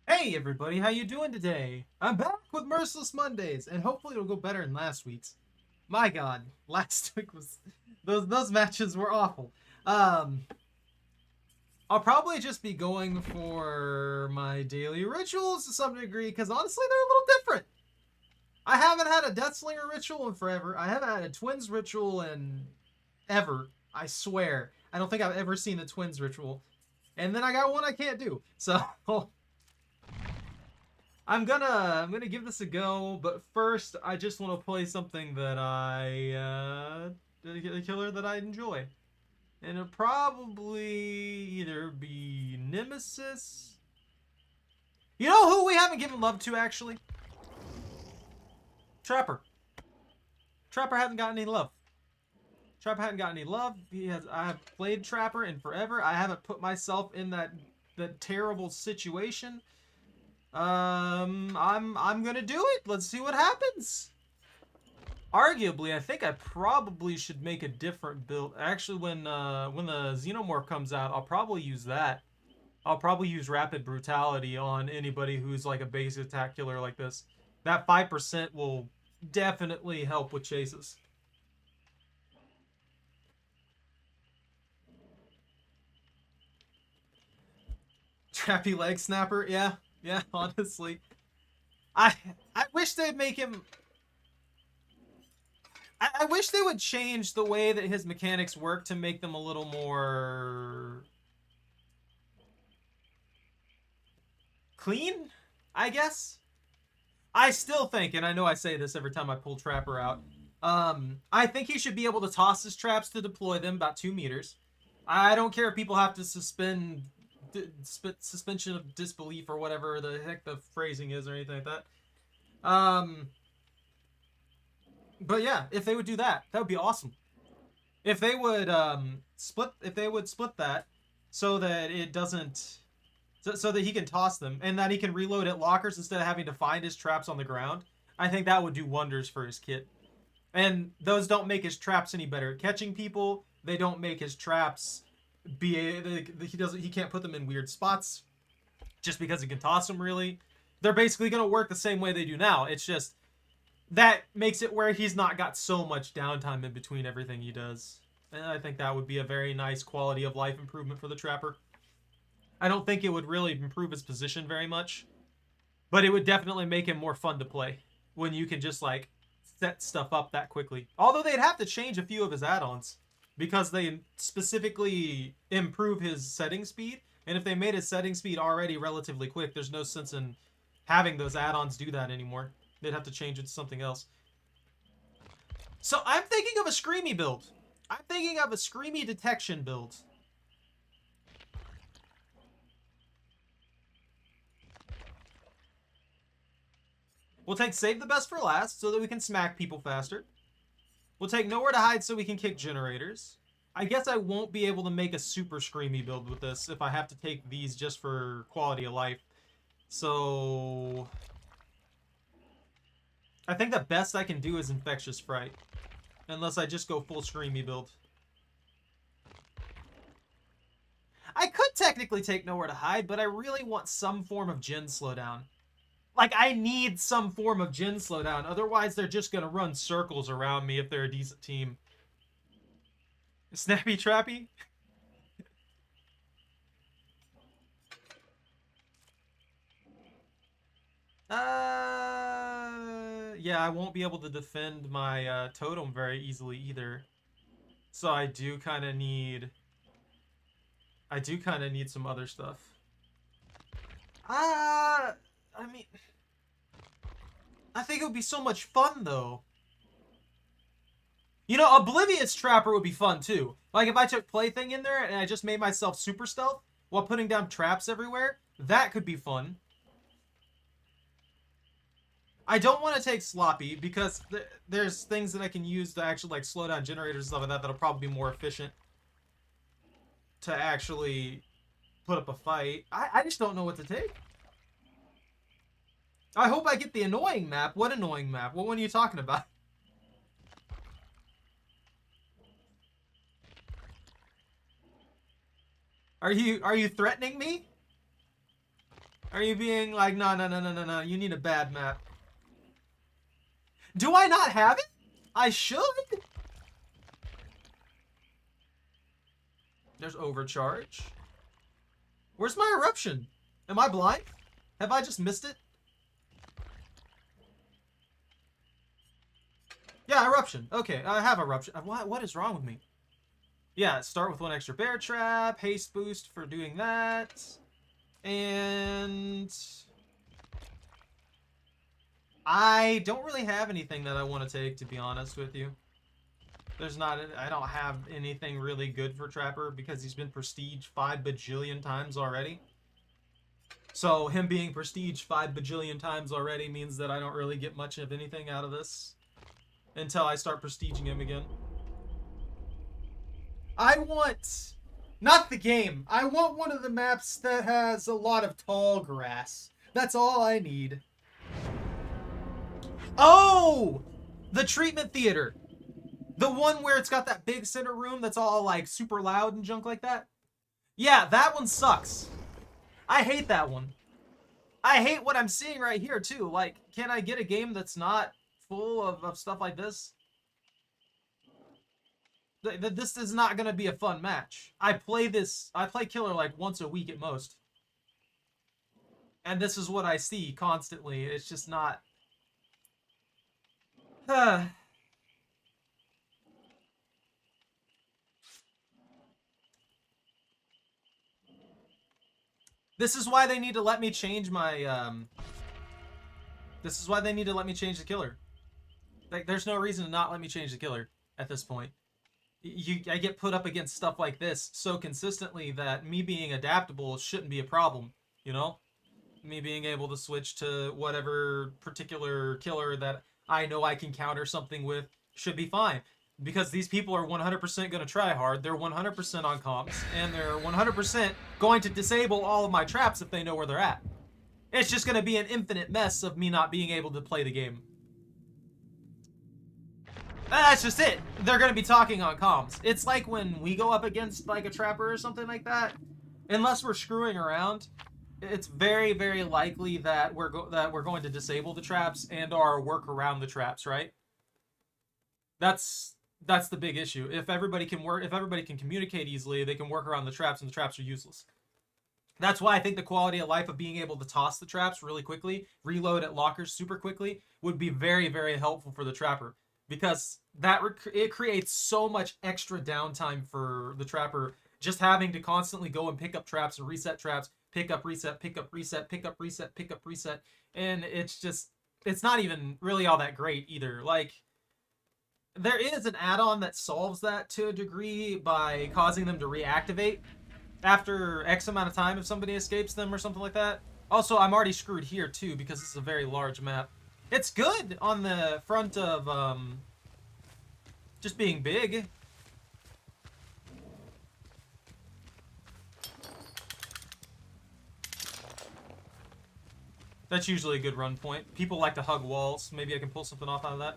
Hey everybody, how you doing today? I'm back with Merciless Mondays, and hopefully it'll go better than last week's. My God, last week was those matches were awful. Um, I'll probably just be going for my daily rituals to some degree because honestly they're a little different. I haven't had a Deathslinger ritual in forever. I haven't had a Twins ritual in ever. I swear. I don't think I've ever seen the Twins ritual. And then I got one I can't do. So I'm gonna give this a go, but first I just want to play something that a killer that I enjoy, and it'll probably either be Nemesis. You know who we haven't given love to actually? Trapper. Trapper hasn't gotten any love. Trapper hasn't gotten any love. I have played Trapper in forever. I haven't put myself in that terrible situation. I'm gonna do it. Let's see what happens. Arguably, I think I probably should make a different build. Actually, when the Xenomorph comes out, I'll probably use that. I'll probably use Rapid Brutality on anybody who's like a base attack killer like this. That 5% will definitely help with chases. Trappy Leg Snapper, yeah, yeah, honestly. I I wish they'd make him I wish they would change the way that his mechanics work to make them a little more clean, I guess. I still think, and I know I say this every time I pull Trapper out, I think he should be able to toss his traps to deploy them about 2 meters. I don't care if people have to suspension of disbelief or whatever the heck the phrasing is or anything like that. But yeah, if they would do that, that would be awesome. If they would split that so that it doesn't so that he can toss them and that he can reload at lockers instead of having to find his traps on the ground, I think that would do wonders for his kit. And those don't make his traps any better at catching people. They don't make his traps he can't put them in weird spots just because he can toss them really. They're basically going to work the same way they do now. It's just that makes it where he's not got so much downtime in between everything he does. And I think that would be a very nice quality of life improvement for the Trapper. I don't think it would really improve his position very much, but it would definitely make him more fun to play when you can just like set stuff up that quickly. Although they'd have to change a few of his add-ons because they specifically improve his setting speed. And if they made his setting speed already relatively quick, there's no sense in having those add-ons do that anymore. They'd have to change it to something else. So I'm thinking of a Screamy build. I'm thinking of a Screamy detection build. We'll take Save the Best for last so that we can smack people faster. We'll take Nowhere to Hide so we can kick generators. I guess I won't be able to make a super Screamy build with this if I have to take these just for quality of life. So I think the best I can do is Infectious Fright. Unless I just go full Screamy build. I could technically take Nowhere to Hide, but I really want some form of gen slowdown. Like, I need some form of gen slowdown. Otherwise, they're just going to run circles around me if they're a decent team. Snappy Trappy? Yeah, I won't be able to defend my totem very easily either. So I do kind of need some other stuff. I mean, I think it would be so much fun though. You know, Oblivious Trapper would be fun too. Like if I took Plaything in there and I just made myself super stealth while putting down traps everywhere, that could be fun. I don't want to take Sloppy because there's things that I can use to actually like slow down generators and stuff like that that'll probably be more efficient to actually put up a fight. I just don't know what to take. I hope I get the annoying map. What annoying map? What one are you talking about? Are you threatening me? Are you being like, no, you need a bad map? Do I not have it? I should. There's overcharge. Where's my eruption? Am I blind? Have I just missed it? Yeah, eruption. Okay, I have eruption. What is wrong with me? Yeah, start with 1 extra bear trap, haste boost for doing that, and I don't really have anything that I want to take, to be honest with you. I don't have anything really good for Trapper because he's been prestige 5 bajillion times already. So him being prestige 5 bajillion times already means that I don't really get much of anything out of this until I start prestiging him again. I want, not the game, I want one of the maps that has a lot of tall grass. That's all I need. Oh! The treatment theater. The one where it's got that big center room that's all like super loud and junk like that. Yeah, that one sucks. I hate that one. I hate what I'm seeing right here too. Like, can I get a game that's not full of stuff like this? This is not going to be a fun match. I play Killer like once a week at most. And this is what I see constantly. It's just not... This is why they need to let me change my, This is why they need to let me change the killer. Like, there's no reason to not let me change the killer at this point. I get put up against stuff like this so consistently that me being adaptable shouldn't be a problem, you know? Me being able to switch to whatever particular killer that I know I can counter something with should be fine. Because these people are 100% going to try hard, they're 100% on comps, and they're 100% going to disable all of my traps if they know where they're at. It's just going to be an infinite mess of me not being able to play the game. That's just it. They're going to be talking on comms. It's like when we go up against like a trapper or something like that. Unless we're screwing around, it's very, very likely that we're going to disable the traps and or work around the traps, right? That's the big issue. If everybody can communicate easily, they can work around the traps, and the traps are useless. That's why I think the quality of life of being able to toss the traps really quickly, reload at lockers super quickly, would be very, very helpful for the trapper. Because it creates so much extra downtime for the trapper, just having to constantly go and pick up traps and reset traps, pick up, reset, pick up, reset, pick up, reset, pick up, reset. And it's not even really all that great either. Like, there is an add-on that solves that to a degree by causing them to reactivate after X amount of time if somebody escapes them or something like that. Also, I'm already screwed here too because this is a very large map. It's good on the front of just being big. That's usually a good run point. People like to hug walls. Maybe I can pull something off out of that.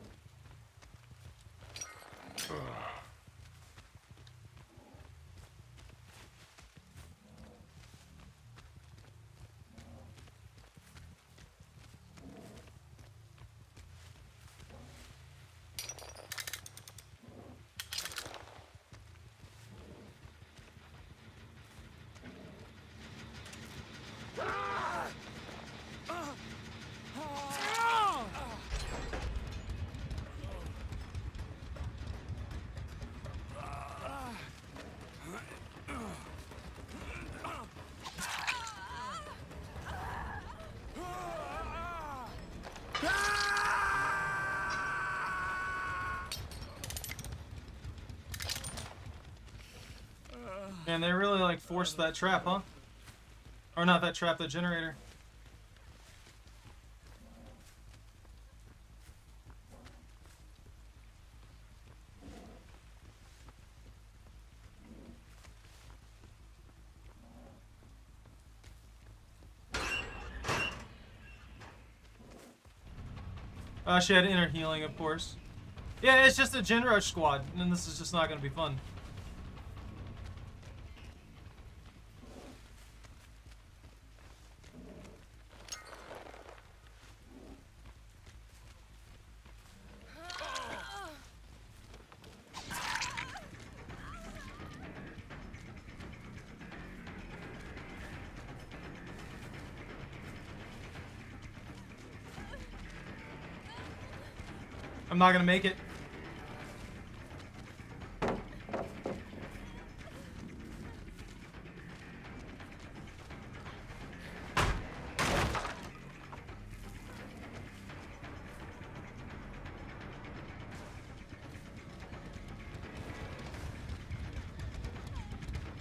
Man, they really like forced that trap, huh? Or not that trap, the generator. She had inner healing, of course. Yeah, it's just a gen rush squad, and this is just not going to be fun. I'm not gonna make it.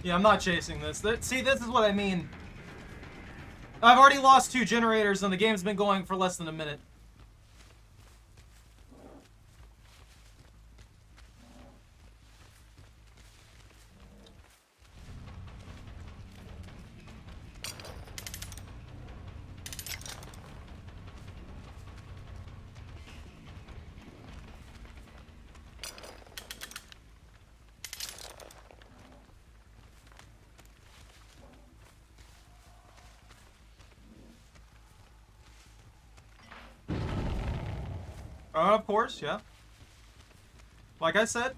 Yeah, I'm not chasing this. See, this is what I mean. I've already lost 2 generators and the game's been going for less than a minute. Of course, yeah. Like I said,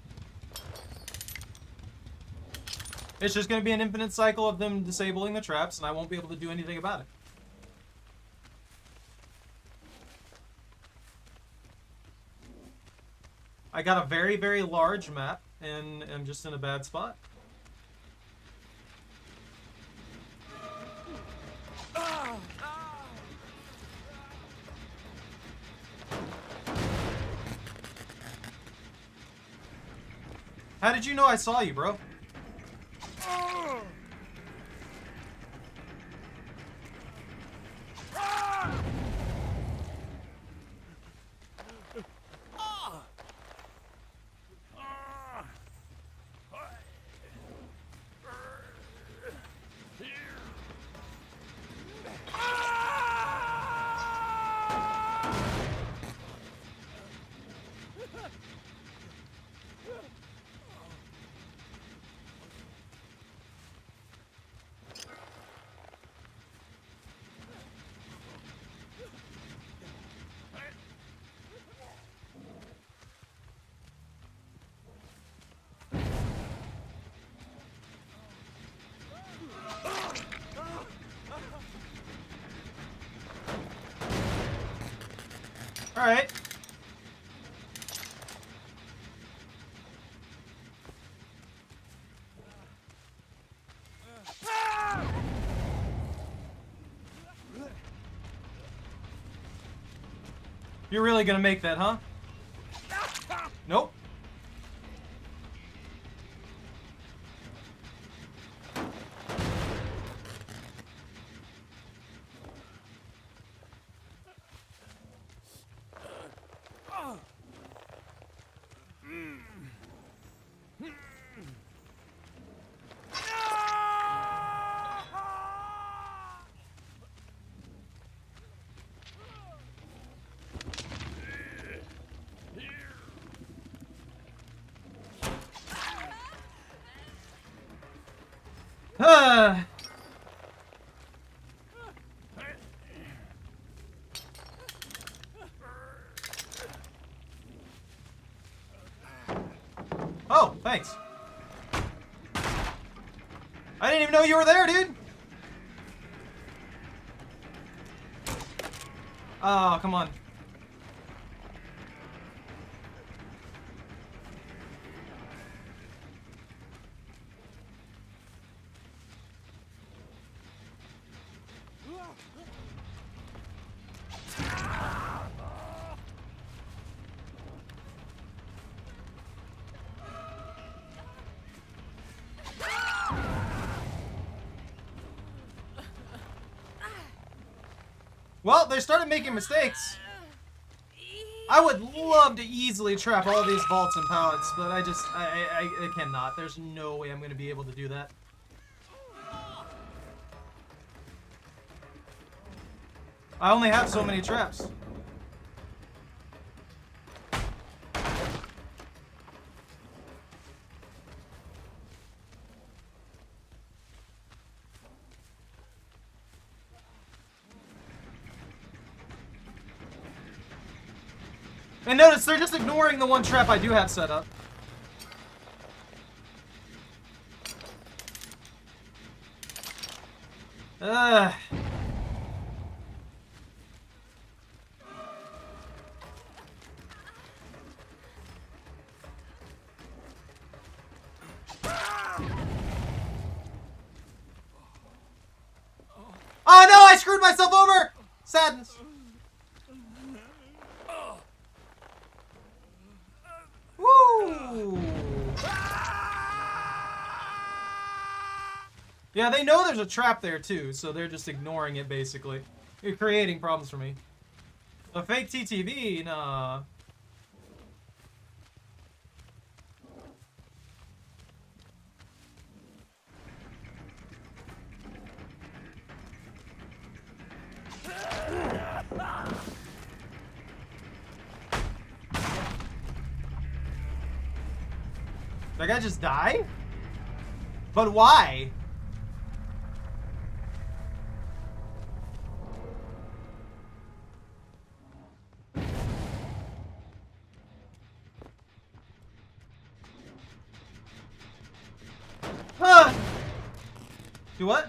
it's just going to be an infinite cycle of them disabling the traps, and I won't be able to do anything about it. I got a very, very large map, and I'm just in a bad spot. How did you know I saw you, bro? All right. You're really gonna make that, huh? Nope. Oh, thanks. I didn't even know you were there, dude. Oh, come on. Well, they started making mistakes. I would love to easily trap all these vaults and pallets, but I cannot. There's no way I'm going to be able to do that. I only have so many traps. And notice, they're just ignoring the one trap I do have set up. Ugh. myself over! Sadness. Woo! Yeah, they know there's a trap there too, so they're just ignoring it basically. You're creating problems for me. A fake TTV? Nah. That guy just die? But why? Huh. Do what?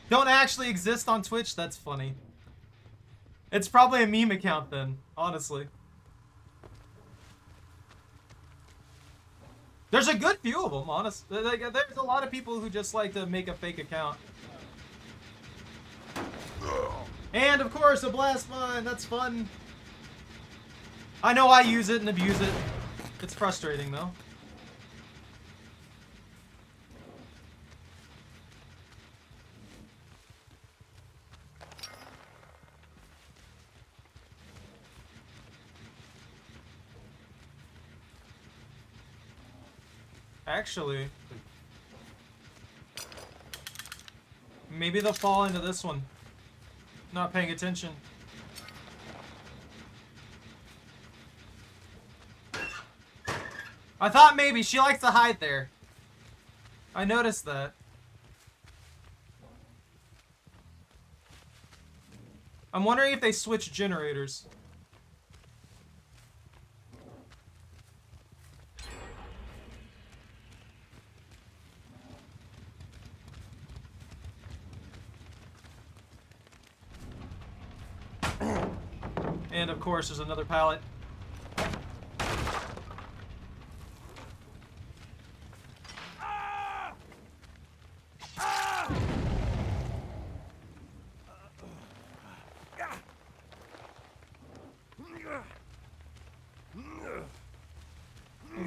Don't actually exist on Twitch? That's funny. It's probably a meme account then, honestly. There's a good few of them, honestly. There's a lot of people who just like to make a fake account. And of course, a blast mine. That's fun. I know I use it and abuse it. It's frustrating though. Actually, maybe they'll fall into this one. Not paying attention. I thought maybe she likes to hide there. I noticed that. I'm wondering if they switch generators. And of course, there's another pallet.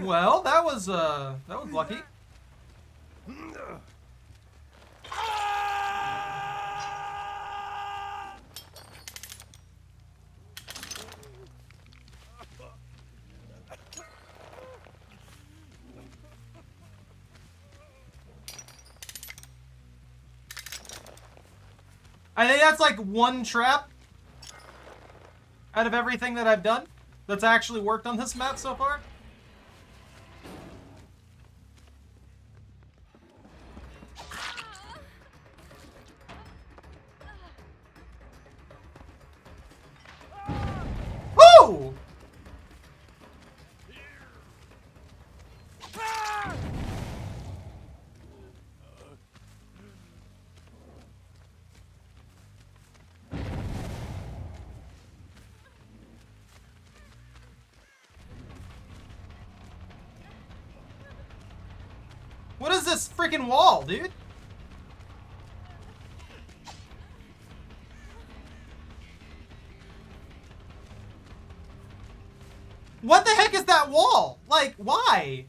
Well, that was lucky. I think that's like one trap out of everything that I've done that's actually worked on this map so far. Woo! What is this freaking wall, dude? What the heck is that wall? Like, why?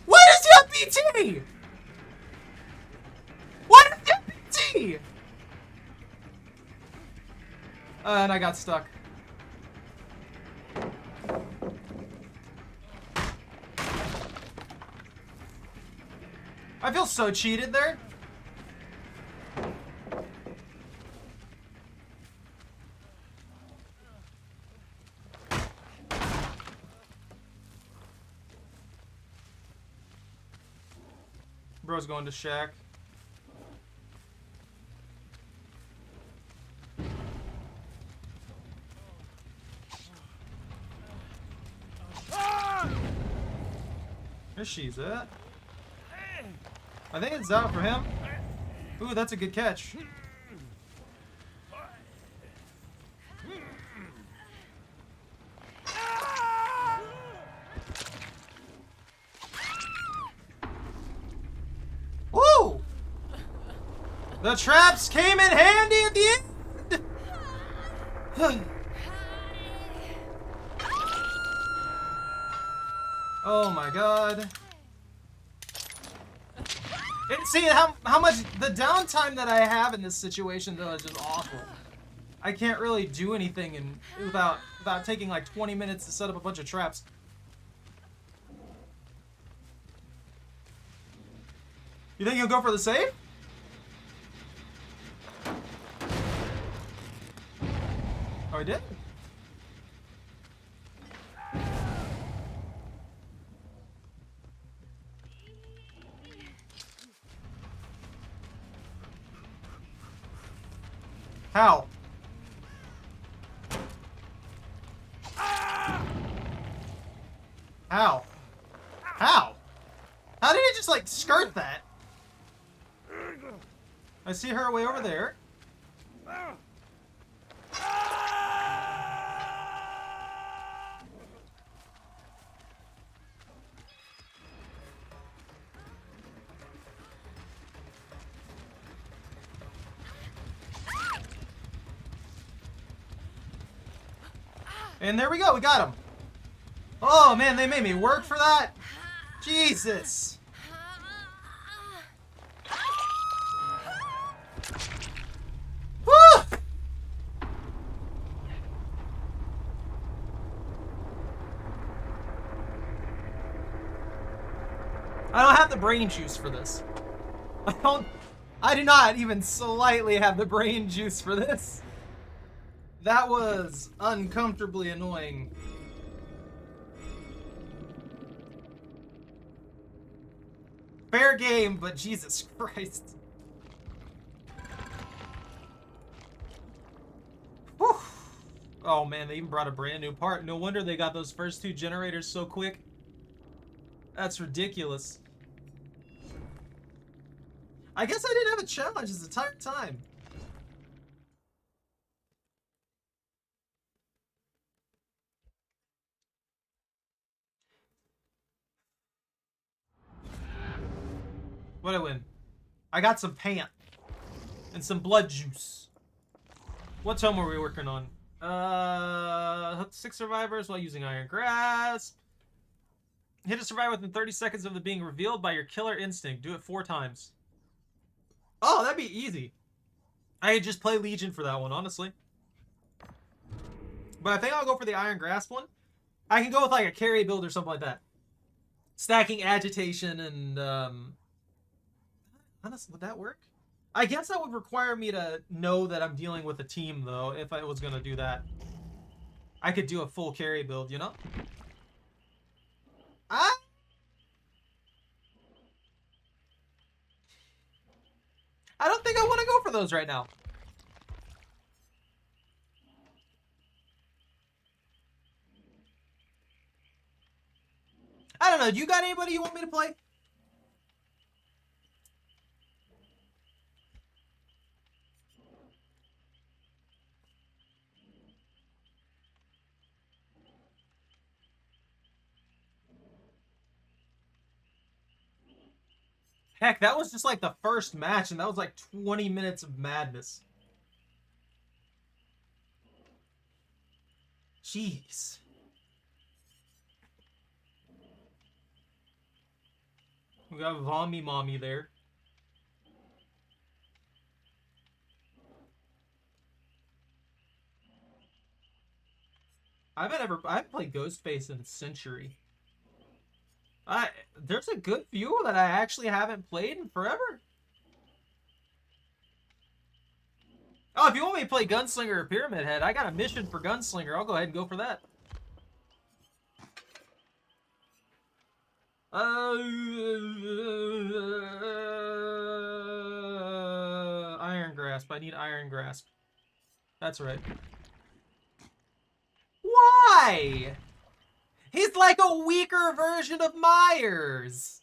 What is your BT? What is your BT? And I got stuck. I feel so cheated there. Bro's going to shack. There she's at. I think it's out for him. Ooh, that's a good catch. The traps came in handy at the end! Oh my god. And see how much the downtime that I have in this situation though is just awful. I can't really do anything without taking like 20 minutes to set up a bunch of traps. You think he'll go for the save? Oh, he did? How? How? How? How did he just like skirt that? I see her way over there. And there we go, we got him. Oh man, they made me work for that? Jesus. Woo! I don't have the brain juice for this. I do not even slightly have the brain juice for this. That was uncomfortably annoying. Fair game, but Jesus Christ. Whew. Oh man, they even brought a brand new part. No wonder they got those first two generators so quick. That's ridiculous. I guess I didn't have a challenge this entire time. What'd I win? I got some pant. And some blood juice. What tome are we working on? Hook 6 survivors while using Iron Grasp. Hit a survivor within 30 seconds of the being revealed by your killer instinct. Do it 4 times. Oh, that'd be easy. I could just play Legion for that one, honestly. But I think I'll go for the Iron Grasp one. I can go with like a carry build or something like that. Stacking agitation and honestly, would that work? I guess that would require me to know that I'm dealing with a team though, if I was gonna do that. I could do a full carry build, you know? I don't think I want to go for those right now. I don't know. Do you got anybody you want me to play? Heck, that was just like the first match, and that was like 20 minutes of madness. Jeez. We got Vommy Mommy there. I haven't played Ghostface in a century. There's a good few that I actually haven't played in forever. Oh, if you want me to play Gunslinger or Pyramid Head, I got a mission for Gunslinger. I'll go ahead and go for that. Iron Grasp. I need Iron Grasp. That's right. Why? He's like a weaker version of Myers.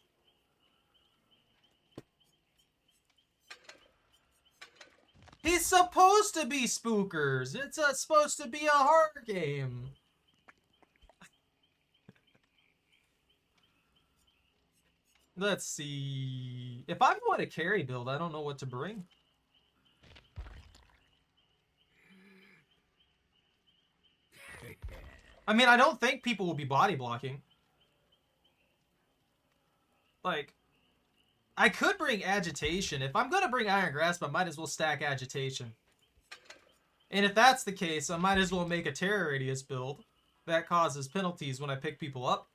He's supposed to be spookers. It's supposed to be a horror game. Let's see. If I want a carry build, I don't know what to bring. I mean, I don't think people will be body blocking. Like, I could bring Agitation. If I'm going to bring Iron Grasp, I might as well stack Agitation. And if that's the case, I might as well make a Terror Radius build that causes penalties when I pick people up.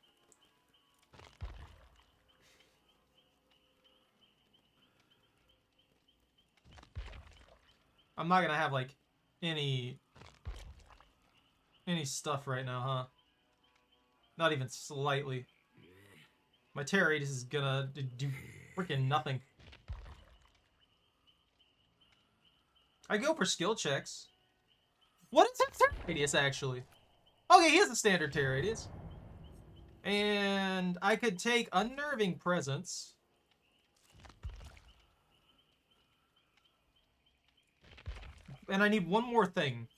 I'm not going to have, like, any stuff right now, huh? Not even slightly. My Terror Radius is gonna do freaking nothing. I go for skill checks. What is his Terror Radius, actually? Okay, he has a standard Terror Radius. And I could take Unnerving Presence. And I need one more thing.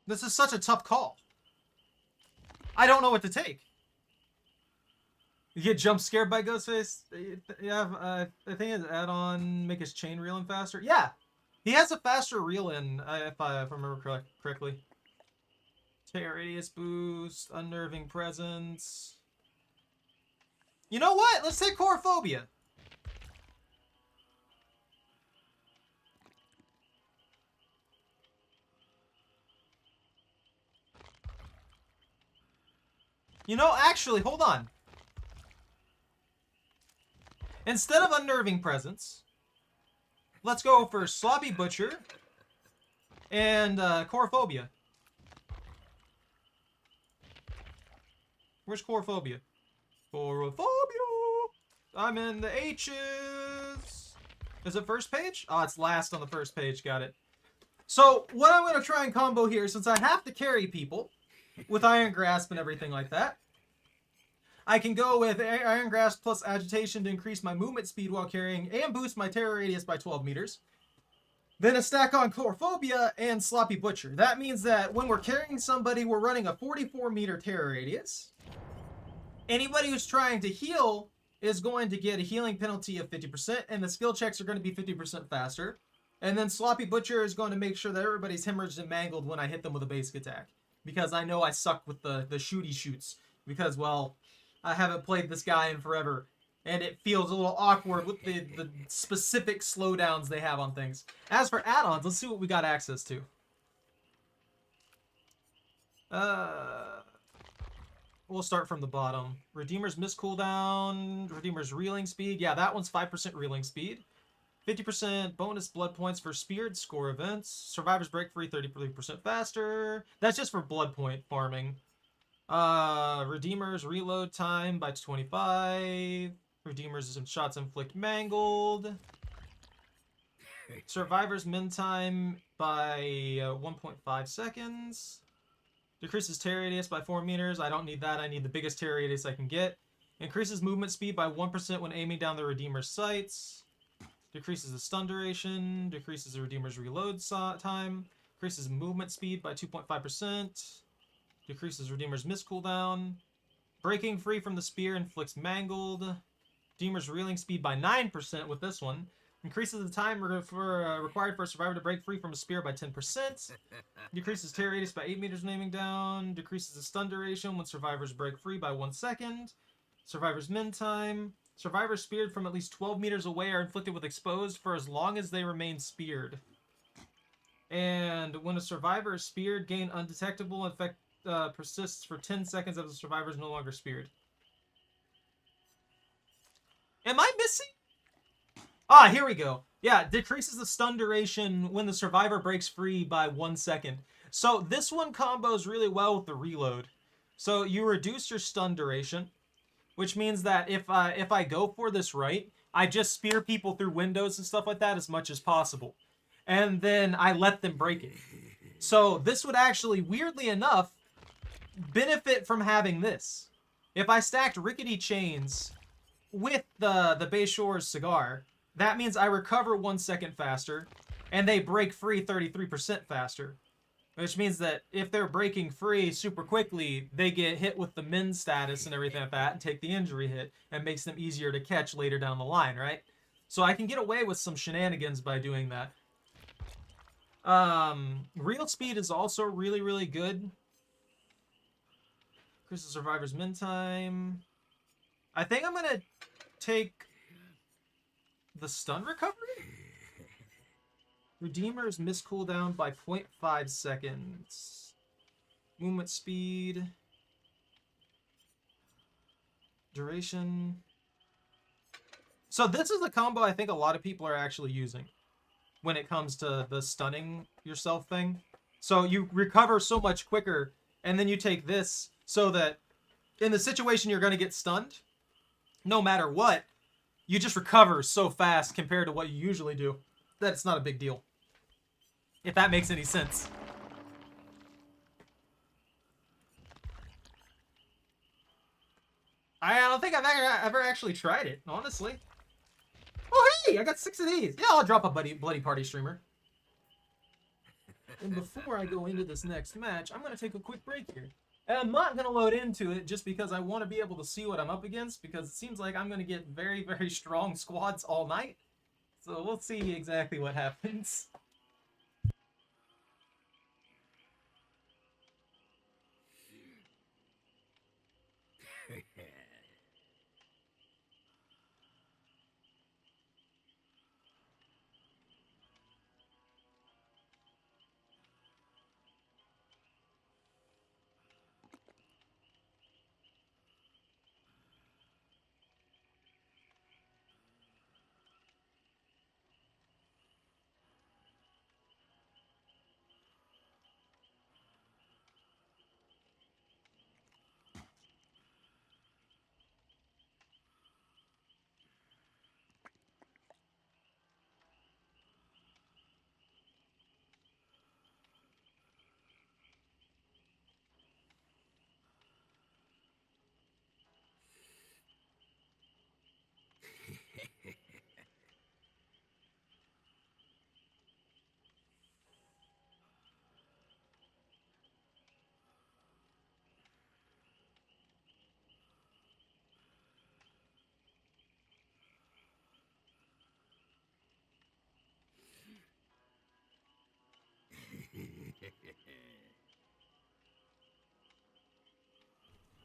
This is such a tough call. I don't know what to take. You get jump scared by Ghostface? Yeah, I think his add-on make his chain reeling faster. Yeah, he has a faster reel-in, if I remember correctly. Terror Radius boost, Unnerving Presence. You know what? Let's take Chorophobia. You know, actually, hold on. Instead of Unnerving Presence, let's go for Sloppy Butcher and Chorophobia. Where's Chorophobia? Chorophobia! I'm in the H's. Is it first page? Oh, it's last on the first page. Got it. So, what I'm going to try and combo here, since I have to carry people with Iron Grasp and everything like that, I can go with Iron Grasp plus Agitation to increase my movement speed while carrying and boost my Terror Radius by 12 meters. Then a stack on Chorophobia and Sloppy Butcher. That means that when we're carrying somebody, we're running a 44-meter Terror Radius. Anybody who's trying to heal is going to get a healing penalty of 50%, and the skill checks are going to be 50% faster. And then Sloppy Butcher is going to make sure that everybody's hemorrhaged and mangled when I hit them with a basic attack. Because I know I suck with the shooty shoots. Because, well, I haven't played this guy in forever. And it feels a little awkward with the specific slowdowns they have on things. As for add-ons, let's see what we got access to. We'll start from the bottom. Redeemer's Miss Cooldown, Redeemer's Reeling Speed. Yeah, that one's 5% Reeling Speed. 50% bonus blood points for Speared Score events. Survivor's Break Free 33% faster. That's just for blood point farming. Redeemer's Reload Time by 25. Redeemer's Shots Inflict Mangled. Survivor's Min Time by 1.5 seconds. Decreases Terror Radius by 4 meters. I don't need that. I need the biggest Terror Radius I can get. Increases movement speed by 1% when aiming down the Redeemer's sights. Decreases the stun duration. Decreases the Redeemer's reload time. Increases movement speed by 2.5%. Decreases Redeemer's Miss Cooldown. Breaking free from the spear inflicts mangled. Redeemer's reeling speed by 9% with this one. Increases the time required for a survivor to break free from a spear by 10%. Decreases Terror Radius by 8 meters when aiming down. Decreases the stun duration when survivors break free by 1 second. Survivor's Min Time. Survivors speared from at least 12 meters away are inflicted with exposed for as long as they remain speared. And when a survivor is speared, gain undetectable effect persists for 10 seconds as the survivor is no longer speared. Am I missing? Ah, here we go. Yeah, decreases the stun duration when the survivor breaks free by 1 second. So this one combos really well with the reload. So you reduce your stun duration, which means that if I go for this right, I just spear people through windows and stuff like that as much as possible. And then I let them break it. So this would actually, weirdly enough, benefit from having this. If I stacked Rickety Chains with the Bayshore cigar, that means I recover 1 second faster, and they break free 33% faster. Which means that if they're breaking free super quickly, they get hit with the min status and everything like that and take the injury hit, and makes them easier to catch later down the line, right? So I can get away with some shenanigans by doing that. Real speed is also really, really good. Increase the survivor's min time. I think I'm gonna take the stun recovery? Redeemer's miss cooldown by 0.5 seconds. Movement speed. Duration. So this is the combo I think a lot of people are actually using when it comes to the stunning yourself thing. So you recover so much quicker, and then you take this so that in the situation you're going to get stunned, no matter what, you just recover so fast compared to what you usually do that it's not a big deal. If that makes any sense. I don't think I've ever actually tried it, honestly. Oh, hey! I got 6 of these. Yeah, I'll drop a Bloody Party streamer. And before I go into this next match, I'm going to take a quick break here. And I'm not going to load into it just because I want to be able to see what I'm up against, because it seems like I'm going to get very, very strong squads all night. So we'll see exactly what happens.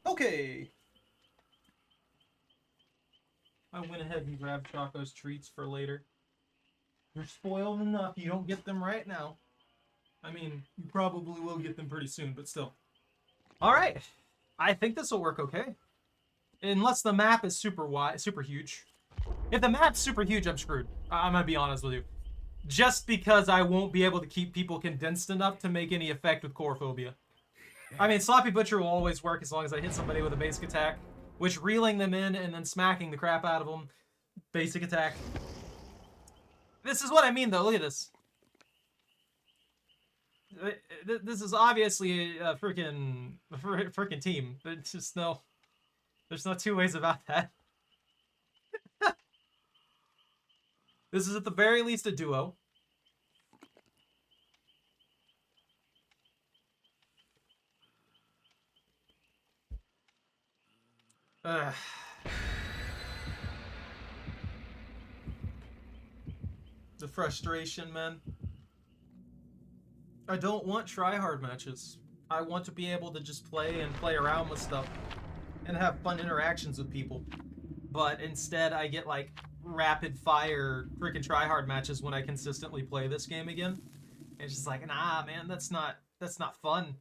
Okay. I went ahead and grabbed Choco's treats for later. You're spoiled enough. You don't get them right now. I mean, you probably will get them pretty soon, but still. Alright. I think this will work okay. Unless the map is super wide, super huge. If the map's super huge, I'm screwed. I'm gonna be honest with you. Just because I won't be able to keep people condensed enough to make any effect with Chorophobia. I mean, Sloppy Butcher will always work as long as I hit somebody with a basic attack, which reeling them in and then smacking the crap out of them, basic attack. This is what I mean, though. Look at this. This is obviously a freaking team. There's just there's no two ways about that. This is at the very least a duo. The frustration, man. I don't want try-hard matches. I want to be able to just play and play around with stuff and have fun interactions with people. But instead, I get like rapid-fire freaking try-hard matches when I consistently play this game again. And it's just like, nah, man, that's not fun.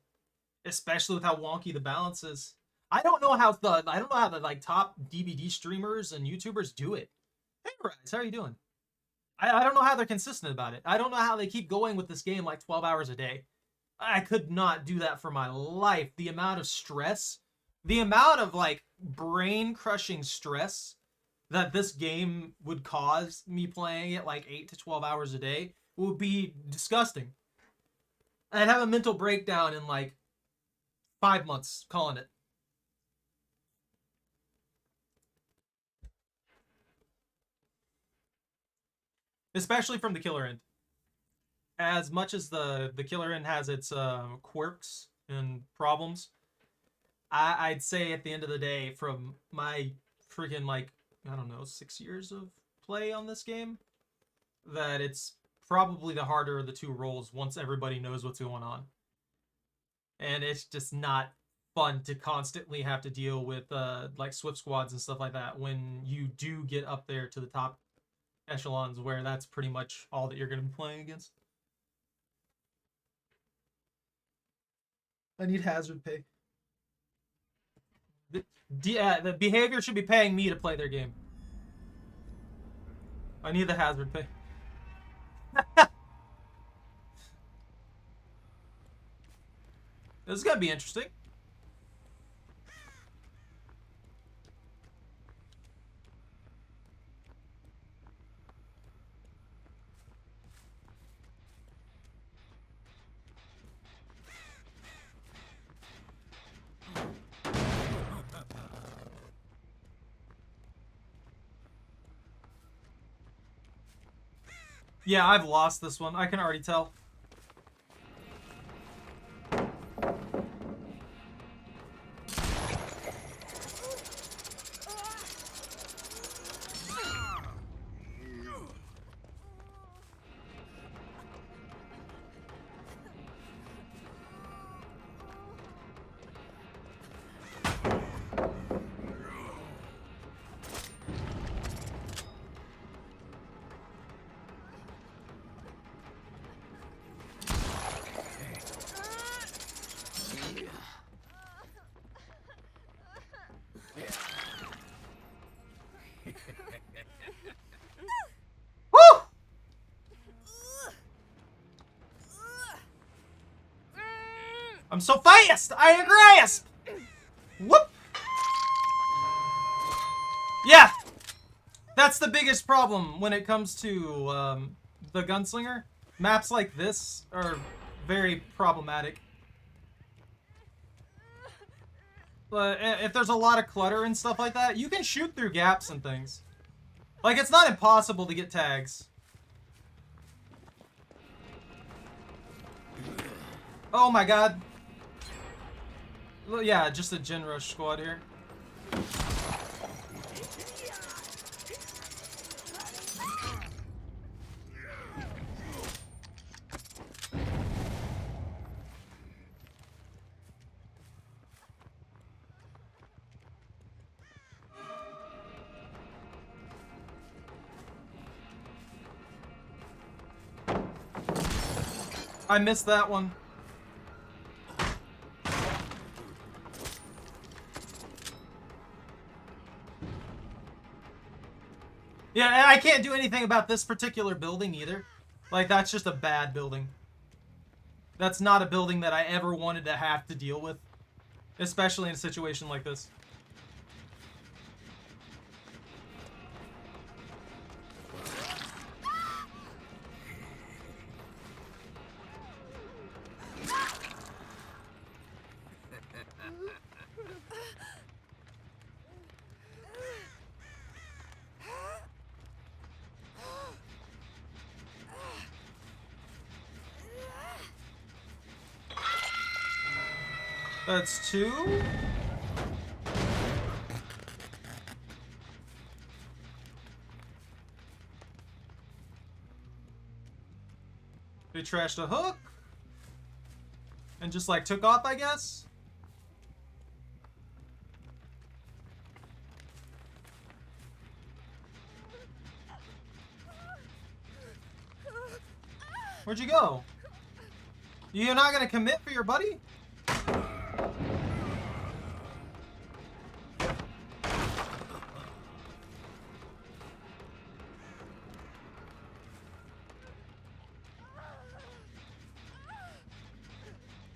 Especially with how wonky the balance is. I don't know how the like top DBD streamers and YouTubers do it. Hey, Rise, how are you doing? I don't know how they're consistent about it. I don't know how they keep going with this game like 12 hours a day. I could not do that for my life. The amount of stress, the amount of like brain-crushing stress that this game would cause me playing it like 8 to 12 hours a day would be disgusting. I'd have a mental breakdown in like 5 months, calling it. especially from the killer end. As much as the killer end has its quirks and problems, I'd say at the end of the day, from my freaking like I don't know 6 years of play on this game, that it's probably the harder of the two roles once everybody knows what's going on. And it's just not fun to constantly have to deal with like Swift squads and stuff like that when you do get up there to the top echelons where that's pretty much all that you're going to be playing against. I need hazard pay. The behavior should be paying me to play their game. I need the hazard pay. This is gonna be interesting. Yeah, I've lost this one. I can already tell. I'm so fast! I grasp! Whoop! Yeah! That's the biggest problem when it comes to the gunslinger. Maps like this are very problematic. If there's a lot of clutter and stuff like that, you can shoot through gaps and things. Like, it's not impossible to get tags. Oh my god. Well, yeah, just a gen rush squad here. I missed that one. Yeah, I can't do anything about this particular building either. Like, that's just a bad building. That's not a building that I ever wanted to have to deal with. Especially in a situation like this. That's 2. They trashed a hook. And just like took off, I guess. Where'd you go? You're not gonna commit for your buddy?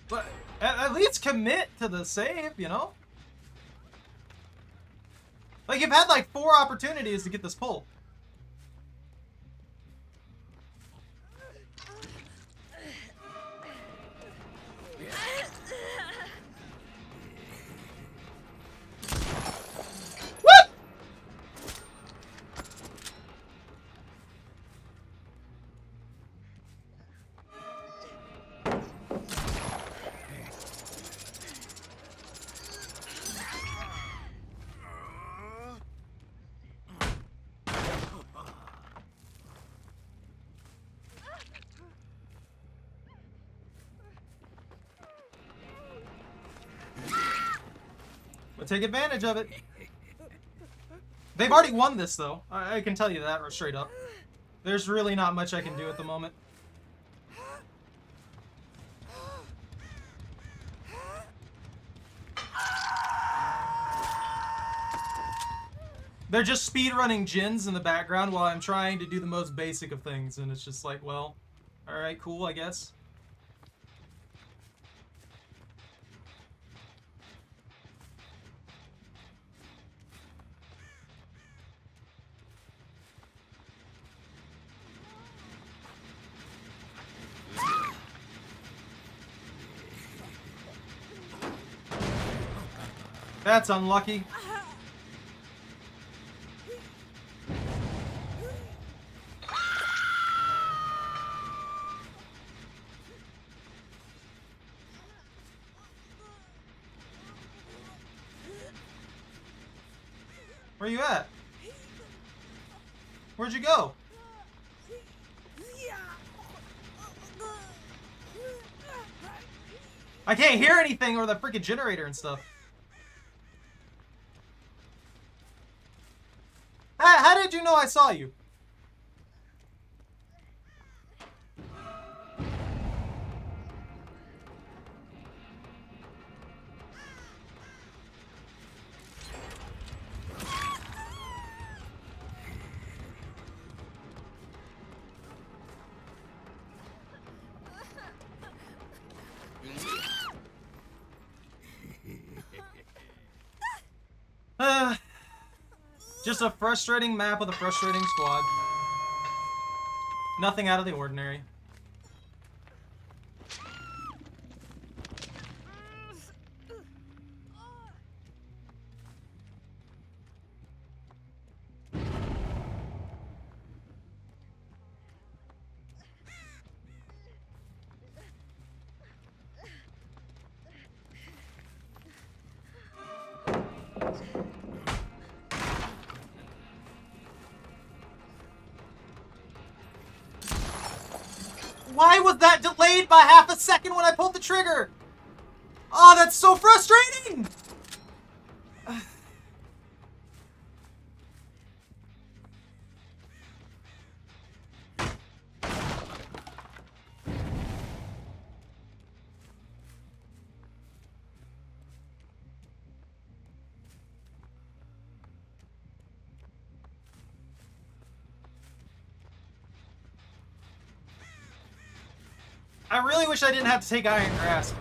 But at least commit to the save, you know? Like, you've had like 4 opportunities to get this pull. But take advantage of it. They've already won this, though. I can tell you that straight up. There's really not much I can do at the moment. They're just speedrunning Jins in the background while I'm trying to do the most basic of things, and it's just like, well, alright, cool, I guess. That's unlucky. Where you at? Where'd you go? I can't hear anything over the freaking generator and stuff. How did you know I saw you? Just a frustrating map with a frustrating squad. Nothing out of the ordinary. Why was that delayed by half a second when I pulled the trigger? Oh, that's so frustrating! I really wish I didn't have to take Iron Grasp.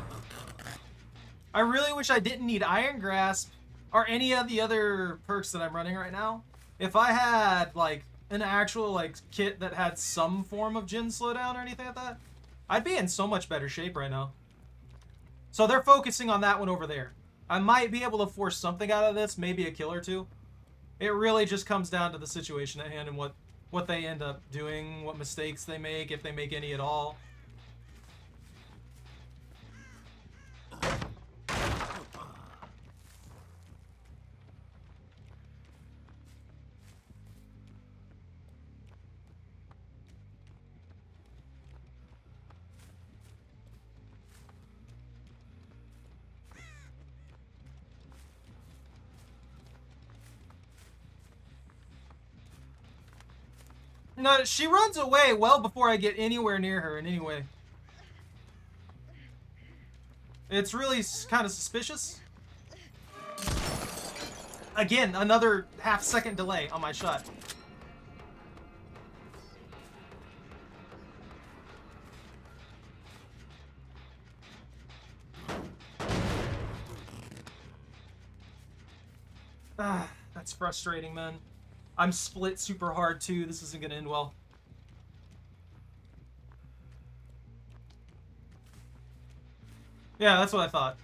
I really wish I didn't need Iron Grasp or any of the other perks that I'm running right now. If I had, like, an actual, like, kit that had some form of Jin slowdown or anything like that, I'd be in so much better shape right now. So they're focusing on that one over there. I might be able to force something out of this, maybe a kill or two. It really just comes down to the situation at hand and what they end up doing, what mistakes they make, if they make any at all. No, she runs away well before I get anywhere near her in any way. It's really kind of suspicious. Again, another half-second delay on my shot. Ah, that's frustrating, man. I'm split super hard, too. This isn't going to end well. Yeah, that's what I thought.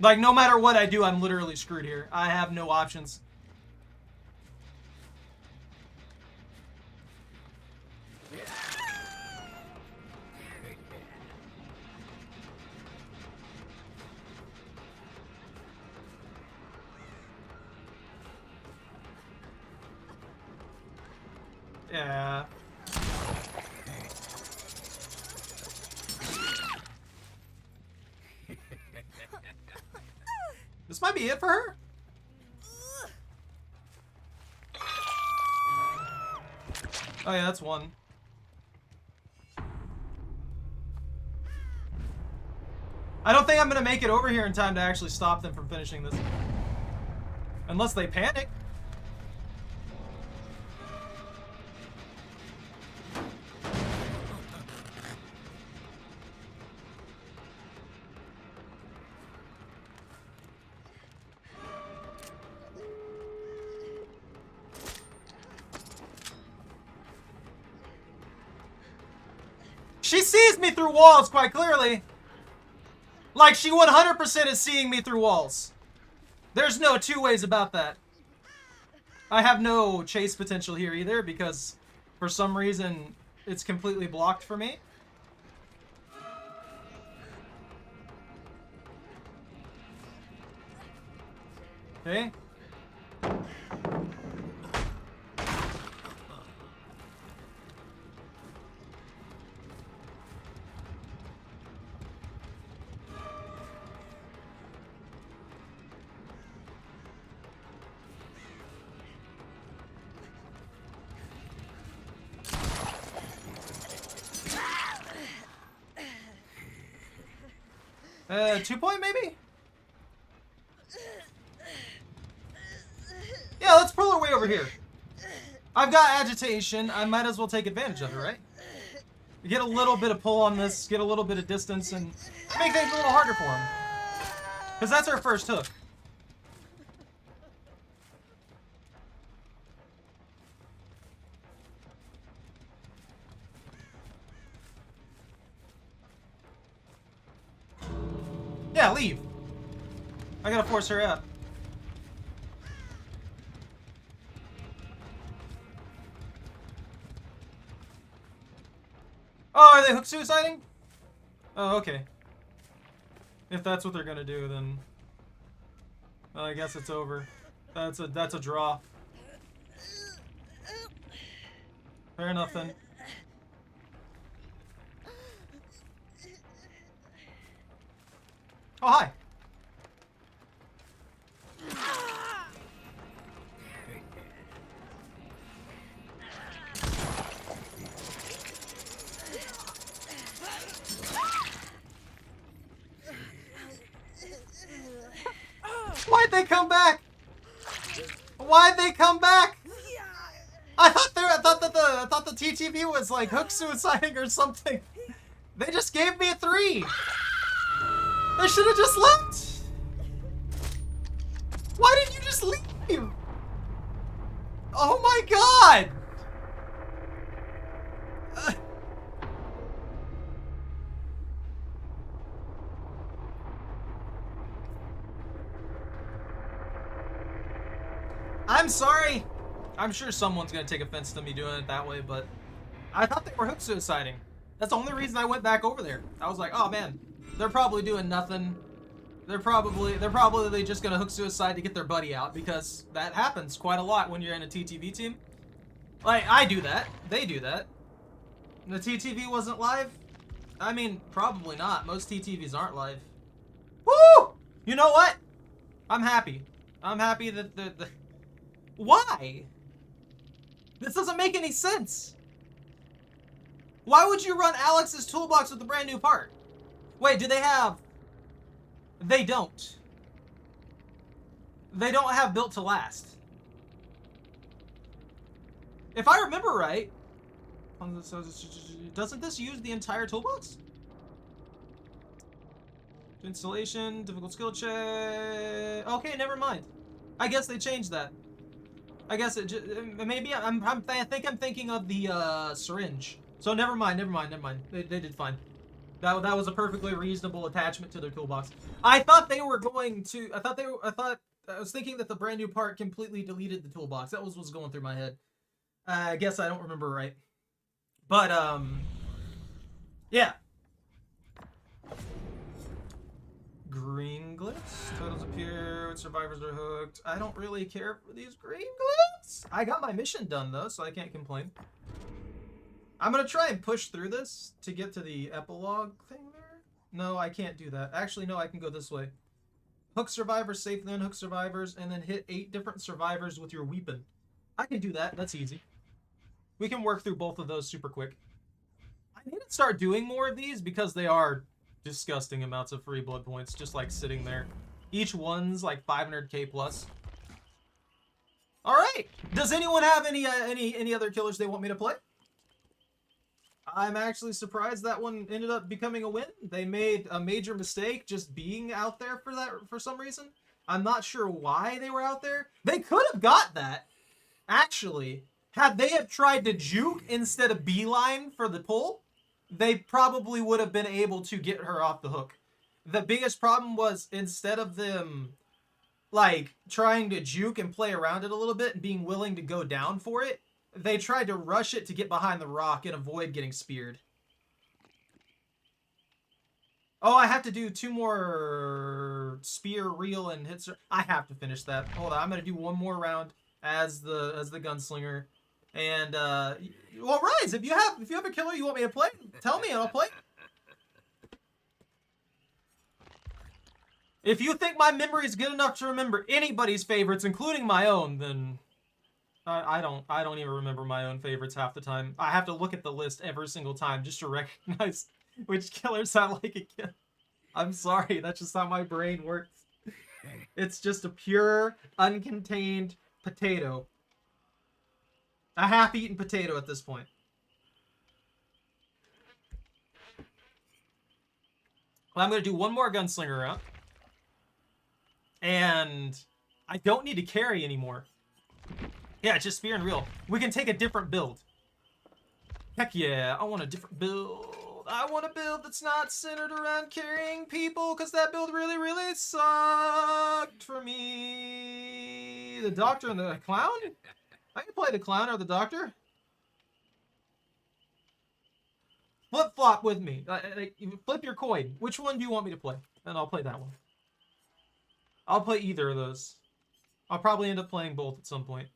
Like, no matter what I do, I'm literally screwed here. I have no options. Yeah. This might be it for her. Oh yeah, that's one. I don't think I'm gonna make it over here in time to actually stop them from finishing this. Unless they panic. She sees me through walls quite clearly. Like, she 100% is seeing me through walls. There's no two ways about that. I have no chase potential here either because for some reason it's completely blocked for me. Okay. Two-point maybe? Yeah, let's pull our way over here. I've got agitation. I might as well take advantage of it, right? Get a little bit of pull on this, get a little bit of distance, and make things a little harder for him. Because that's our first hook. Yeah, leave. I gotta force her out. Oh, are they hook suiciding? Oh, okay. If that's what they're gonna do, then I guess it's over. That's a draw. Fair enough then. Oh, hi. Why'd they come back? Why'd they come back? I thought the TTV was like hook suiciding or something. They just gave me a 3. They should have just left. Why did you just leave? Oh my god. I'm sorry. I'm sure someone's gonna take offense to me doing it that way, but I thought they were hook suiciding. That's the only reason I went back over there. I was like, oh man, they're probably doing nothing. They're probably just gonna hook suicide to get their buddy out because that happens quite a lot when you're in a TTV team. Like, I do that. They do that. The TTV wasn't live? I mean, probably not. Most TTVs aren't live. Woo! You know what? I'm happy. I'm happy that the Why? This doesn't make any sense. Why would you run Alex's toolbox with a brand new part? Wait, do they have... They don't. They don't have built to last. If I remember right, doesn't this use the entire toolbox? Installation, difficult skill check. Okay, never mind. I guess they changed that. I guess it just, maybe I think I'm thinking of the syringe. So never mind. They did fine. That was a perfectly reasonable attachment to their toolbox. I thought they were going to. I was thinking that the brand new part completely deleted the toolbox. That was what's going through my head. I guess I don't remember right. But yeah. Green glyphs. Totals appear when survivors are hooked. I don't really care for these green glyphs. I got my mission done though, so I can't complain. I'm gonna try and push through this to get to the epilogue thing there. No, I can't do that. Actually, no, I can go this way. Hook survivors, safely unhook survivors, and then hit 8 different survivors with your weapon. I can do that. That's easy. We can work through both of those super quick. I need to start doing more of these because they are disgusting amounts of free blood points just like sitting there. Each one's like 500k plus. All right. Does anyone have any other killers they want me to play? I'm actually surprised that one ended up becoming a win. They made a major mistake just being out there for some reason. I'm not sure why they were out there. They could have got that, actually. Had they have tried to juke instead of beeline for the pull, they probably would have been able to get her off the hook. The biggest problem was instead of them like trying to juke and play around it a little bit and being willing to go down for it, they tried to rush it to get behind the rock and avoid getting speared. Oh, I have to do 2 more spear, reel, and hits. I have to finish that. Hold on, I'm gonna do 1 more round as the gunslinger. And well, Rise, if you have a killer you want me to play, tell me and I'll play. If you think my memory is good enough to remember anybody's favorites, including my own, then I don't even remember my own favorites half the time. I have to look at the list every single time just to recognize which killers I like again. I'm sorry, that's just how my brain works. It's just a pure, uncontained potato. A half-eaten potato at this point. Well, I'm going to do 1 more gunslinger round. And I don't need to carry anymore. Yeah, it's just spear and reel. We can take a different build. Heck yeah, I want a different build. I want a build that's not centered around carrying people, because that build really, really sucked for me. The doctor and the clown? I can play the clown or the doctor. Flip-flop with me. Flip your coin. Which one do you want me to play? And I'll play that one. I'll play either of those. I'll probably end up playing both at some point.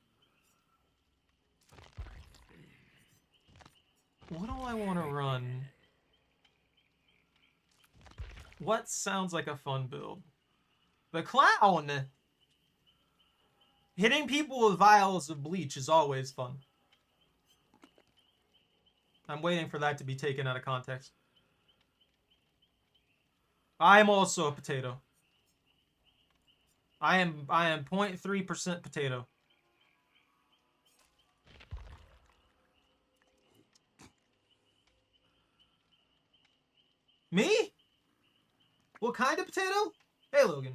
What do I want to run? What sounds like a fun build? The clown! Hitting people with vials of bleach is always fun. I'm waiting for that to be taken out of context. I'm also a potato. I am 0.3% potato. Me? What kind of potato? Hey, Logan.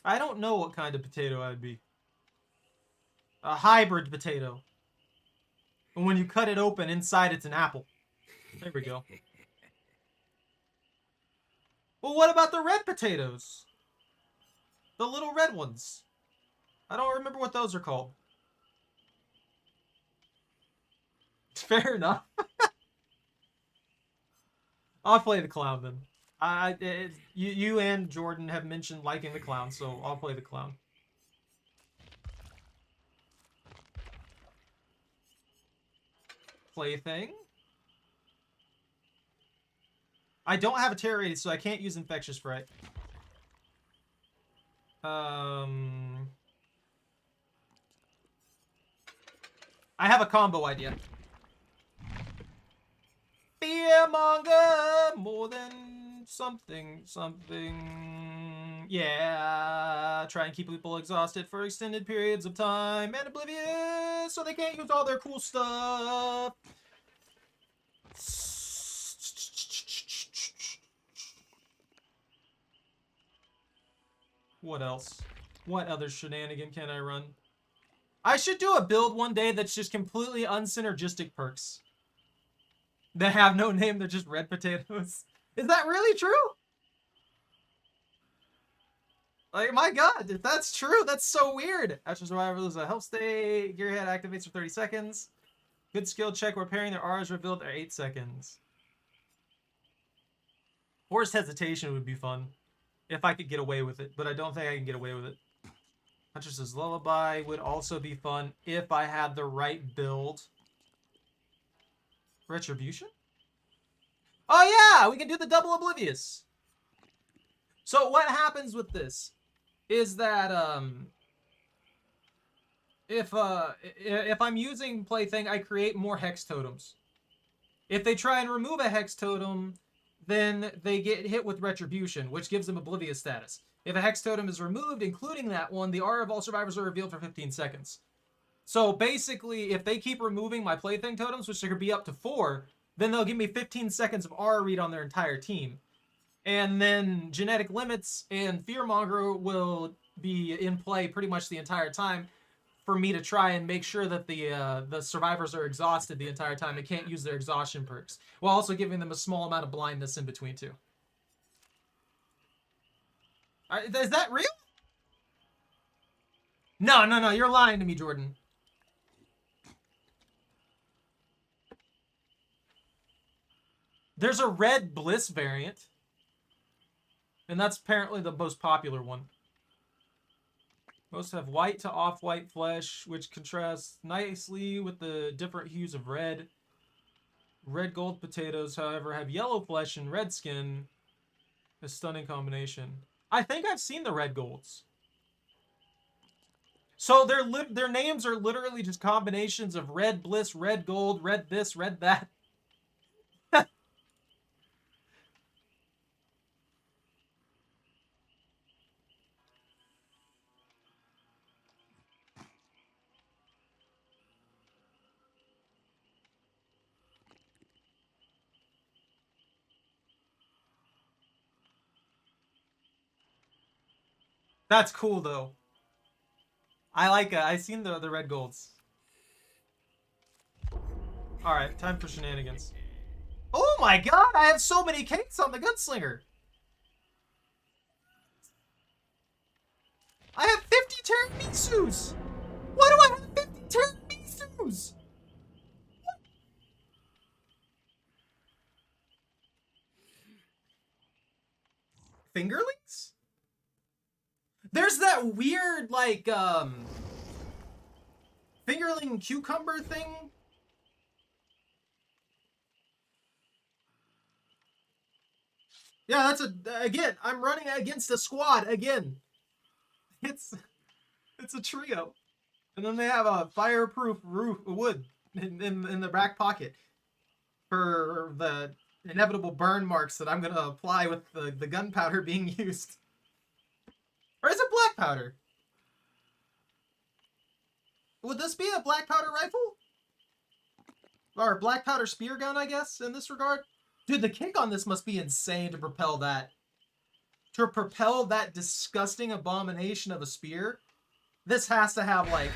I don't know what kind of potato I'd be. A hybrid potato. And when you cut it open, inside it's an apple. There we go. Well, what about the red potatoes? The little red ones. I don't remember what those are called. Fair enough. I'll play the clown then. You and Jordan have mentioned liking the clown, so I'll play the clown. Plaything. I don't have a terror rated, so I can't use infectious fright. I have a combo idea. Fearmonger, more than something. Yeah, try and keep people exhausted for extended periods of time and oblivious so they can't use all their cool stuff. What else? What other shenanigan can I run? I should do a build one day that's just completely unsynergistic perks. That have no name, they're just red potatoes. Is that really true? Like, my god, if that's true, that's so weird. After survivor loses a health state, Gearhead activates for 30 seconds. Good skill check, repairing their R's revealed are 8 seconds. Forced hesitation would be fun. If I could get away with it, but I don't think I can get away with it. Huntress's Lullaby would also be fun if I had the right build. Retribution? Oh yeah, we can do the double Oblivious. So what happens with this is that if I'm using Plaything, I create more Hex Totems. If they try and remove a Hex Totem, then they get hit with Retribution, which gives them Oblivious status. If a Hex Totem is removed, including that one, the aura of all survivors are revealed for 15 seconds. So basically, if they keep removing my Plaything totems, which could be up to 4, then they'll give me 15 seconds of aura read on their entire team. And then Genetic Limits and Fearmonger will be in play pretty much the entire time for me to try and make sure that the survivors are exhausted the entire time and can't use their exhaustion perks, while also giving them a small amount of blindness in between too. Is that real? No, you're lying to me, Jordan. There's a red Bliss variant. And that's apparently the most popular one. Most have white to off-white flesh, which contrasts nicely with the different hues of red. Red gold potatoes, however, have yellow flesh and red skin. A stunning combination. I think I've seen the red golds. So their names are literally just combinations of red bliss, red gold, red this, red that. That's cool though. I like it. I've seen the red golds. Alright, time for shenanigans. Oh my god, I have so many cakes on the Gunslinger. I have 50 Tiramisus. Why do I have 50 Tiramisus? Fingerlings? There's that weird, like, fingerling cucumber thing. Yeah, that's again, I'm running against a squad again. It's a trio. And then they have a fireproof wood in the back pocket for the inevitable burn marks that I'm going to apply with the gunpowder being used. Or is it black powder? Would this be a black powder rifle? Or a black powder spear gun, I guess, in this regard? Dude, the kick on this must be insane to propel that. To propel that disgusting abomination of a spear, this has to have, like,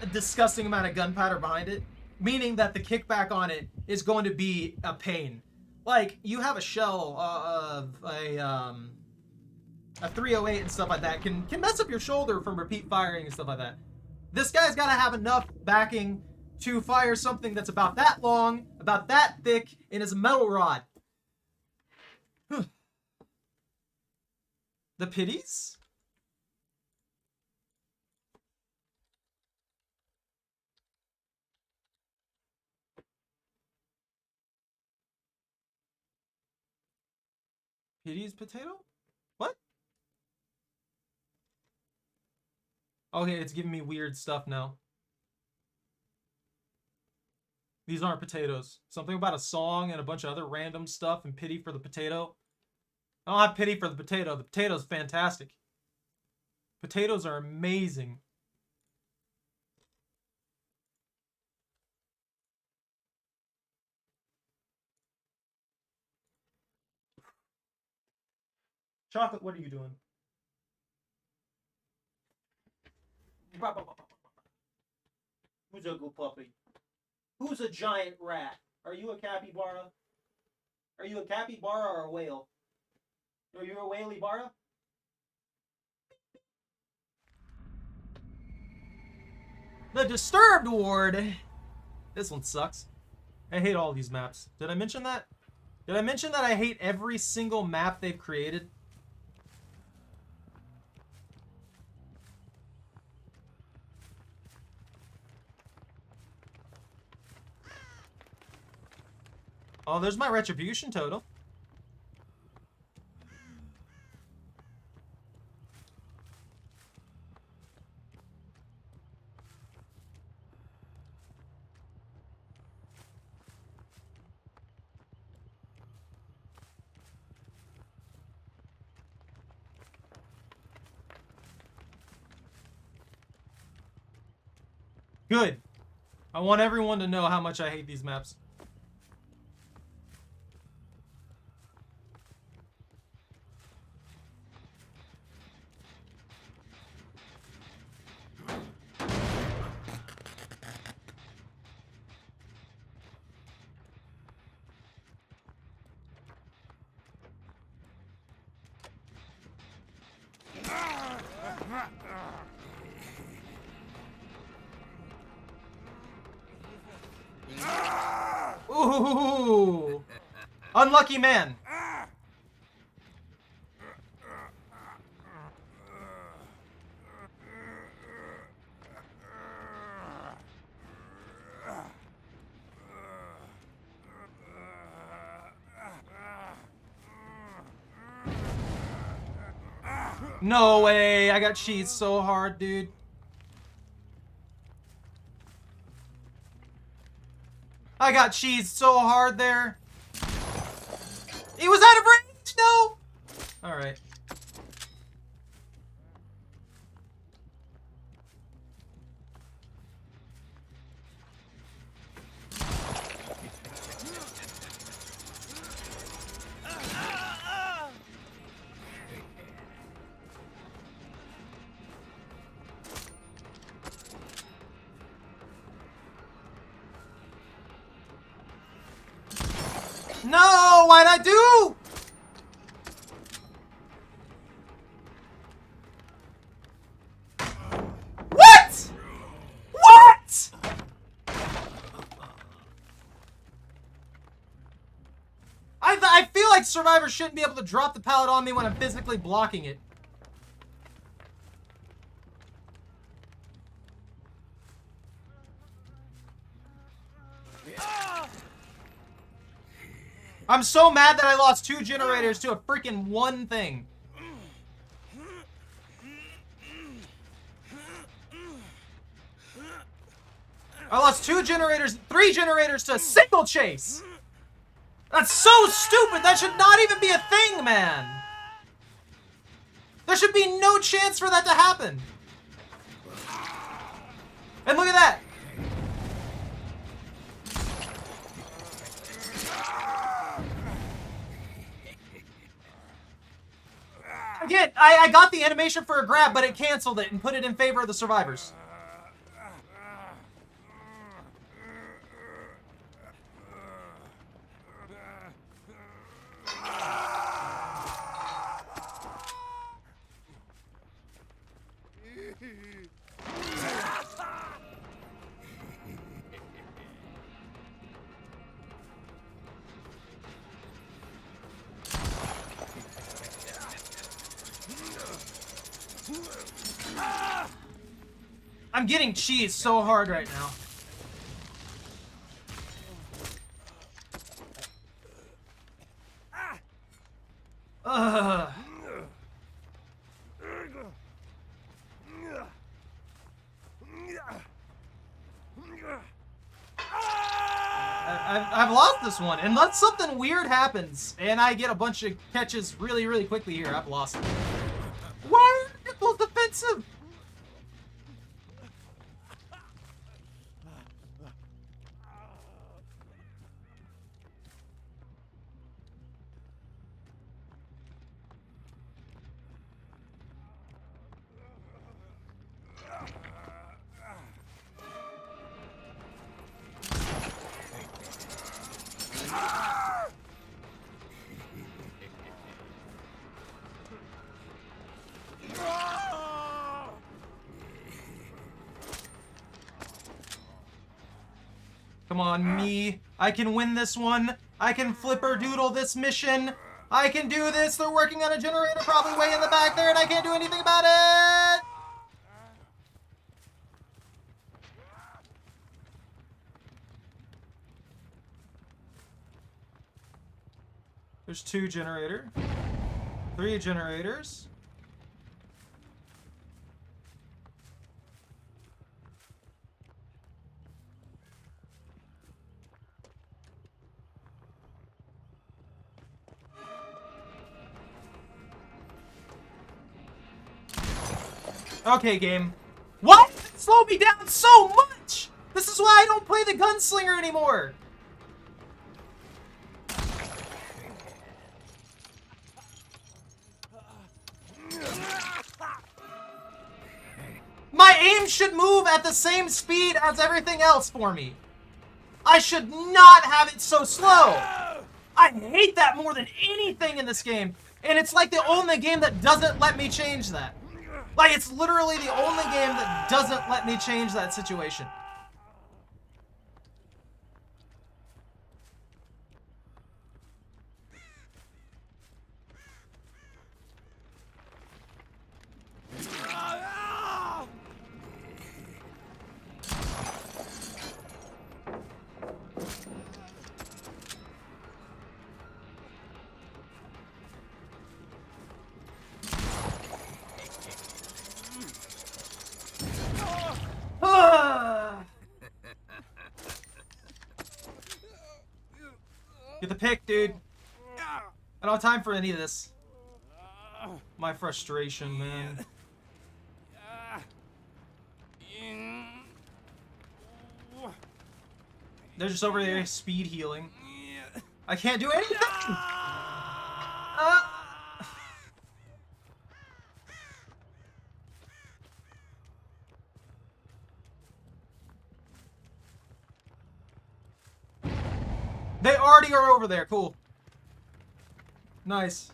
a disgusting amount of gunpowder behind it. Meaning that the kickback on it is going to be a pain. Like, you have a shell of a 308 and stuff like that can mess up your shoulder from repeat firing and stuff like that. This guy's got to have enough backing to fire something that's about that long, about that thick, and is a metal rod. The pities? Pities potato? What? Okay, it's giving me weird stuff now. These aren't potatoes. Something about a song and a bunch of other random stuff and pity for the potato. I don't have pity for the potato. The potato's fantastic. Potatoes are amazing. Chocolate, what are you doing? Who's a good puppy? Who's a giant rat? Are you a capybara? Are you a capybara or a whale? Are you a whaley-bara? The Disturbed Ward. This one sucks. I hate all these maps. Did I mention that? Did I mention that I hate every single map they've created? Oh, there's my retribution total. Good. I want everyone to know how much I hate these maps. Ooh! Unlucky man. No way! I got cheesed so hard, dude. I got cheesed so hard there. He was out of range! No! Alright. No! Why'd I do? What? What? I feel like survivors shouldn't be able to drop the pallet on me when I'm physically blocking it. I'm so mad that I lost 2 generators to a freaking 1 thing. I lost 2 generators, 3 generators to a single chase. That's so stupid. That should not even be a thing, man. There should be no chance for that to happen. And look at that. Again, I got the animation for a grab, but it canceled it and put it in favor of the survivors. I'm getting cheesed so hard right now. Ugh. I've lost this one. Unless something weird happens and I get a bunch of catches really, really quickly here, I've lost it. Why are people defensive? Come on, me. I can win this one. I can flipper doodle this mission. I can do this. They're working on a generator probably way in the back there, and I can't do anything about it. There's 2 generator. 3 generators. Okay, game. Why did it slow me down so much? This is why I don't play the gunslinger anymore. My aim should move at the same speed as everything else for me. I should not have it so slow. I hate that more than anything in this game. And it's like the only game that doesn't let me change that. Like, it's literally the only game that doesn't let me change that situation. Get the pick, dude. I don't have time for any of this. My frustration, man. They're just over there speed healing. I can't do anything! They already are over there. Cool. Nice.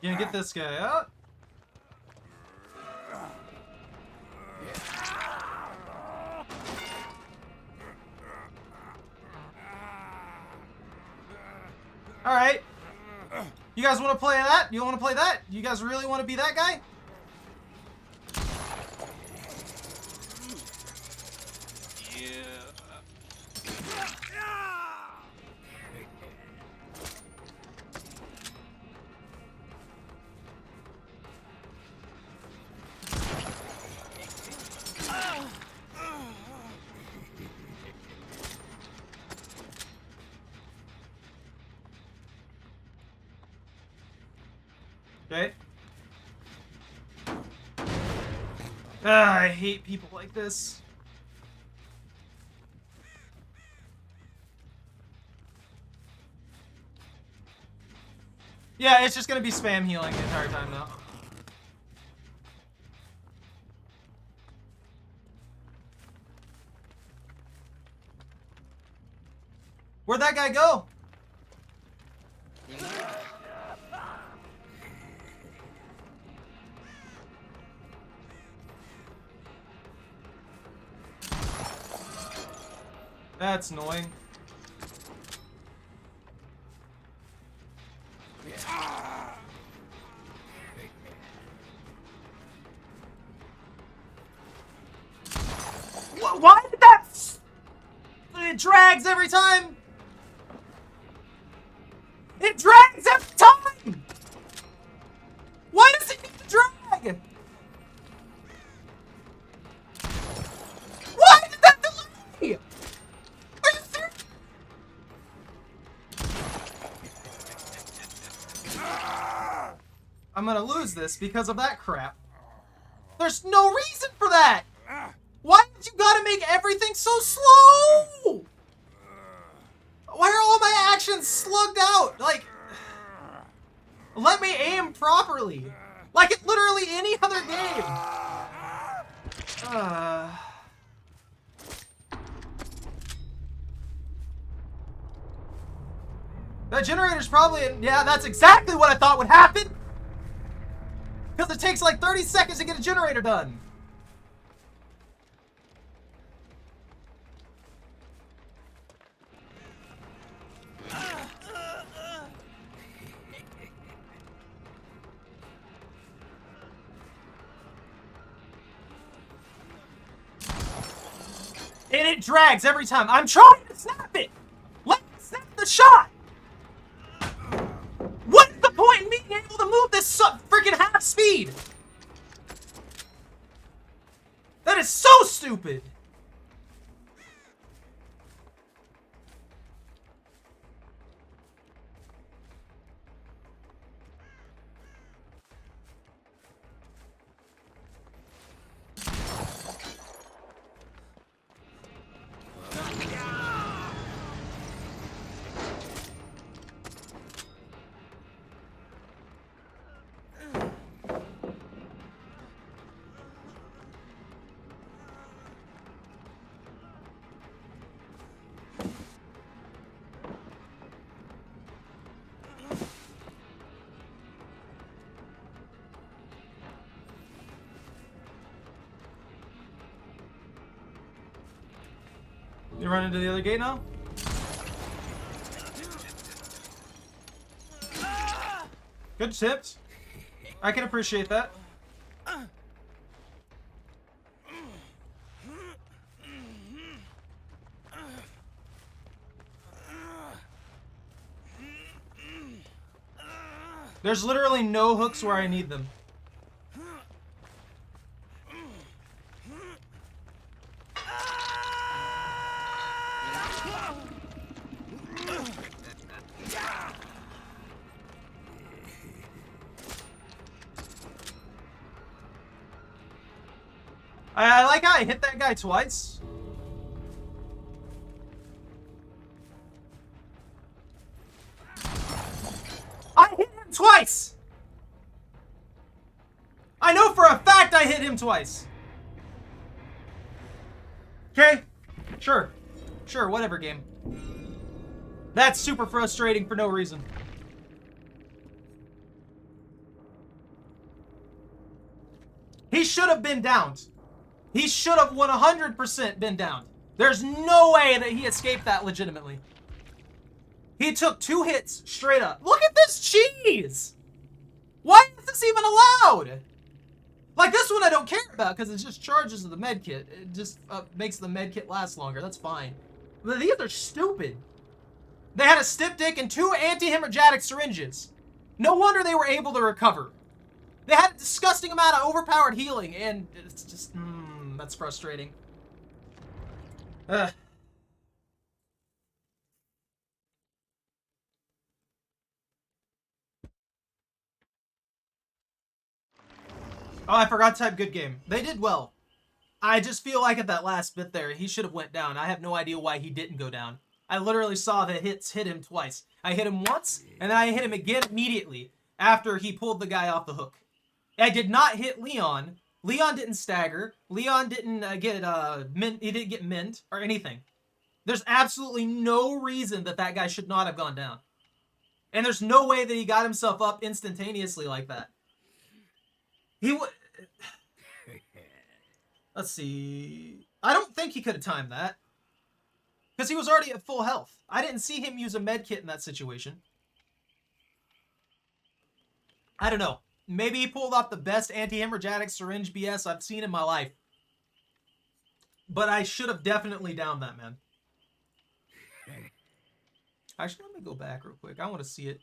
Gonna get this guy out. All right. You guys want to play that? You want to play that? You guys really want to be that guy? Okay. I hate people like this. Yeah, it's just gonna be spam healing the entire time now. Where'd that guy go? That's annoying. Why did that? It drags every time. It drags every time. Why does it need to drag? Why did that delay? Are you serious? I'm gonna lose this because of that crap. There's no reason for that. Why did you gotta make everything so slow? Why are all my actions slugged out? Like, let me aim properly. Like it's literally any other game. That generator's probably, yeah, that's exactly what I thought would happen. Because it takes like 30 seconds to get a generator done. And it drags every time. I'm trying to snap it. Let me snap the shot. What's the point in being able to move this freaking half speed? That is so stupid. You run into the other gate now? Good tips. I can appreciate that. There's literally no hooks where I need them. I like how I hit that guy twice. I hit him twice! I know for a fact I hit him twice. Okay? Sure. Sure, whatever, game. That's super frustrating for no reason. He should have been downed. He should have 100% been downed. There's no way that he escaped that legitimately. He took 2 hits straight up. Look at this cheese! Why is this even allowed? Like, this one I don't care about because it just charges the med kit. It just makes the med kit last longer. That's fine. But these are stupid. They had a styptic and 2 anti-hemorrhagic syringes. No wonder they were able to recover. They had a disgusting amount of overpowered healing, and it's just, that's frustrating. Ugh. Oh, I forgot to type good game. They did well. I just feel like at that last bit there, he should have went down. I have no idea why he didn't go down. I literally saw the hits hit him twice. I hit him once, and then I hit him again immediately after he pulled the guy off the hook. I did not hit Leon. Leon didn't stagger. Leon didn't he didn't get mint or anything. There's absolutely no reason that that guy should not have gone down. And there's no way that he got himself up instantaneously like that. He would... Let's see... I don't think he could have timed that. Because he was already at full health. I didn't see him use a med kit in that situation. I don't know. Maybe he pulled off the best anti-hemorrhagic syringe BS I've seen in my life. But I should have definitely downed that man. Actually, let me go back real quick. I want to see it.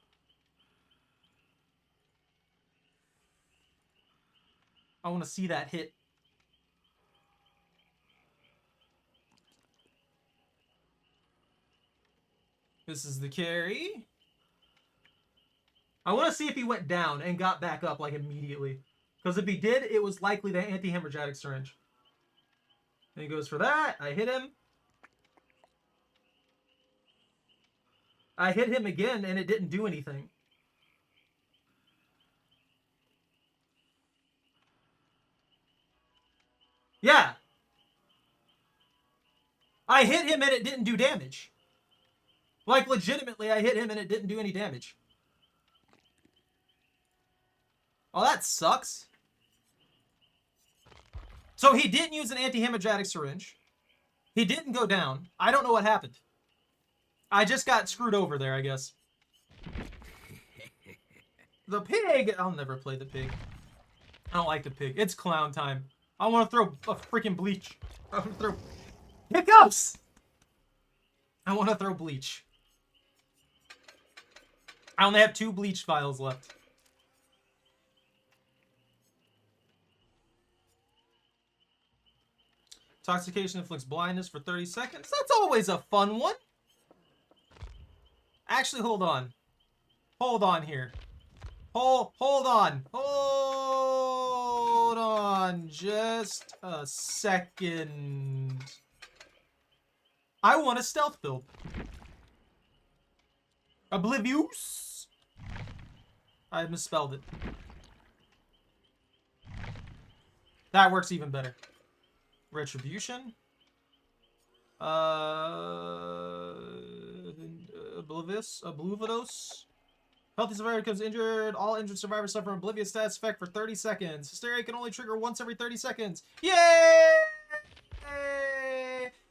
I want to see that hit. This is the carry. I want to see if he went down and got back up like immediately. Because if he did, it was likely the anti-hemorrhagic syringe. And he goes for that. I hit him. I hit him again and it didn't do anything. Yeah. I hit him and it didn't do damage. Like, legitimately, I hit him and it didn't do any damage. Oh, that sucks. So he didn't use an anti-hemorrhagic syringe. He didn't go down. I don't know what happened. I just got screwed over there, I guess. The pig! I'll never play the pig. I don't like the pig. It's clown time. I want to throw a freaking bleach. I want to throw hiccups! I want to throw bleach. I only have 2 bleach vials left. Intoxication inflicts blindness for 30 seconds. That's always a fun one. Actually, hold on. Hold on here. Hold on. Hold on. Just a second. I want a stealth build. Oblivious. I misspelled it. That works even better. Retribution. Oblivious. Healthy survivor becomes injured. All injured survivors suffer an oblivious status effect for 30 seconds. Hysteria can only trigger once every 30 seconds. Yay!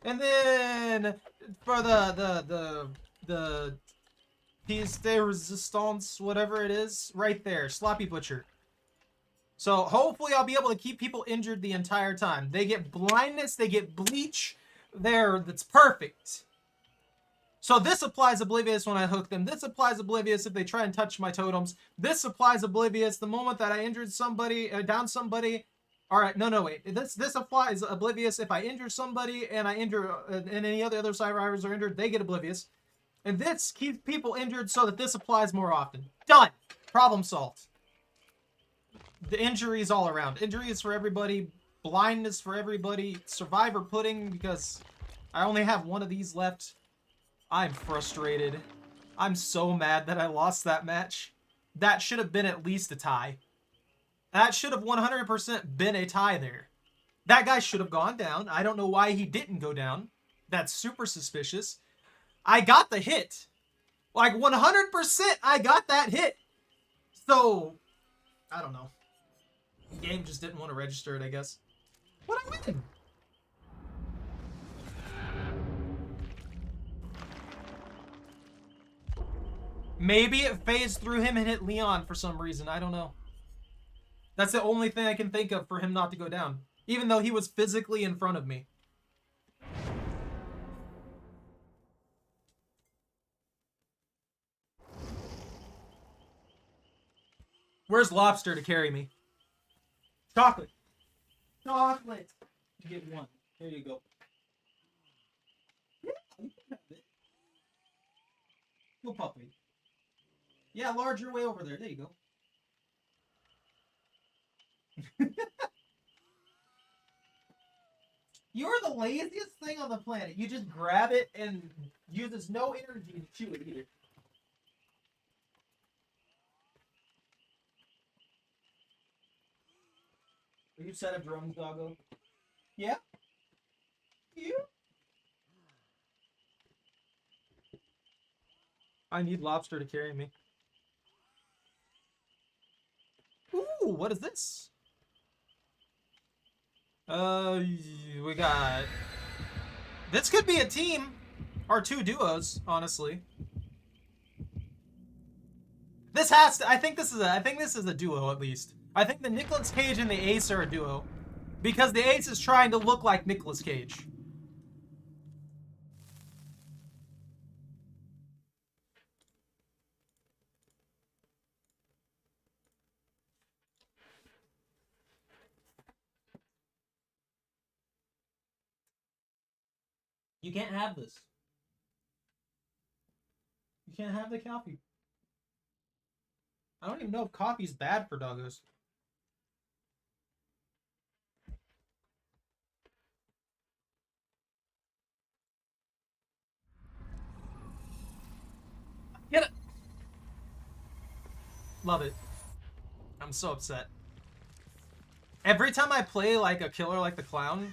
And then for the piece de resistance, whatever it is, right there, Sloppy Butcher. So hopefully I'll be able to keep people injured the entire time. They get blindness, they get bleach. That's perfect. So this applies Oblivious when I hook them. This applies Oblivious if they try and touch my totems. This applies Oblivious the moment that I injured somebody, down somebody. All right, no, wait. This applies Oblivious if I injure somebody and I injure, and any other survivors are injured, they get Oblivious. And this keeps people injured so that this applies more often. Done. Problem solved. The injuries all around. Injuries for everybody. Blindness for everybody. Survivor pudding because I only have 1 of these left. I'm frustrated. I'm so mad that I lost that match. That should have been at least a tie. That should have 100% been a tie there. That guy should have gone down. I don't know why he didn't go down. That's super suspicious. I got the hit. Like 100% I got that hit. So, I don't know. The game just didn't want to register it, I guess. What I win? Maybe it phased through him and hit Leon for some reason. I don't know. That's the only thing I can think of for him not to go down. Even though he was physically in front of me. Where's Lobster to carry me? Chocolate. Chocolate. You get 1. There you go. Yeah, you can have it. Go puppy. Yeah, large your way over there. There you go. You're the laziest thing on the planet. You just grab it and uses no energy to chew it either. Are you set up drones, doggo? Yeah? You? I need Lobster to carry me. Ooh, what is this? We got... This could be a team. Or 2 duos, honestly. This has to... I think this is a duo, at least. I think the Nicolas Cage and the Ace are a duo. Because the Ace is trying to look like Nicolas Cage. You can't have this. You can't have the coffee. I don't even know if coffee's bad for doggos. Get it! Love it. I'm so upset. Every time I play like a killer like the Clown,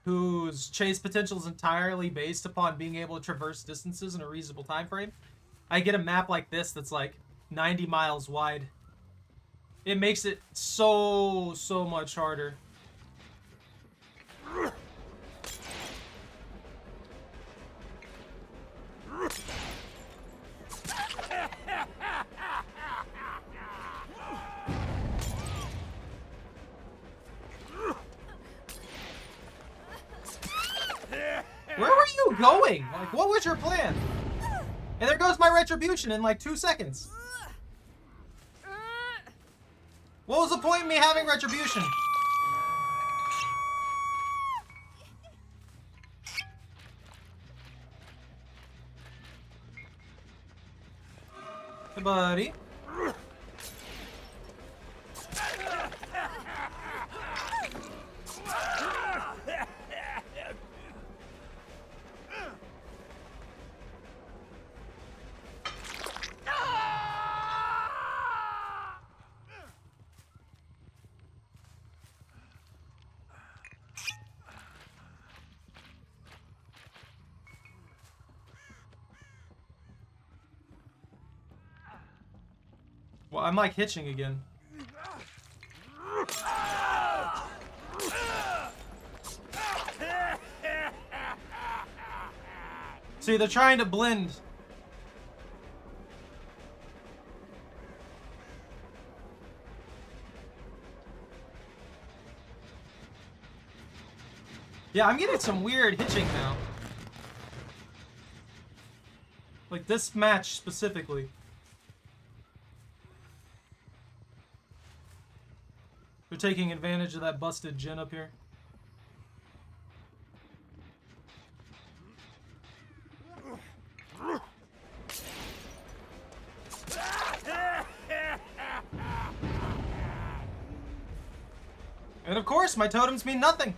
whose chase potential is entirely based upon being able to traverse distances in a reasonable time frame, I get a map like this that's like 90 miles wide. It makes it so much harder. Where were you going? Like, what was your plan? And there goes my retribution in like 2 seconds. What was the point of me having retribution? Hey, buddy. Well, I'm like hitching again. See, they're trying to blend. Yeah, I'm getting some weird hitching now. Like this match specifically. They're taking advantage of that busted gen up here. And of course, my totems mean nothing.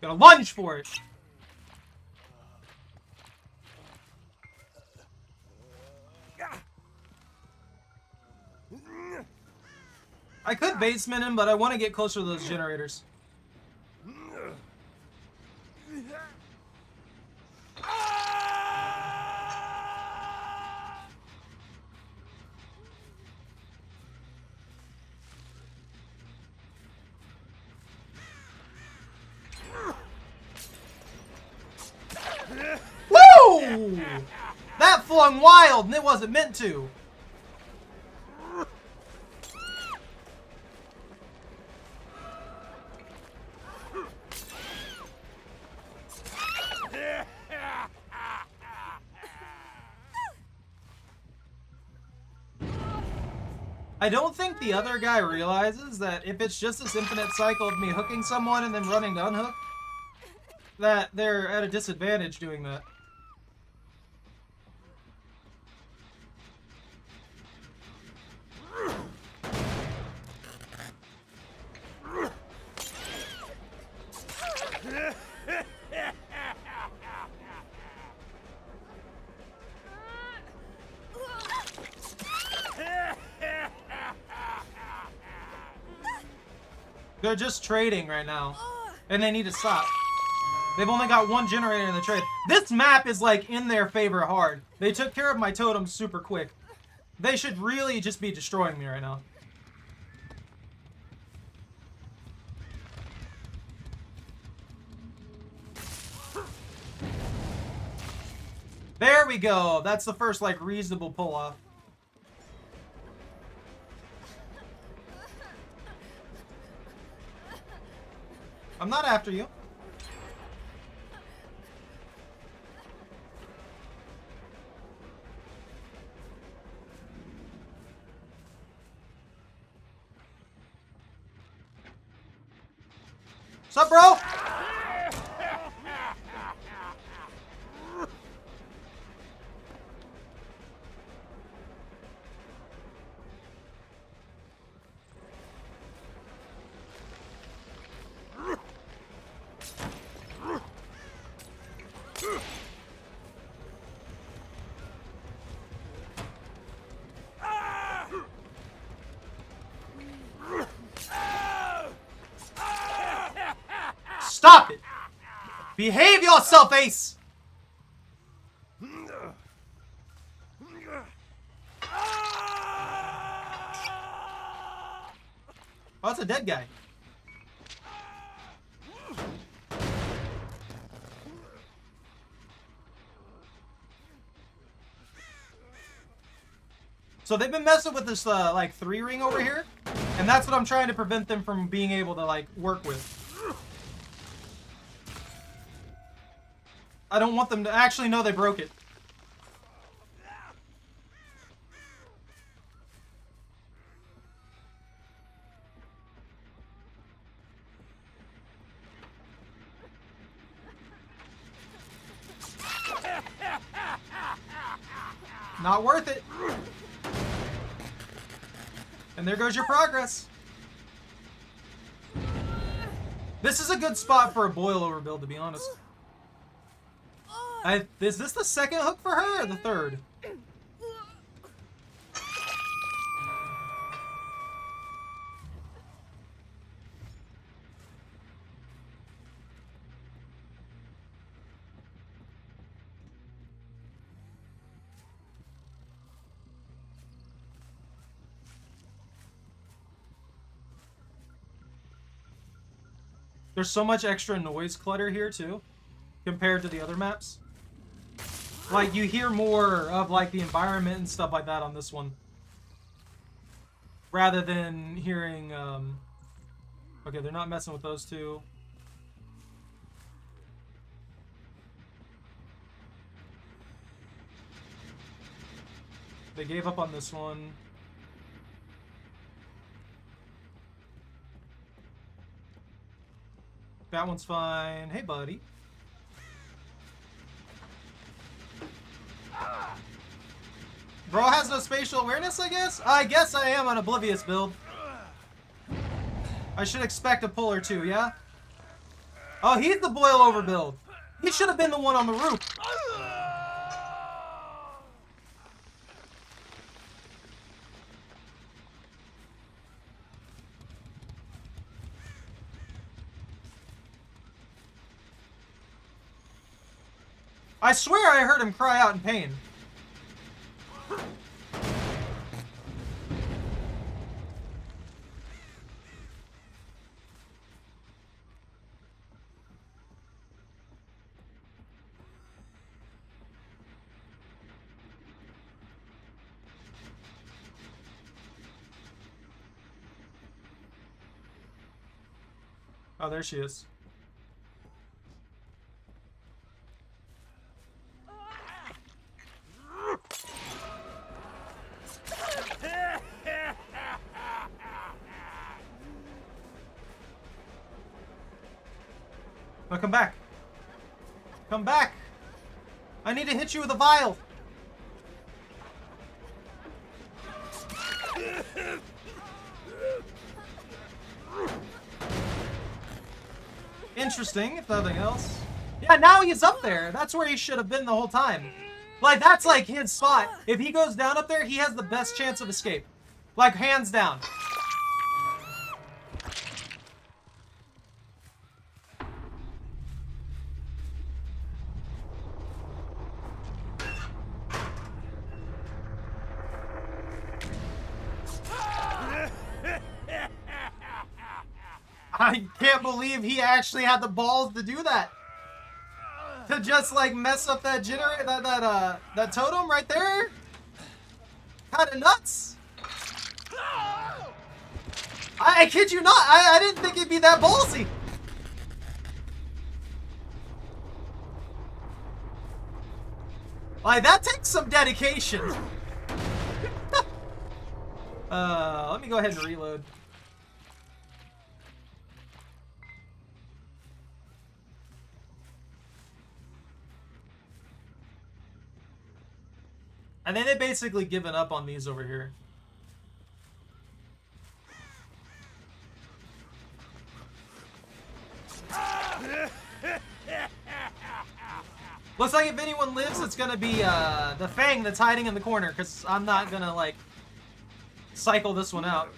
Gotta lunge for it. I could basement him, but I want to get closer to those generators. Woo! That flung wild, and it wasn't meant to. I don't think the other guy realizes that if it's just this infinite cycle of me hooking someone and then running to unhook, that they're at a disadvantage doing that. They're just trading right now, and they need to stop. They've only got one generator in the trade. This map is like in their favor hard. They took care of my totems super quick. They should really just be destroying me right now. There we go. That's the first like reasonable pull off. I'm not after you. What's up, bro? Stop it! Behave yourself, Ace! Oh, it's a dead guy. So they've been messing with this, like, 3-ring over here. And that's what I'm trying to prevent them from being able to, like, work with. I don't want them to actually know they broke it. Not worth it. And there goes your progress. This is a good spot for a boil over build, to be honest. Is this the second hook for her or the third? There's so much extra noise clutter here too, compared to the other maps. Like, you hear more of, like, the environment and stuff like that on this one. Rather than hearing, okay, they're not messing with those two. They gave up on this one. That one's fine. Hey, buddy. Bro has no spatial awareness, I guess? I guess I am on Oblivious build. I should expect a pull or two, yeah? Oh, he's the boil over build. He should have been the one on the roof. I swear I heard him cry out in pain. Oh, there she is. Now come back. Come back. I need to hit you with a vial. Interesting, if nothing else. Yeah, now he's up there. That's where he should have been the whole time. Like, that's like his spot. If he goes down up there, he has the best chance of escape. Like, hands down. I can't believe he actually had the balls to do that. To just like mess up that generator, that totem right there. Kinda nuts. I kid you not. I didn't think he'd be that ballsy. Like, that takes some dedication. Let me go ahead and reload. I think they've basically given up on these over here. Looks like if anyone lives, it's gonna be the Fang that's hiding in the corner, because I'm not gonna, like, cycle this one out.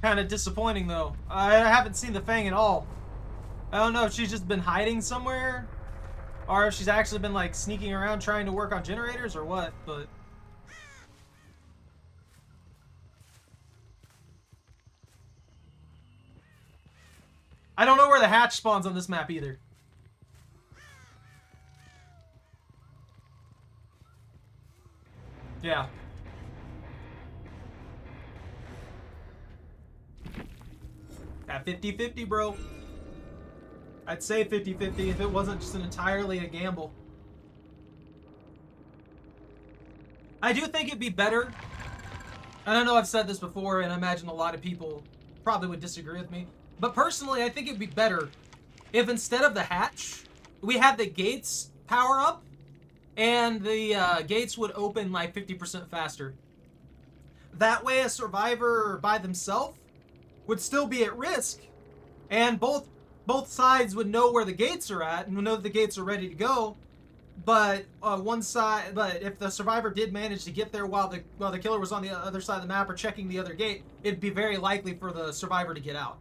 Kind of disappointing, though. I haven't seen the Fang at all. I don't know if she's just been hiding somewhere. or if she's actually been like sneaking around trying to work on generators or what, but I don't know where the hatch spawns on this map either. Yeah. At 50-50, bro. I'd say 50-50 if it wasn't just entirely a gamble. I do think it'd be better. I don't know, I've said this before, and I imagine a lot of people probably would disagree with me. But personally, I think it'd be better if instead of the hatch, we had the gates power up, and the gates would open like 50% faster. That way, a survivor by themselves would still be at risk, and both sides would know where the gates are at and would know that the gates are ready to go. But one side, but if the survivor did manage to get there while the killer was on the other side of the map or checking the other gate, it'd be very likely for the survivor to get out.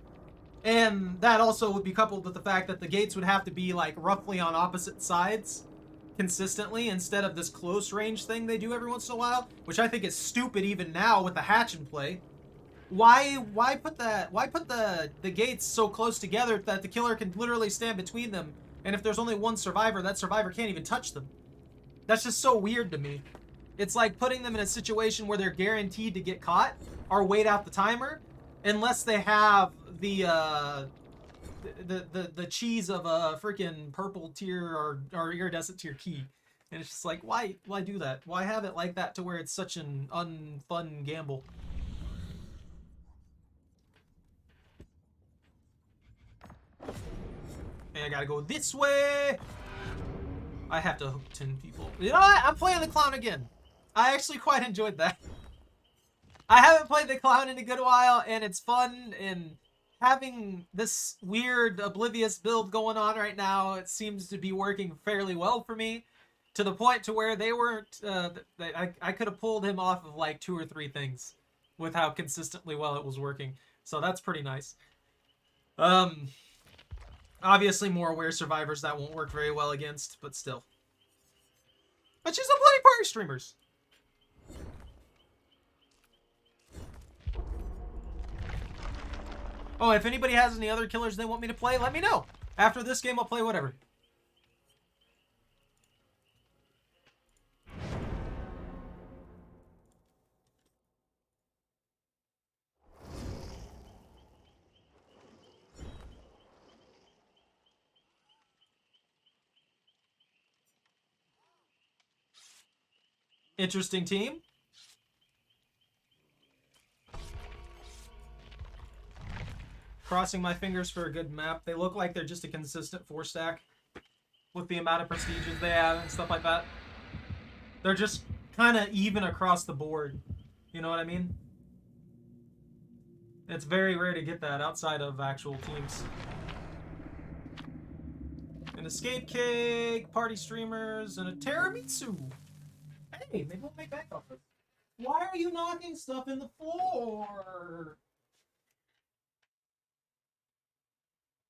And that also would be coupled with the fact that the gates would have to be like roughly on opposite sides consistently instead of this close range thing they do every once in a while, which I think is stupid even now with the hatch in play. Why put the gates so close together that the killer can literally stand between them, and if there's only one survivor, that survivor can't even touch them? That's just so weird to me. It's like putting them in a situation where they're guaranteed to get caught or wait out the timer unless they have the cheese of a freaking purple tier or iridescent tier key. And it's just like, why do that? Why have it like that to where it's such an unfun gamble? And I gotta go this way. I have to hook 10 people. You know what? I'm playing the clown again. I actually quite enjoyed that. I haven't played the clown in a good while, and it's fun, and having this weird oblivious build going on right now, it seems to be working fairly well for me, to the point to where they weren't, I could have pulled him off of like 2 or 3 things with how consistently well it was working. So that's pretty nice. Obviously more aware survivors that won't work very well against, but still. But she's a bloody party streamers. Oh, if anybody has any other killers they want me to play, let me know. After this game, I'll play whatever. Interesting team. Crossing my fingers for a good map. They look like they're just a consistent 4-stack with the amount of prestiges they have and stuff like that. They're just kind of even across the board. You know what I mean? It's very rare to get that outside of actual teams. An escape cake, party streamers, and a tiramisu. Hey, maybe we'll make back off this. Why are you knocking stuff in the floor?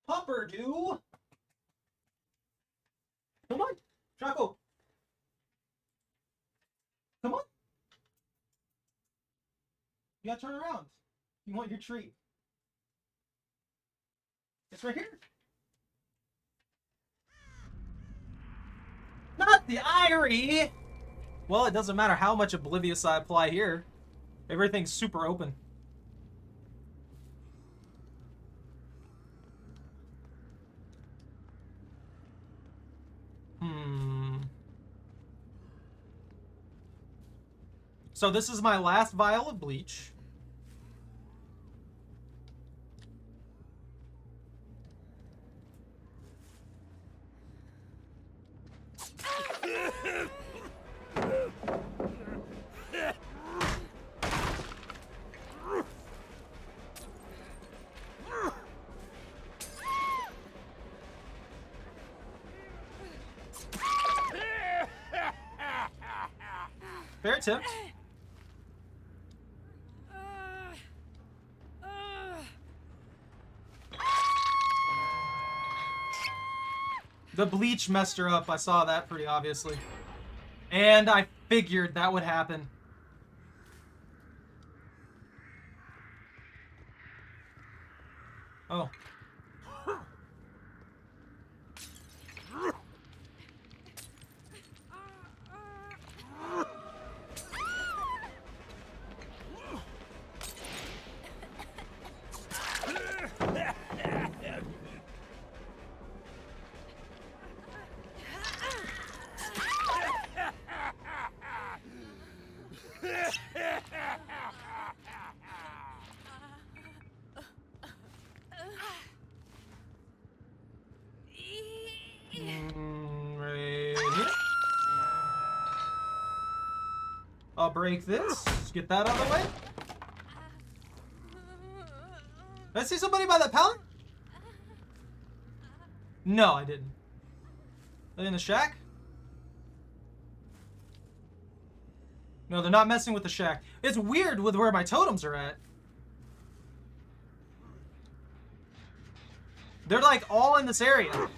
Pupperdo. Come on, Chaco. Come on. You gotta turn around. You want your treat. It's right here. Not the irony! Well, it doesn't matter how much oblivious I apply here. Everything's super open. So this is my last vial of bleach. Fair attempt. The bleach messed her up. I saw that pretty obviously. And I figured that would happen. Oh. Right here. I'll break this. Just get that out of the way. Did I see somebody by that pallet? No, I didn't. Are they in the shack? No, they're not messing with the shack. It's weird with where my totems are at. They're like all in this area.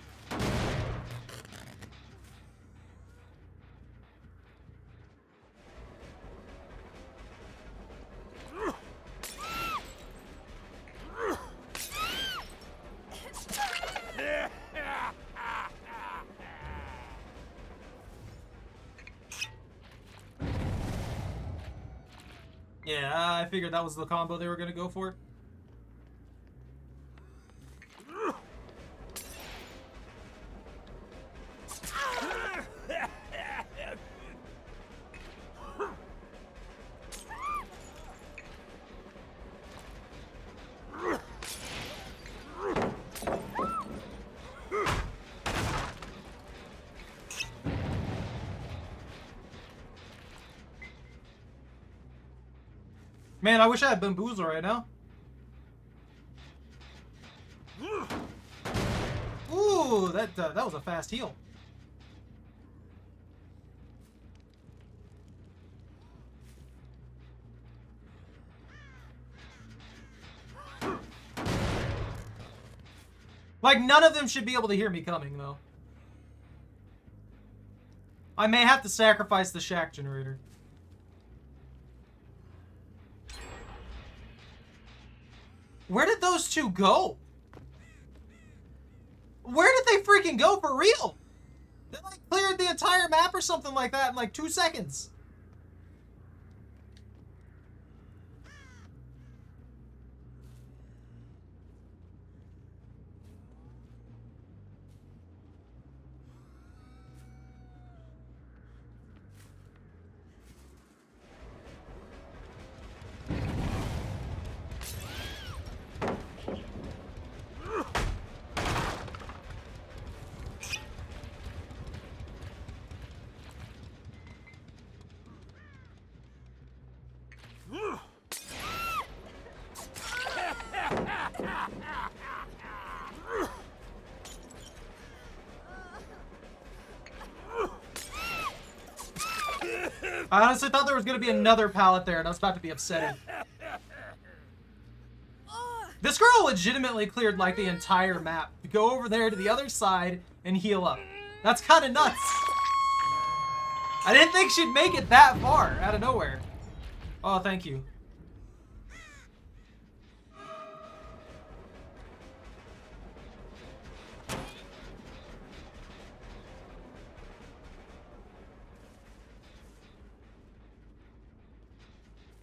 Yeah, I figured that was the combo they were gonna go for. Man, I wish I had Bamboozle right now. Ooh, that was a fast heal. Like, none of them should be able to hear me coming, though. I may have to sacrifice the shack generator. Where did those two go? Where did they freaking go for real? They like cleared the entire map or something like that in like 2 seconds. I honestly thought there was going to be another pallet there, and I was about to be upsetting. This girl legitimately cleared, like, the entire map. Go over there to the other side and heal up. That's kind of nuts. I didn't think she'd make it that far out of nowhere. Oh, thank you.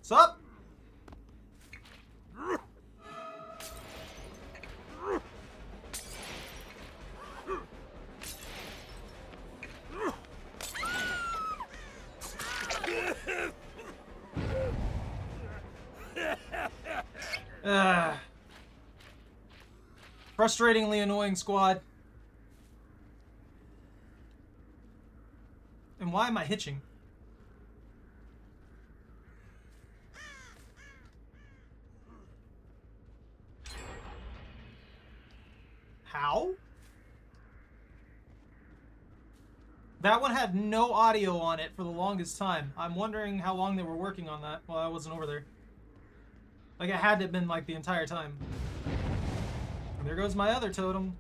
What's up? Frustratingly annoying squad. And why am I hitching? How? That one had no audio on it for the longest time. I'm wondering how long they were working on that while I wasn't over there. Like, it had to have been, like, the entire time. And there goes my other totem.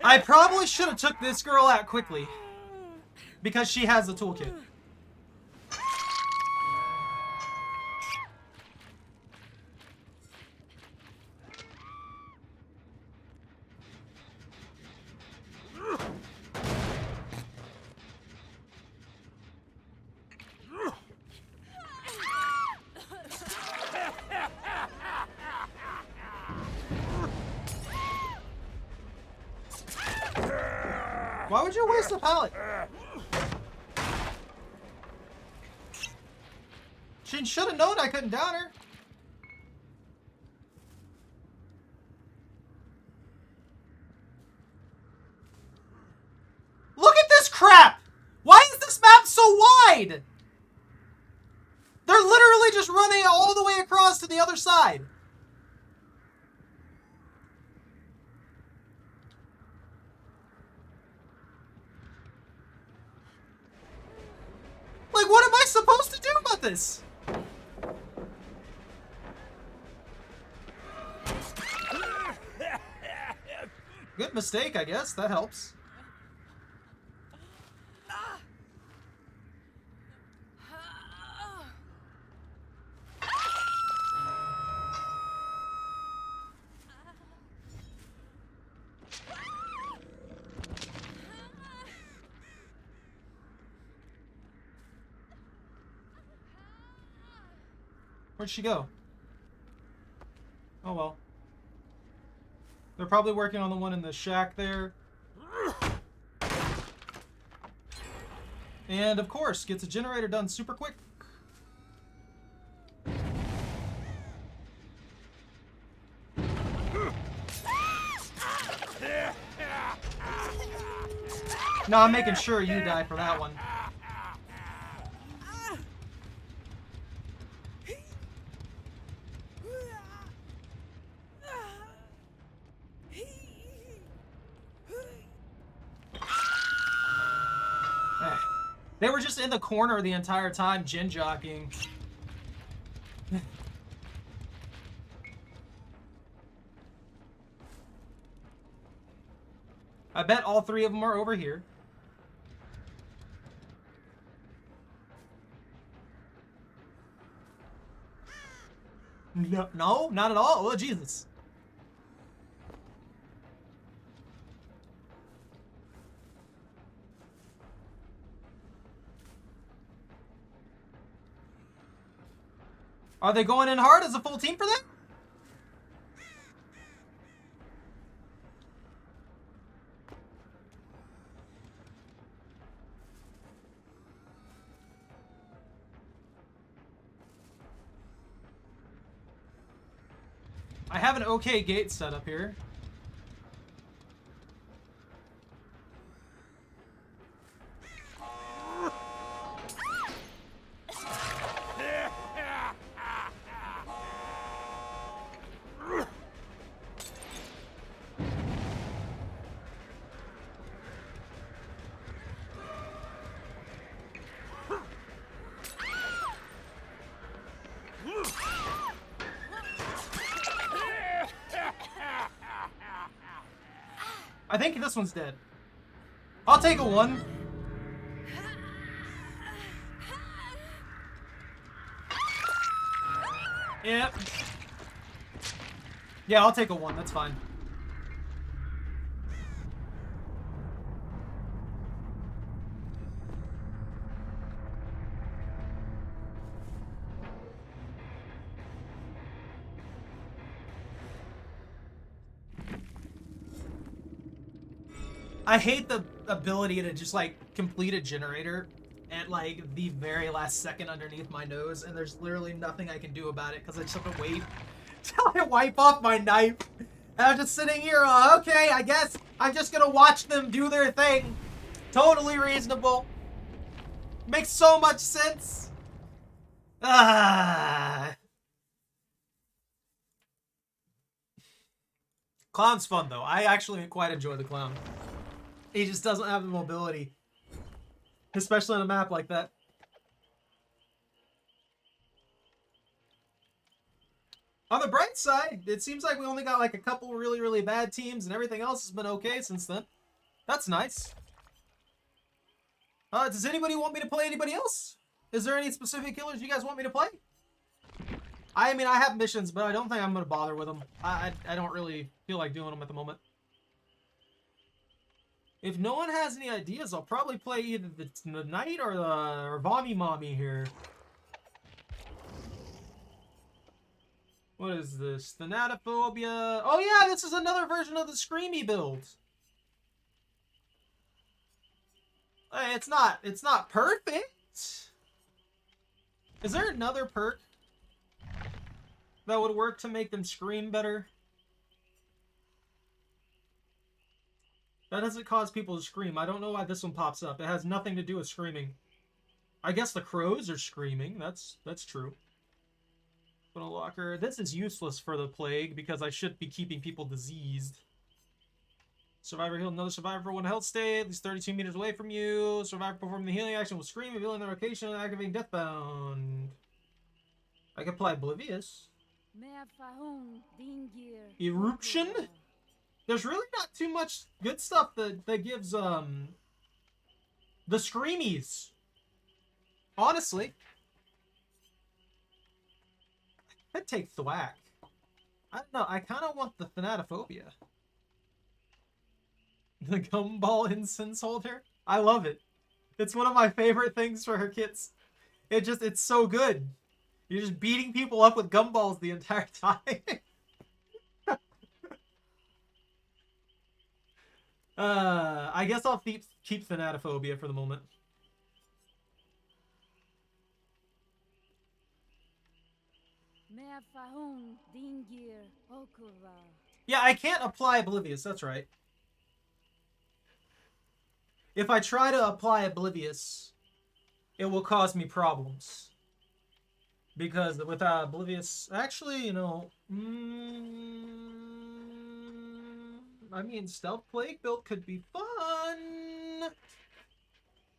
I probably should have took this girl out quickly. Because she has the toolkit. Why would you waste a pallet? She should have known I couldn't down her. Look at this crap! Why is this map so wide? They're literally just running all the way across to the other side. Like, what am I supposed to do about this? Good mistake, I guess. That helps. Where'd she go? Oh well. They're probably working on the one in the shack there. And of course, gets a generator done super quick. No, I'm making sure you die for that one. They were just in the corner the entire time, gin jockeying. I bet all three of them are over here. No, not at all. Oh, Jesus. Are they going in hard as a full team for that? I have an okay gate set up here. I think this one's dead. I'll take a 1. Yep. Yeah, I'll take a 1. That's fine. I hate the ability to just, like, complete a generator at, like, the very last second underneath my nose, and there's literally nothing I can do about it, because I just have to wait till I wipe off my knife. And I'm just sitting here, okay, I guess I'm just gonna watch them do their thing. Totally reasonable. Makes so much sense. Clown's fun, though. I actually quite enjoy the clown. He just doesn't have the mobility. Especially on a map like that. On the bright side, it seems like we only got like a couple really, really bad teams and everything else has been okay since then. That's nice. Does anybody want me to play anybody else? Is there any specific killers you guys want me to play? I mean, I have missions, but I don't think I'm going to bother with them. I don't really feel like doing them at the moment. If no one has any ideas, I'll probably play either the Knight or the Vommy Mommy here. What is this? Thanatophobia. Oh yeah, this is another version of the Screamy build. Hey, it's not perfect. Is there another perk that would work to make them scream better? That doesn't cause people to scream. I don't know why this one pops up. It has nothing to do with screaming. I guess the crows are screaming. That's true. Put a locker. This is useless for the plague because I should be keeping people diseased. Survivor healed another survivor for 1 health state, at least 32 meters away from you. Survivor performing the healing action will scream, revealing their location, activating Deathbound. I can apply Oblivious. Eruption? There's really not too much good stuff that gives, the Screamies. Honestly. I'd take Thwack. I don't know, I kind of want the Thanatophobia. The Gumball Incense Holder? I love it. It's one of my favorite things for her kits. It's so good. You're just beating people up with gumballs the entire time. I guess I'll keep Thanatophobia for the moment. Yeah, I can't apply Oblivious, that's right. If I try to apply Oblivious, it will cause me problems. Because without Oblivious... Actually, you know... I mean, Stealth Plague build could be fun.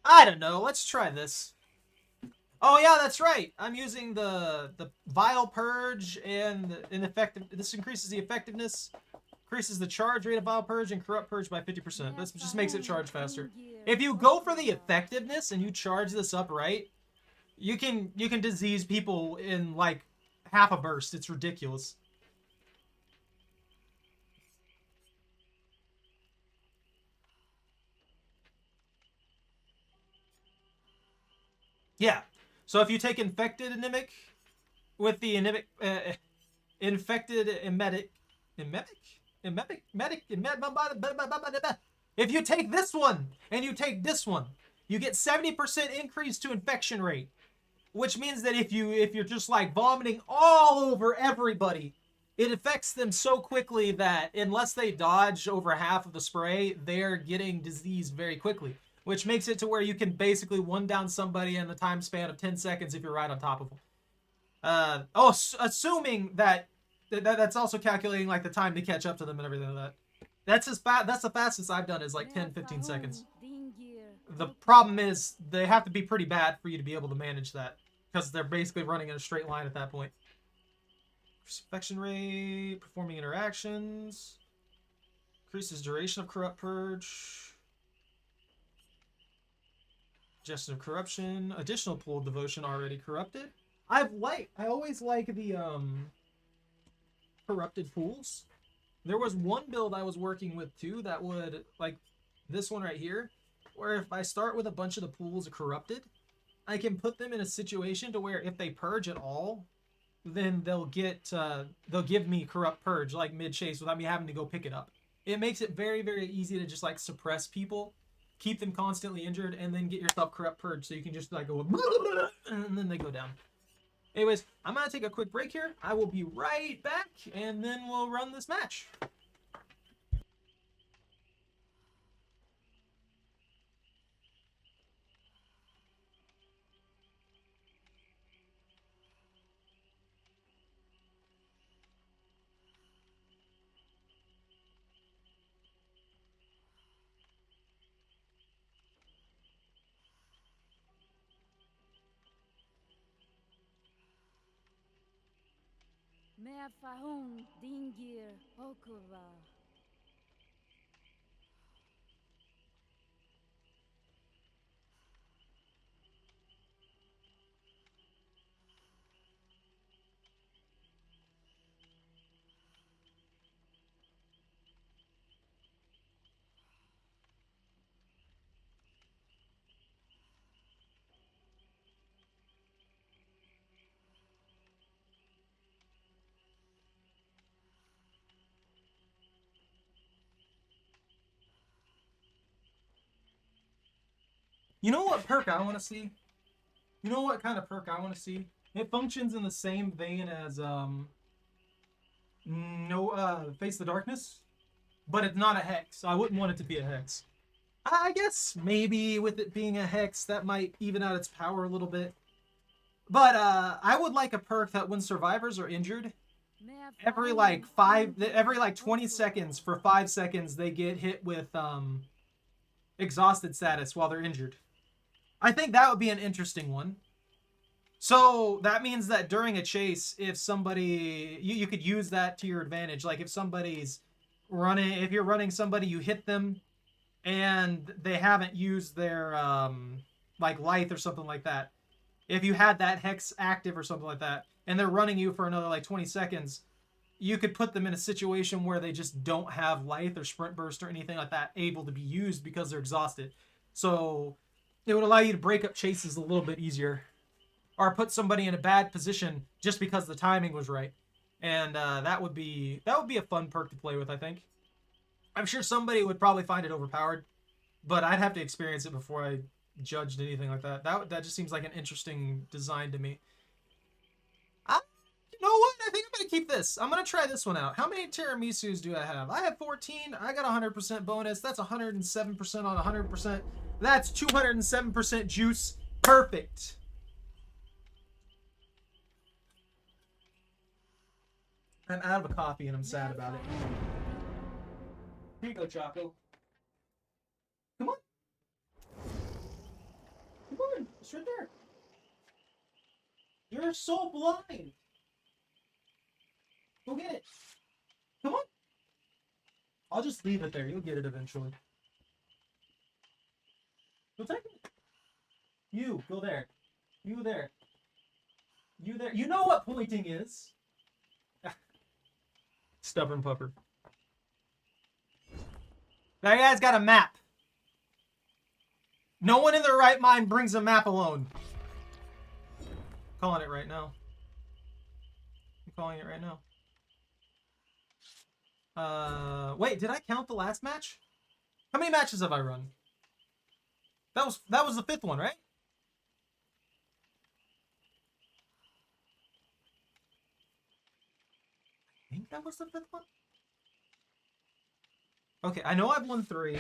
I don't know. Let's try this. Oh, yeah, that's right. I'm using the Vile Purge and ineffective... This increases the effectiveness, increases the charge rate of Vile Purge, and Corrupt Purge by 50%. This just makes it charge faster. If you go for the effectiveness and you charge this up right, you can disease people in like half a burst. It's ridiculous. Yeah. So if you take infected anemic with the anemic infected emetic, if you take this one and you take this one, you get 70% increase to infection rate, which means that if you're just like vomiting all over everybody, it affects them so quickly that unless they dodge over half of the spray, they're getting diseased very quickly, which makes it to where you can basically one down somebody in the time span of 10 seconds if you're right on top of them. Assuming that's also calculating like the time to catch up to them and everything like that. That's the fastest I've done is like 10-15 seconds. The problem is they have to be pretty bad for you to be able to manage that because they're basically running in a straight line at that point. Infection rate, performing interactions, increases duration of Corrupt Purge, Gestion of Corruption, additional pool of devotion already corrupted. I always like the corrupted pools. There was one build I was working with too that would, like this one right here, where if I start with a bunch of the pools corrupted, I can put them in a situation to where if they purge at all, then they'll give me Corrupt Purge like mid-chase without me having to go pick it up. It makes it very, very easy to just like suppress people, keep them constantly injured, and then get yourself Corrupt Purge so you can just like go and then they go down. Anyways, I'm going to take a quick break here. I will be right back, and then we'll run this match. You know what perk I want to see? You know what kind of perk I want to see? It functions in the same vein as Face the Darkness, but it's not a hex. I wouldn't want it to be a hex. I guess maybe with it being a hex, that might even out its power a little bit. But I would like a perk that when survivors are injured, every 20 seconds for 5 seconds they get hit with exhausted status while they're injured. I think that would be an interesting one. So that means that during a chase, if somebody, you could use that to your advantage. Like if somebody's running, if you're running somebody, you hit them and they haven't used their like Lithe or something like that. If you had that hex active or something like that, and they're running you for another like 20 seconds, you could put them in a situation where they just don't have Lithe or Sprint Burst or anything like that able to be used because they're exhausted. So it would allow you to break up chases a little bit easier. Or put somebody in a bad position just because the timing was right. And that would be a fun perk to play with, I think. I'm sure somebody would probably find it overpowered, but I'd have to experience it before I judged anything like that. That just seems like an interesting design to me. You know what? I think I'm going to keep this. I'm going to try this one out. How many tiramisus do I have? I have 14. I got 100% bonus. That's 107% on 100%. That's 207% juice. Perfect. I'm out of a coffee and I'm sad about it. Here you go, Choco. Come on. Come on. It's right there. You're so blind. Go get it. Come on. I'll just leave it there. You'll get it eventually. Go take it. You, go there. You there. You there. You know what pointing is. Stubborn pupper. That guy's got a map. No one in their right mind brings a map alone. I'm calling it right now. I'm calling it right now. Wait, did I count the last match? How many matches have I run? That was the 5th one, right? I think that was the 5th one. Okay, I know I've won 3.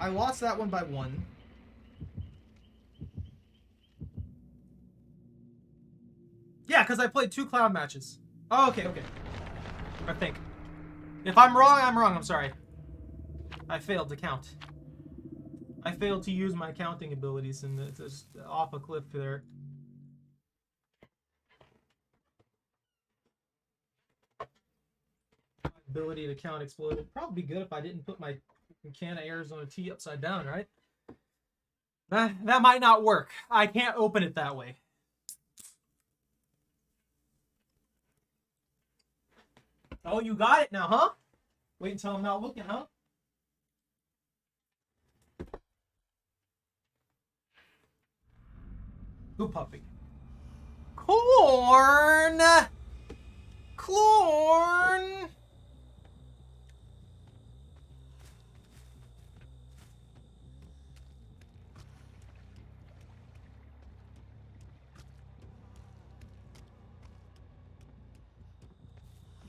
I lost that one by 1. Yeah, because I played 2 clown matches. Oh, okay. I think. If I'm wrong, I'm wrong. I'm sorry. I failed to count. I failed to use my counting abilities and it's just off a cliff there. My ability to count exploded. Probably be good if I didn't put my can of Arizona tea upside down, right? That might not work. I can't open it that way. Oh, you got it now, huh? Wait until I'm not looking, huh? Who puppy? Corn! Corn!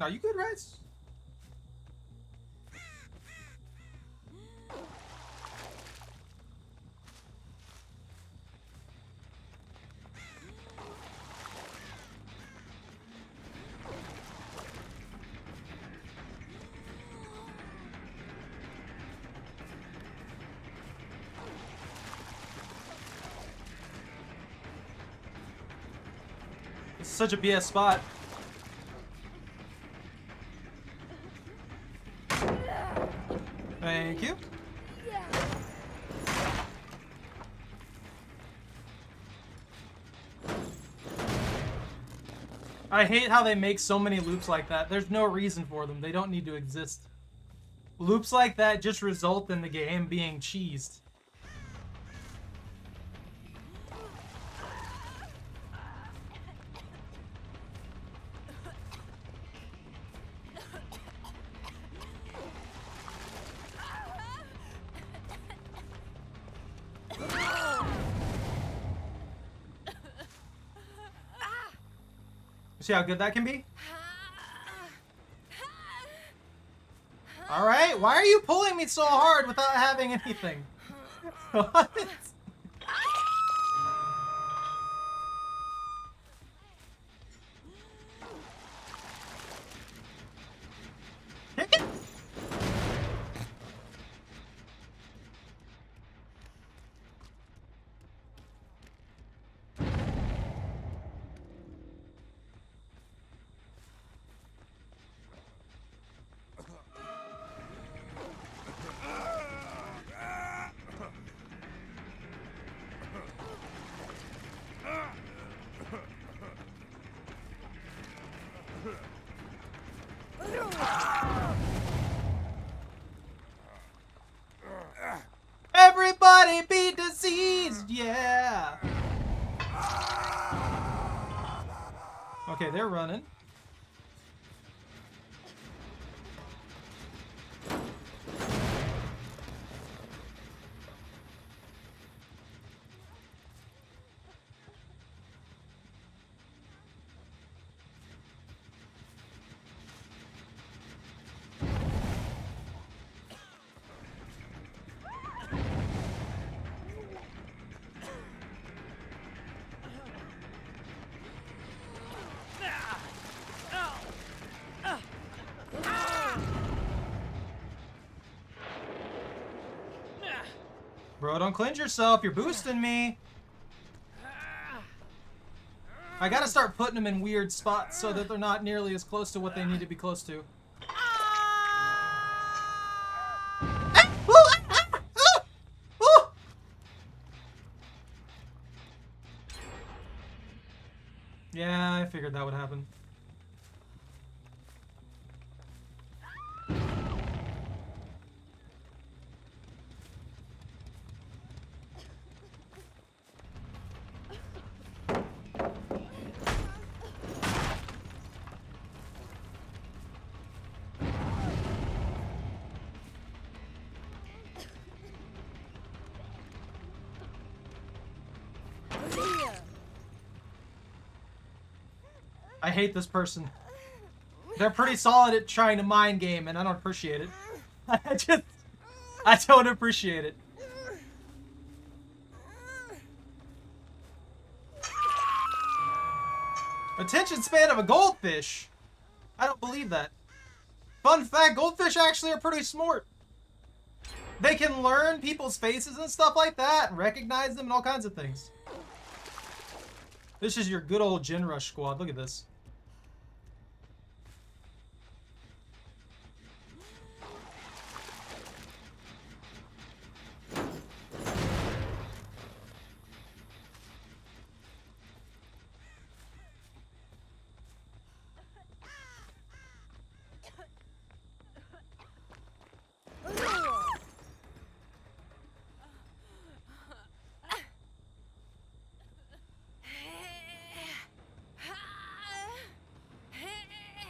Are you good, Rice? This is such a BS spot. Thank you. I hate how they make so many loops like that. There's no reason for them. They don't need to exist. Loops like that just result in the game being cheesed. See how good that can be? Alright, why are you pulling me so hard without having anything? What? Everybody be diseased, yeah. Okay, they're running. Bro, don't cleanse yourself. You're boosting me. I gotta start putting them in weird spots so that they're not nearly as close to what they need to be close to. Yeah, I figured that would happen. I hate this person. They're pretty solid at trying to mind game, and I don't appreciate it. I don't appreciate it. Attention span of a goldfish? I don't believe that. Fun fact, goldfish actually are pretty smart. They can learn people's faces and stuff like that, and recognize them and all kinds of things. This is your good old Gen Rush squad. Look at this.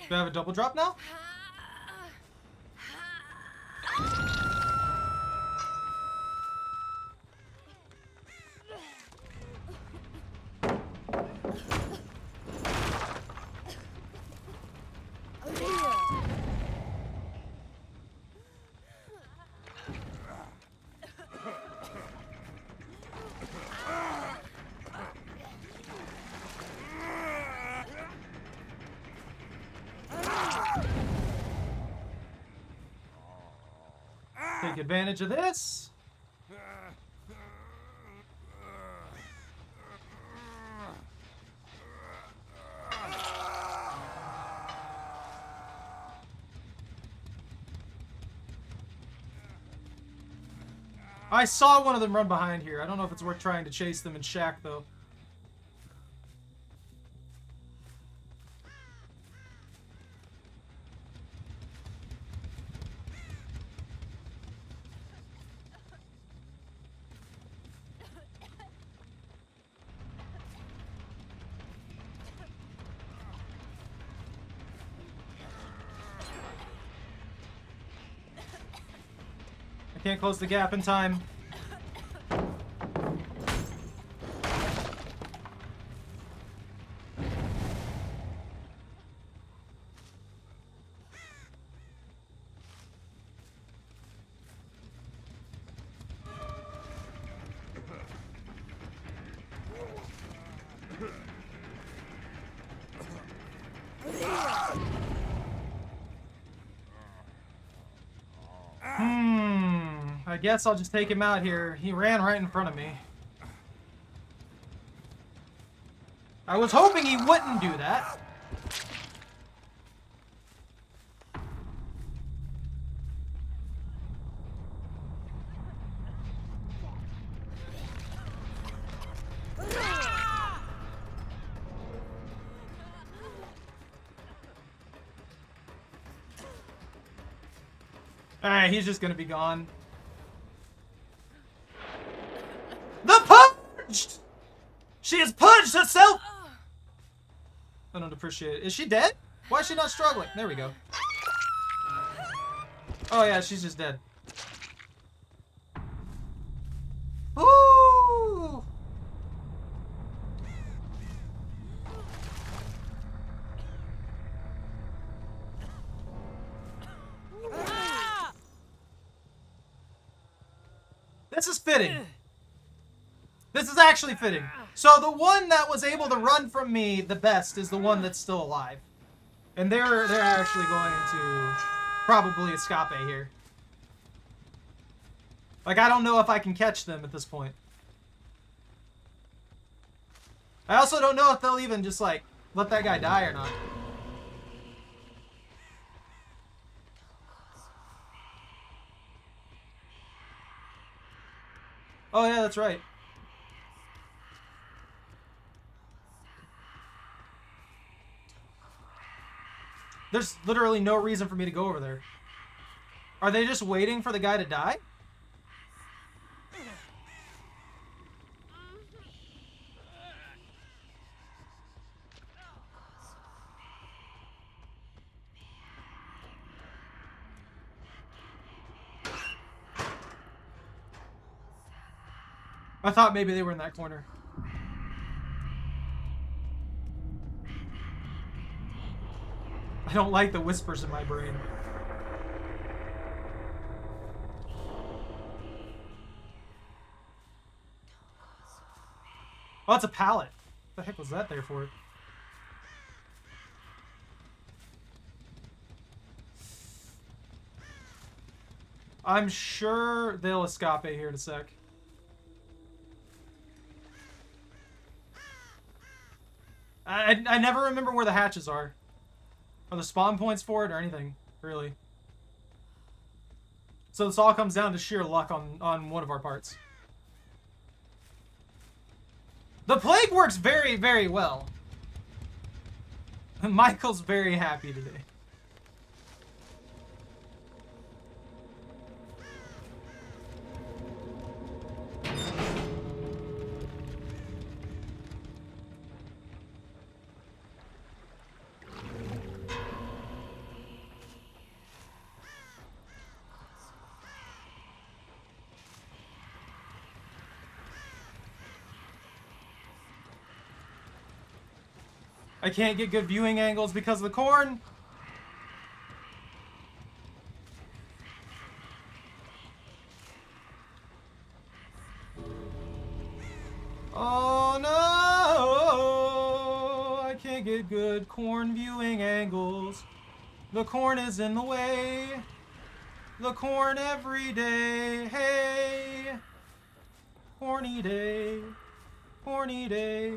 Do I have a double drop now? Take advantage of this. I saw one of them run behind here. I don't know if it's worth trying to chase them and shack though. Can't close the gap in time. I guess I'll just take him out here. He ran right in front of me. I was hoping he wouldn't do that. Alright, he's just gonna be gone. The purged! She has purged herself! I don't appreciate it. Is she dead? Why is she not struggling? There we go. Oh yeah, she's just dead. Woo! This is fitting. This is actually fitting. So the one that was able to run from me the best is the one that's still alive. And they're actually going to probably escape here. Like, I don't know if I can catch them at this point. I also don't know if they'll even just, like, let that guy die or not. Oh yeah, that's right. There's literally no reason for me to go over there. Are they just waiting for the guy to die? I thought maybe they were in that corner. I don't like the whispers in my brain. Oh, it's a pallet. What the heck was that there for? I'm sure they'll escape here in a sec. I never remember where the hatches are. Or the spawn points for it or anything, really. So this all comes down to sheer luck on one of our parts. The plague works very, very well. Michael's very happy today. I can't get good viewing angles because of the corn. Oh no! I can't get good corn viewing angles. The corn is in the way. The corn every day. Hey! Corny day. Corny day.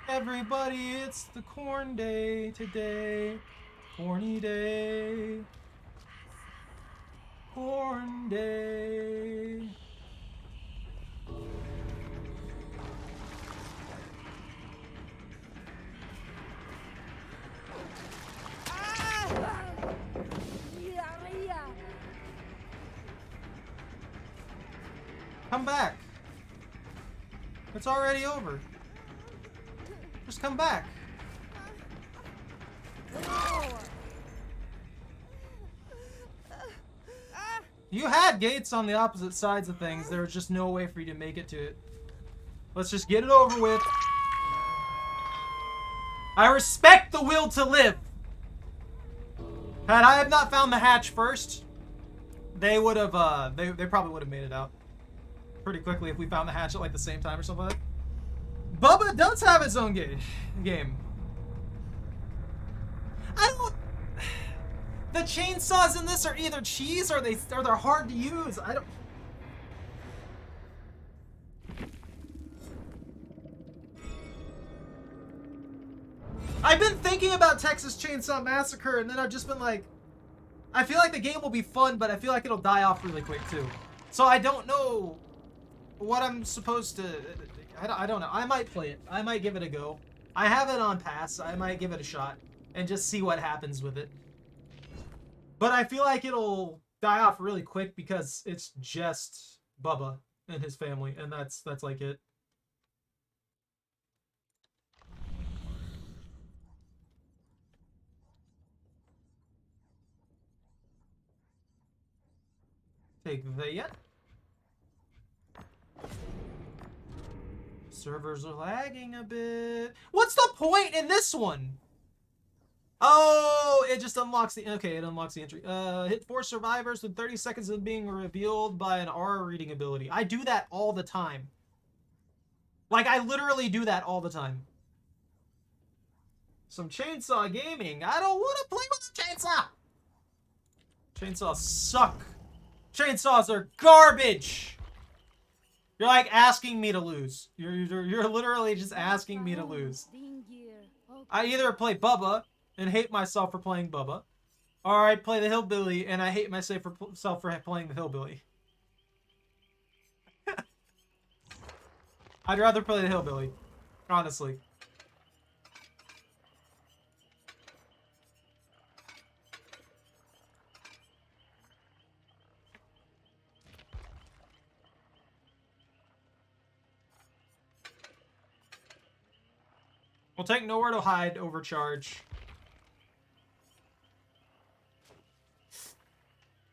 Everybody, it's the corn day today. Corny day. Corn day. Come back. It's already over. Just come back. You had gates on the opposite sides of things. There was just no way for you to make it to it. Let's just get it over with. I respect the will to live. Had I have not found the hatch first, they would have, they probably would have made it out pretty quickly if we found the hatch at like the same time or something like that. Bubba does have its own game. I don't... The chainsaws in this are either cheese or they're hard to use. I don't... I've been thinking about Texas Chainsaw Massacre, and then I've just been like, I feel like the game will be fun, but I feel like it'll die off really quick too. So I don't know what I'm supposed to. I don't know. I might play it. I might give it a go. I have it on pass. I might give it a shot and just see what happens with it. But I feel like it'll die off really quick because it's just Bubba and his family, and that's like it. Take that. Servers are lagging a bit. What's the point in this one? Oh, it just unlocks the... Okay, it unlocks the entry. Hit 4 survivors with 30 seconds of being revealed by an R reading ability. I do that all the time. Like, I literally do that all the time. Some chainsaw gaming. I don't want to play with a chainsaw. Chainsaws suck. Chainsaws are garbage. You're like asking me to lose. You're literally just asking me to lose. I either play Bubba and hate myself for playing Bubba, or I play the Hillbilly and I hate myself for playing the Hillbilly. I'd rather play the Hillbilly, honestly. We'll take nowhere to hide, overcharge.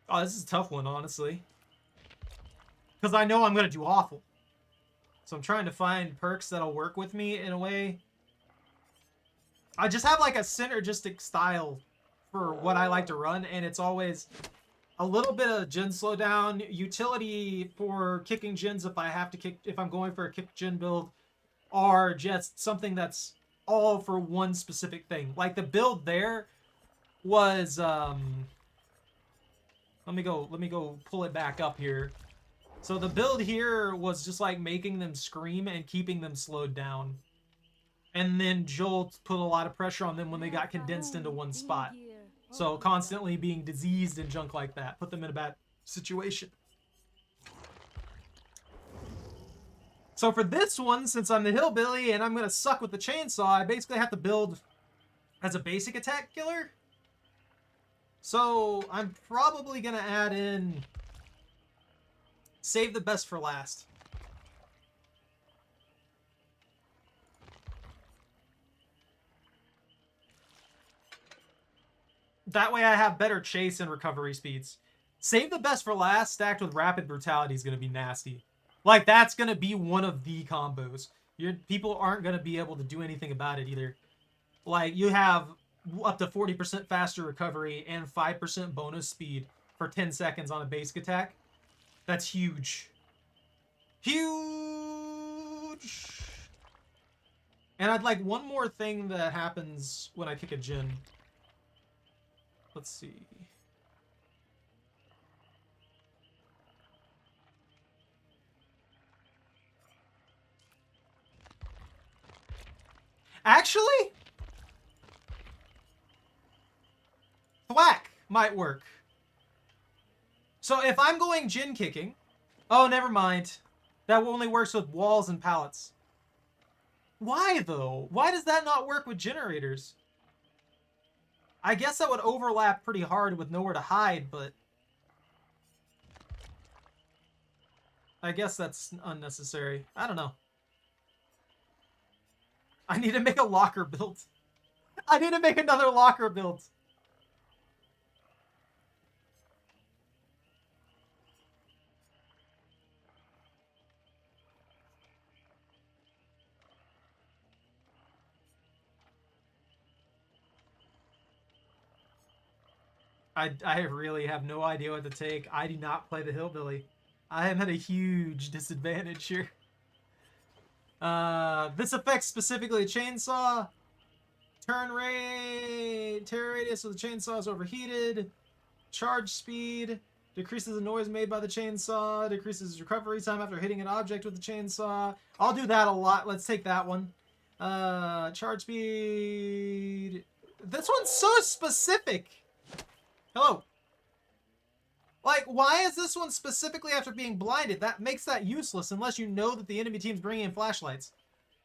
Oh, this is a tough one, honestly. Because I know I'm going to do awful. So I'm trying to find perks that'll work with me in a way. I just have like a synergistic style for what I like to run, and it's always a little bit of gen slowdown, utility for kicking gens if I have to kick, if I'm going for a kick gen build, or just something that's all for one specific thing. Like the build there was let me go pull it back up here. So the build here was just like making them scream and keeping them slowed down. And then Jolt put a lot of pressure on them when they got condensed into one spot. So constantly being diseased and junk like that put them in a bad situation. So for this one, since I'm the Hillbilly and I'm going to suck with the chainsaw, I basically have to build as a basic attack killer. So I'm probably going to add in save the best for last. That way I have better chase and recovery speeds. Save the best for last stacked with rapid brutality is going to be nasty. Like, that's going to be one of the combos. People aren't going to be able to do anything about it either. Like, you have up to 40% faster recovery and 5% bonus speed for 10 seconds on a basic attack. That's huge. Huge! And I'd like one more thing that happens when I kick a gen. Let's see. Actually, thwack might work. So if I'm going gen kicking, oh, never mind. That only works with walls and pallets. Why though? Why does that not work with generators? I guess that would overlap pretty hard with nowhere to hide, but I guess that's unnecessary. I don't know. I need to make a locker build. I need to make another locker build. I really have no idea what to take. I do not play the Hillbilly. I am at a huge disadvantage here. This affects specifically chainsaw. Turn rate, tear radius of the chainsaw is overheated. Charge speed decreases the noise made by the chainsaw. Decreases recovery time after hitting an object with the chainsaw. I'll do that a lot. Let's take that one. Charge speed. This one's so specific. Hello. Like, why is this one specifically after being blinded? That makes that useless unless you know that the enemy team's bringing in flashlights.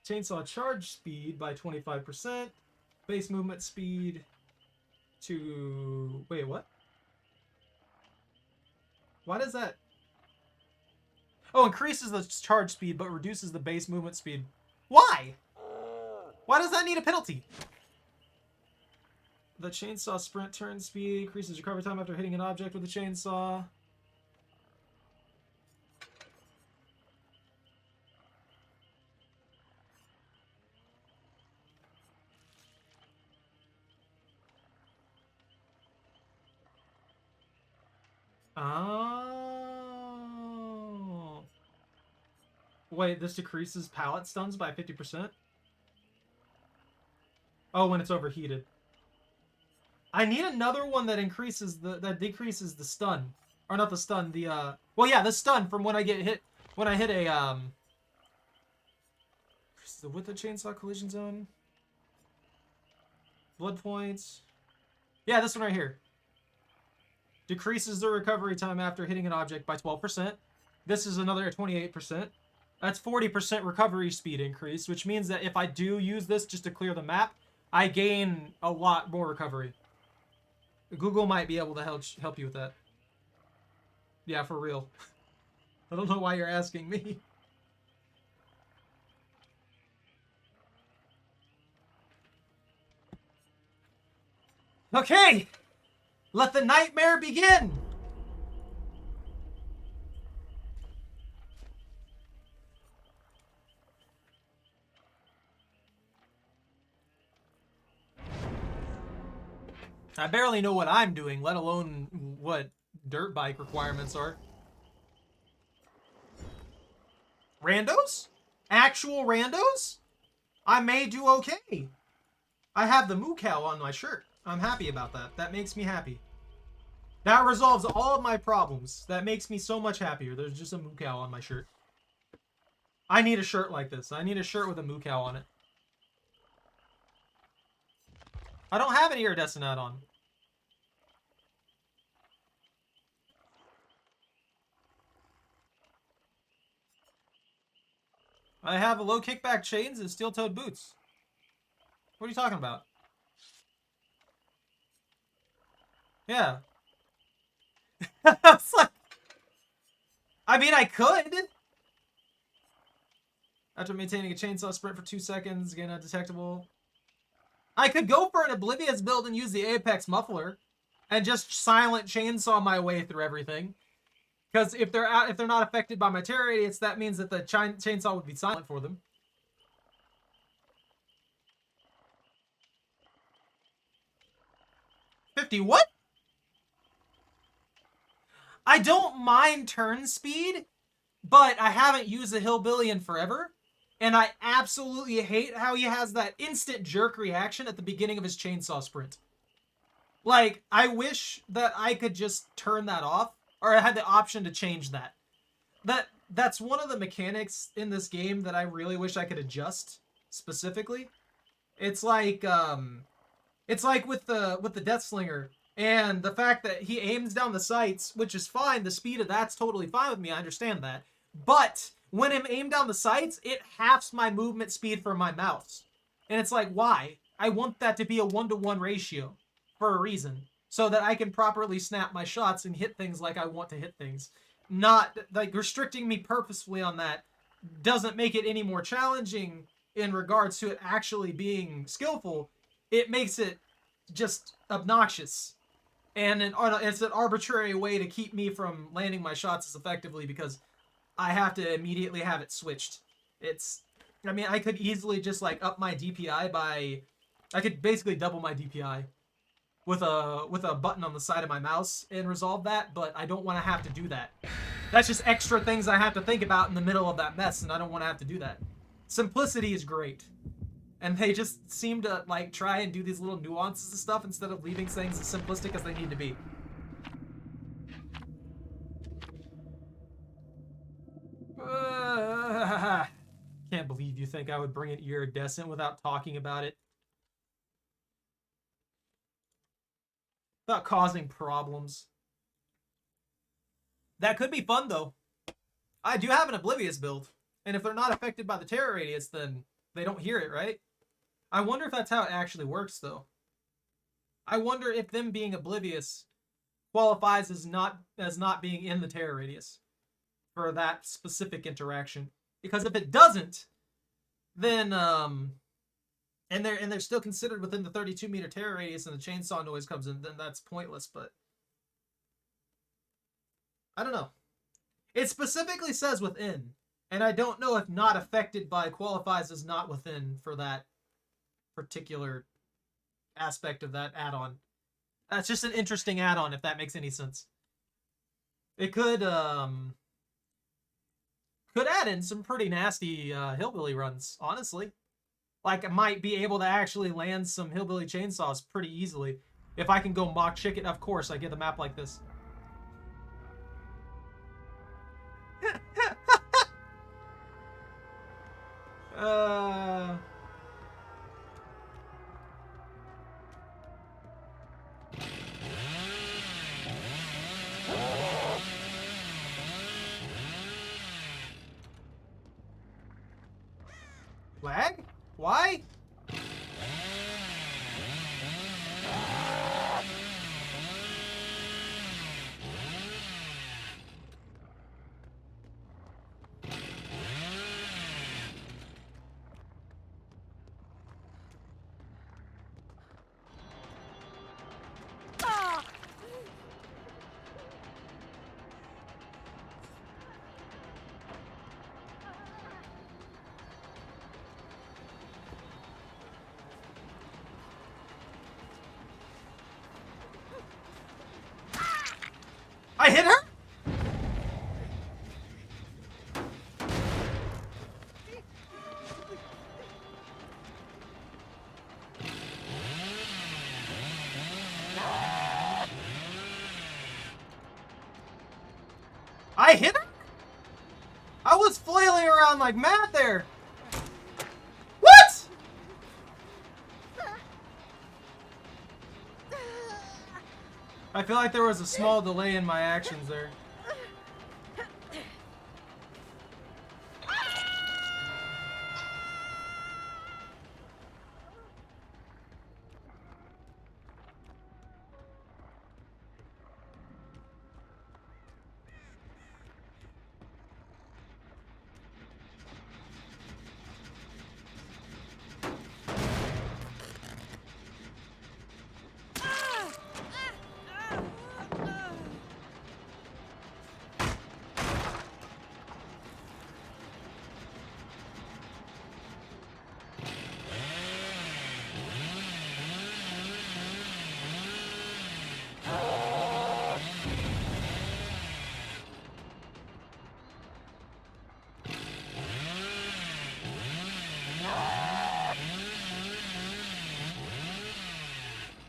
Chainsaw charge speed by 25%. Base movement speed to... Wait, what? Why does that... Oh, increases the charge speed but reduces the base movement speed. Why? Why does that need a penalty? The chainsaw sprint turn speed increases recovery time after hitting an object with a chainsaw. Oh. Wait, this decreases pallet stuns by 50%? Oh, when it's overheated. I need another one that increases that decreases the stun. Or not the stun, the well yeah, the stun from when I get hit when I hit a with the chainsaw collision zone. Blood points. Yeah, this one right here. Decreases the recovery time after hitting an object by 12%. This is another 28%. That's 40% recovery speed increase, which means that if I do use this just to clear the map, I gain a lot more recovery. Google might be able to help you with that. Yeah, for real. I don't know why you're asking me. Okay! Let the nightmare begin! I barely know what I'm doing, let alone what dirt bike requirements are. Randos? Actual randos? I may do okay. I have the moo cow on my shirt. I'm happy about that. That makes me happy. That resolves all of my problems. That makes me so much happier. There's just a moo cow on my shirt. I need a shirt like this. I need a shirt with a moo cow on it. I don't have an iridescent add-on. I have a low kickback chains and steel-toed boots. What are you talking about? Yeah. It's like, I mean, I could. After maintaining a chainsaw sprint for 2 seconds, again undetectable. I could go for an Oblivious build and use the Apex Muffler and just silent chainsaw my way through everything. Because if they're not affected by my terror radius, that means that the chainsaw would be silent for them. $50 what? I don't mind turn speed, but I haven't used a Hillbilly in forever. And I absolutely hate how he has that instant jerk reaction at the beginning of his chainsaw sprint. Like, I wish that I could just turn that off, or I had the option to change that. That's one of the mechanics in this game that I really wish I could adjust specifically. It's like with the Death Slinger and the fact that he aims down the sights, which is fine. The speed of that's totally fine with me. I understand that, but when I'm aimed down the sights, it halves my movement speed for my mouse. And it's like, why? I want that to be a 1-to-1 ratio for a reason. So that I can properly snap my shots and hit things like I want to hit things. Not, like, restricting me purposefully on that doesn't make it any more challenging in regards to it actually being skillful. It makes it just obnoxious. And it's an arbitrary way to keep me from landing my shots as effectively because I have to immediately have it switched. I mean, I could easily just, like, up my DPI by... I could basically double my DPI with a button on the side of my mouse and resolve that, but I don't want to have to do that. That's just extra things I have to think about in the middle of that mess, and I don't want to have to do that. Simplicity is great. And they just seem to, like, try and do these little nuances and stuff instead of leaving things as simplistic as they need to be. Can't believe you you think I would bring an iridescent without talking about it? Without causing problems. That could be fun, though. I do have an Oblivious build. And if they're not affected by the terror radius, then they don't hear it, right? I wonder if that's how it actually works, though. I wonder if them being Oblivious qualifies as not being in the terror radius for that specific interaction. Because if it doesn't, then and they're still considered within the 32-meter terror radius and the chainsaw noise comes in, then that's pointless. But I don't know. It specifically says within, and I don't know if not affected by qualifies as not within for that particular aspect of that add-on. That's just an interesting add-on, if that makes any sense. It could add in some pretty nasty hillbilly runs, honestly. Like, I might be able to actually land some hillbilly chainsaws pretty easily. If I can go mock chicken, of course, I get a map like this. Lag? Why? I hit her? I hit her? I was flailing around like mad there. What? I feel like there was a small delay in my actions there.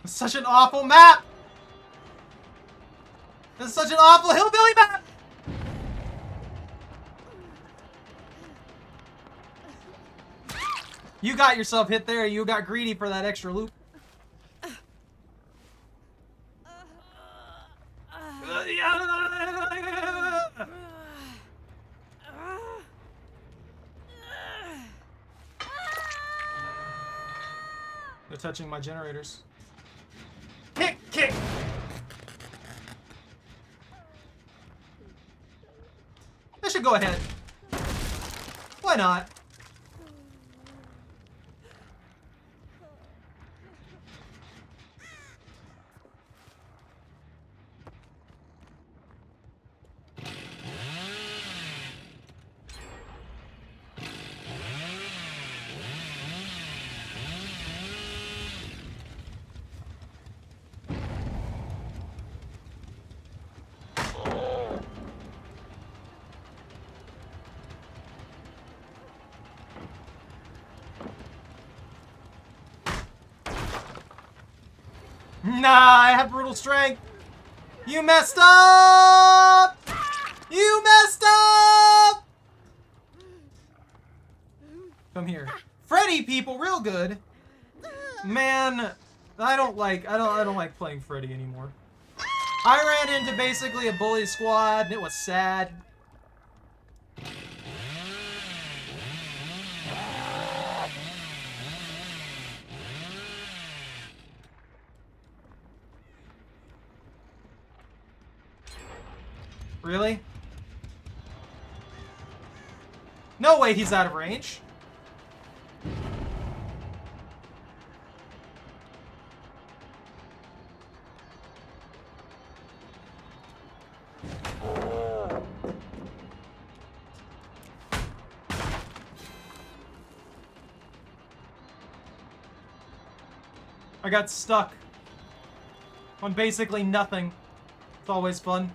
Such an awful map! This is such an awful hillbilly map! You got yourself hit there. You got greedy for that extra loop. They're touching my generators. Kick! I should go ahead. Why not? Nah, I have brutal strength. You messed up! You messed up! Come here. Freddy people, real good. Man, I don't like playing Freddy anymore. I ran into basically a bully squad, and it was sad. Really? No way he's out of range. I got stuck on basically nothing. It's always fun.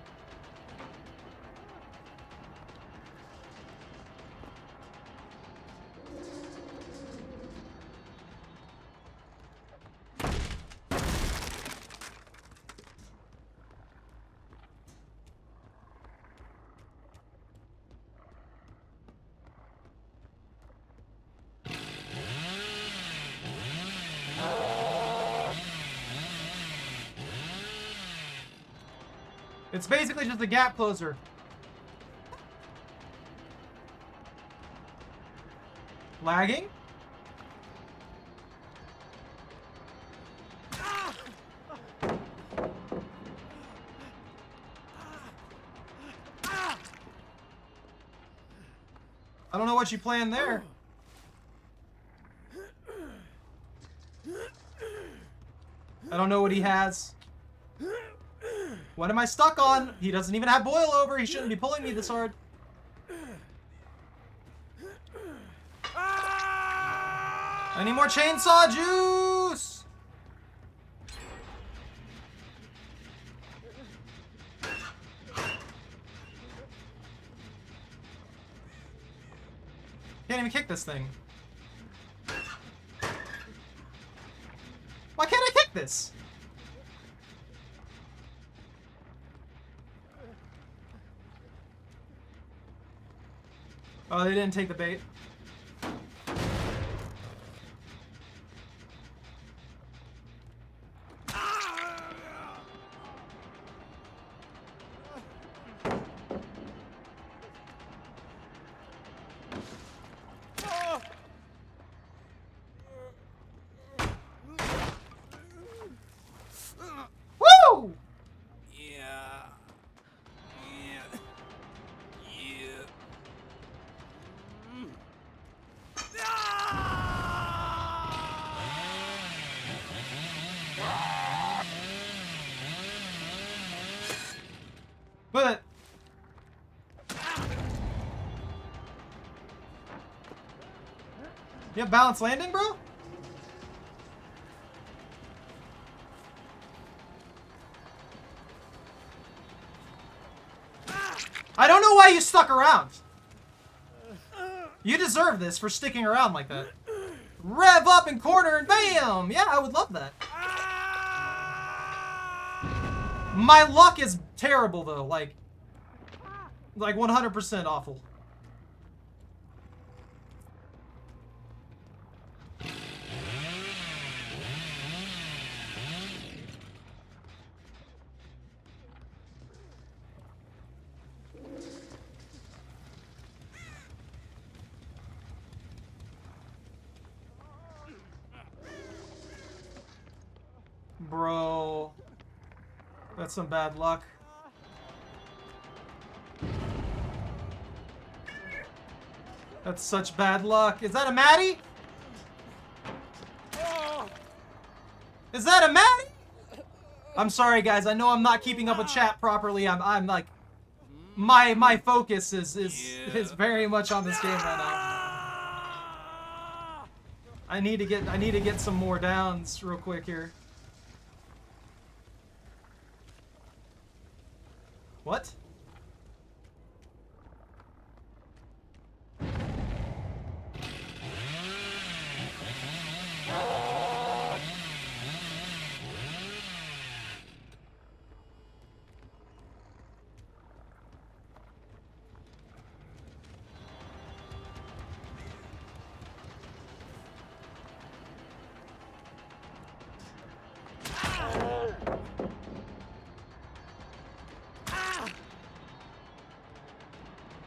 It's basically just a gap closer. Lagging? I don't know what you planned there. I don't know what he has. What am I stuck on? He doesn't even have boil over. He shouldn't be pulling me this hard. I need more chainsaw juice! Can't even kick this thing. Why can't I kick this? Oh, they didn't take the bait. Woo! But you have balanced landing, bro? I don't know why you stuck around. You deserve this for sticking around like that. Rev up in corner and bam! Yeah, I would love that. My luck is terrible though, like 100% awful. Bro, that's some bad luck. That's such bad luck. Is that a Maddie? Is that a Maddie? I'm sorry, guys. I know I'm not keeping up with chat properly. I'm like, my focus is very much on this game right now. I need to get some more downs real quick here. What?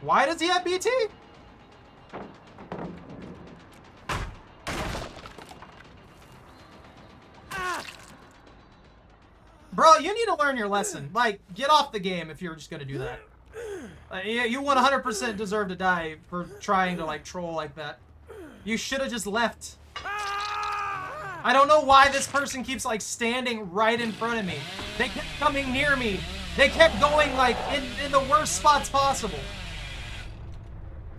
Why does he have BT? Bro, you need to learn your lesson. Like, get off the game if you're just gonna do that. Yeah, you 100% deserve to die for trying to, like, troll like that. You should have just left. I don't know why this person keeps, like, standing right in front of me. They kept coming near me. They kept going, like, in the worst spots possible.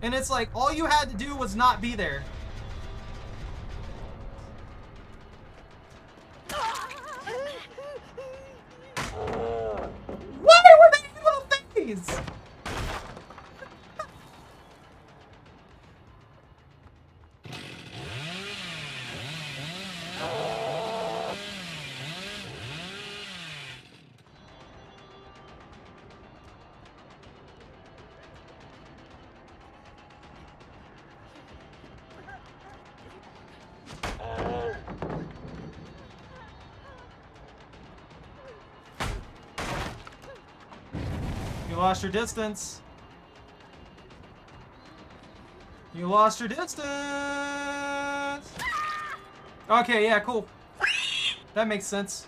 And it's like, all you had to do was not be there. Why were they little things? You lost your distance. You lost your distance. Okay, yeah, cool. That makes sense.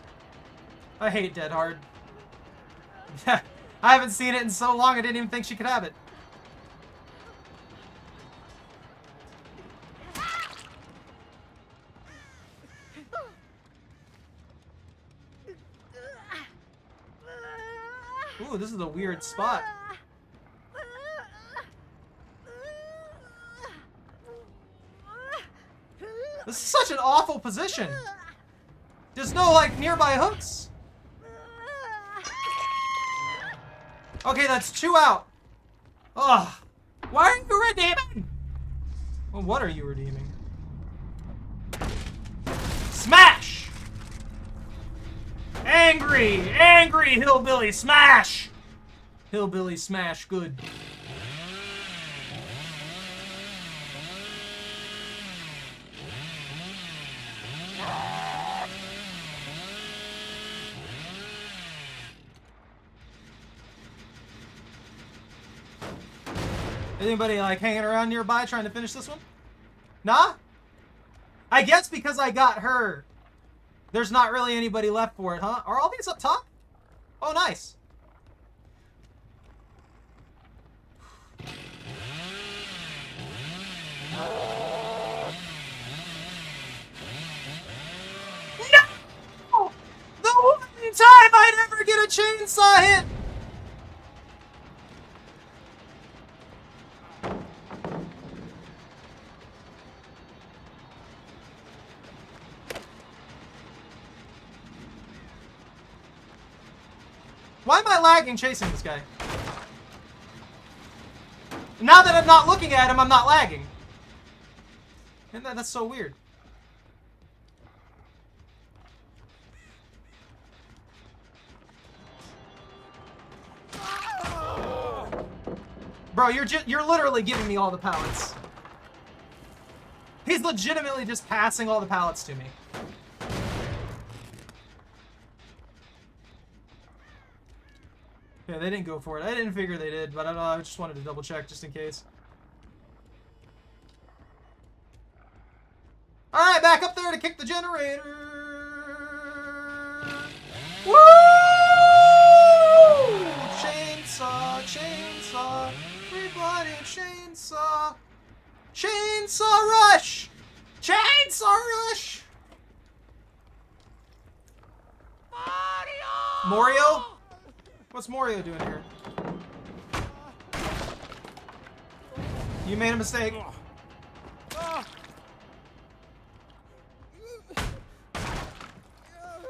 I hate Dead Hard. I haven't seen it in so long I didn't even think she could have it. Ooh, this is a weird spot. This is such an awful position. There's no, like, nearby hooks. Okay, that's 2 out. Ugh. Why are you redeeming? Well, what are you redeeming? Smash! Angry hillbilly smash! Hillbilly smash, good. Anybody, like, hanging around nearby trying to finish this one? Nah? I guess because I got her, there's not really anybody left for it, huh? Are all these up top? Oh, nice. No! The only time I'd ever get a chainsaw hit! Why am I lagging chasing this guy? Now that I'm not looking at him, I'm not lagging. And that's so weird. Bro, you're literally giving me all the pallets. He's legitimately just passing all the pallets to me. Yeah, they didn't go for it. I didn't figure they did, but I don't know. I just wanted to double check just in case. Alright, back up there to kick the generator. Woo! Chainsaw, chainsaw. Everybody, chainsaw. Chainsaw rush! Chainsaw rush! Mario? What's Mario doing here? You made a mistake.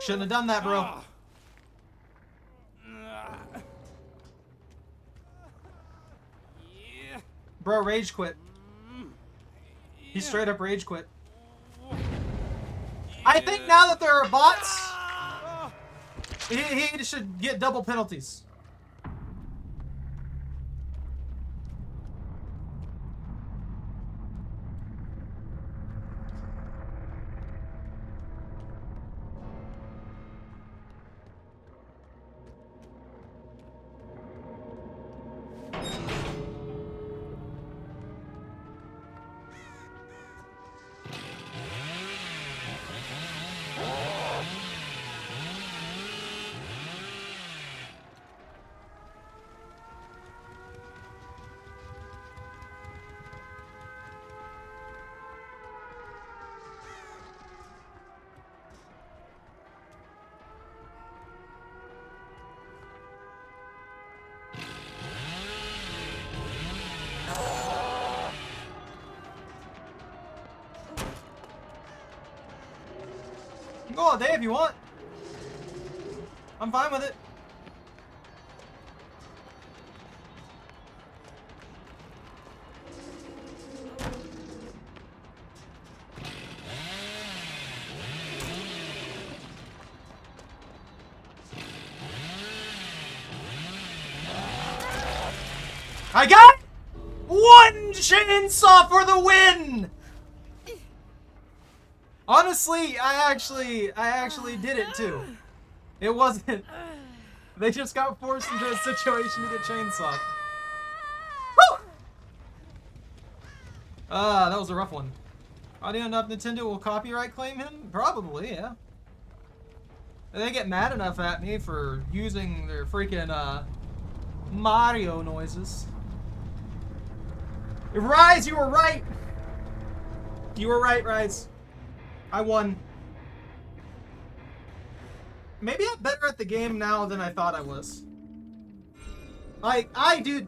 Shouldn't have done that, bro. Bro, rage quit. He straight up rage quit. I think now that there are bots, he should get double penalties. all day if you want. I'm fine with it. I got one chainsaw for the win! Honestly, I actually did it too. It wasn't. They just got forced into a situation to get chainsawed. Woo! That was a rough one. Audio enough Nintendo will copyright claim him? Probably, yeah. They get mad enough at me for using their freaking Mario noises. Rise, you were right! You were right, Rise. I won. Maybe I'm better at the game now than I thought I was. Like, you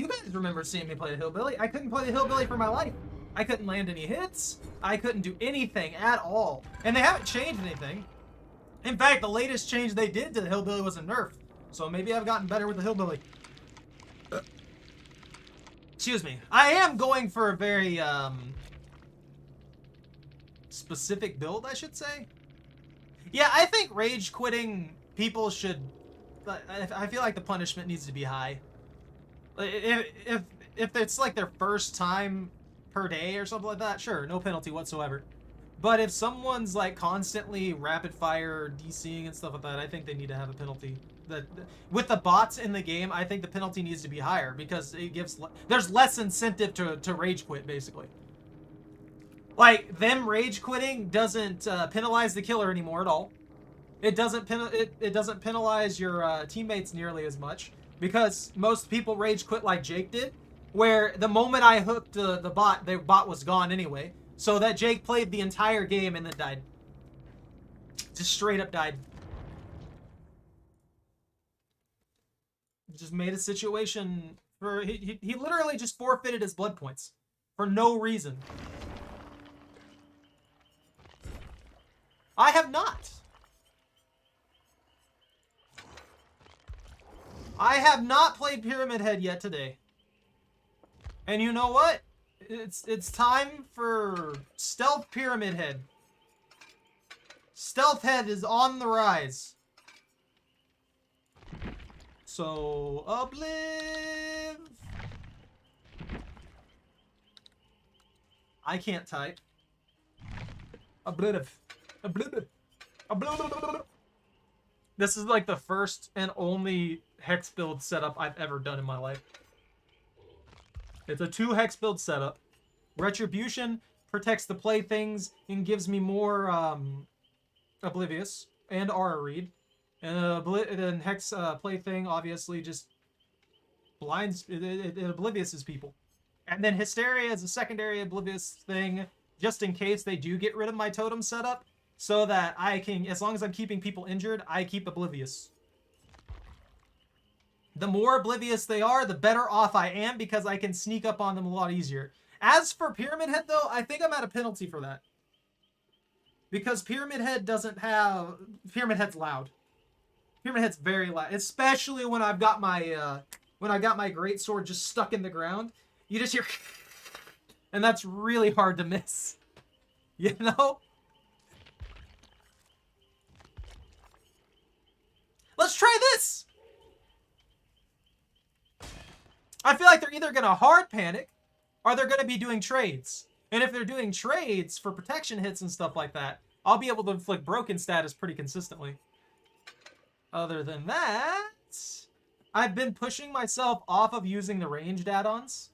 guys remember seeing me play the Hillbilly. I couldn't play the Hillbilly for my life. I couldn't land any hits. I couldn't do anything at all. And they haven't changed anything. In fact, the latest change they did to the Hillbilly was a nerf. So maybe I've gotten better with the Hillbilly. Excuse me. I am going for a very, specific build, I should say. Yeah, I think rage quitting people should... I feel like the punishment needs to be high. If it's like their first time per day or something like that, sure, no penalty whatsoever. But if someone's like constantly rapid fire DCing and stuff like that, I think they need to have a penalty. With the bots in the game, I think the penalty needs to be higher because it gives there's less incentive to rage quit, basically. Like, them rage quitting doesn't penalize the killer anymore at all. It doesn't penalize your teammates nearly as much because most people rage quit like Jake did, where the moment I hooked the bot was gone anyway. So that Jake played the entire game and then died. Just straight up died. Just made a situation for he literally just forfeited his blood points for no reason. I have not. I have not played Pyramid Head yet today. And you know what? It's time for Stealth Pyramid Head. Stealth Head is on the rise. So, Obliv. I can't type. Obliv. This is like the first and only hex build setup I've ever done in my life. It's a 2 hex build setup. Retribution protects the playthings and gives me more Oblivious and Aura Read. And hex plaything obviously just blinds, it obliviouses people. And then Hysteria is a secondary oblivious thing just in case they do get rid of my totem setup. So that I can, as long as I'm keeping people injured, I keep oblivious. The more oblivious they are, the better off I am because I can sneak up on them a lot easier. As for Pyramid Head, though, I think I'm at a penalty for that. Because Pyramid Head doesn't have... Pyramid Head's loud. Pyramid Head's very loud. Especially when I've got my... when I got my greatsword just stuck in the ground. You just hear... And that's really hard to miss. You know? Let's try this! I feel like they're either going to hard panic, or they're going to be doing trades. And if they're doing trades for protection hits and stuff like that, I'll be able to inflict broken status pretty consistently. Other than that, I've been pushing myself off of using the ranged add-ons.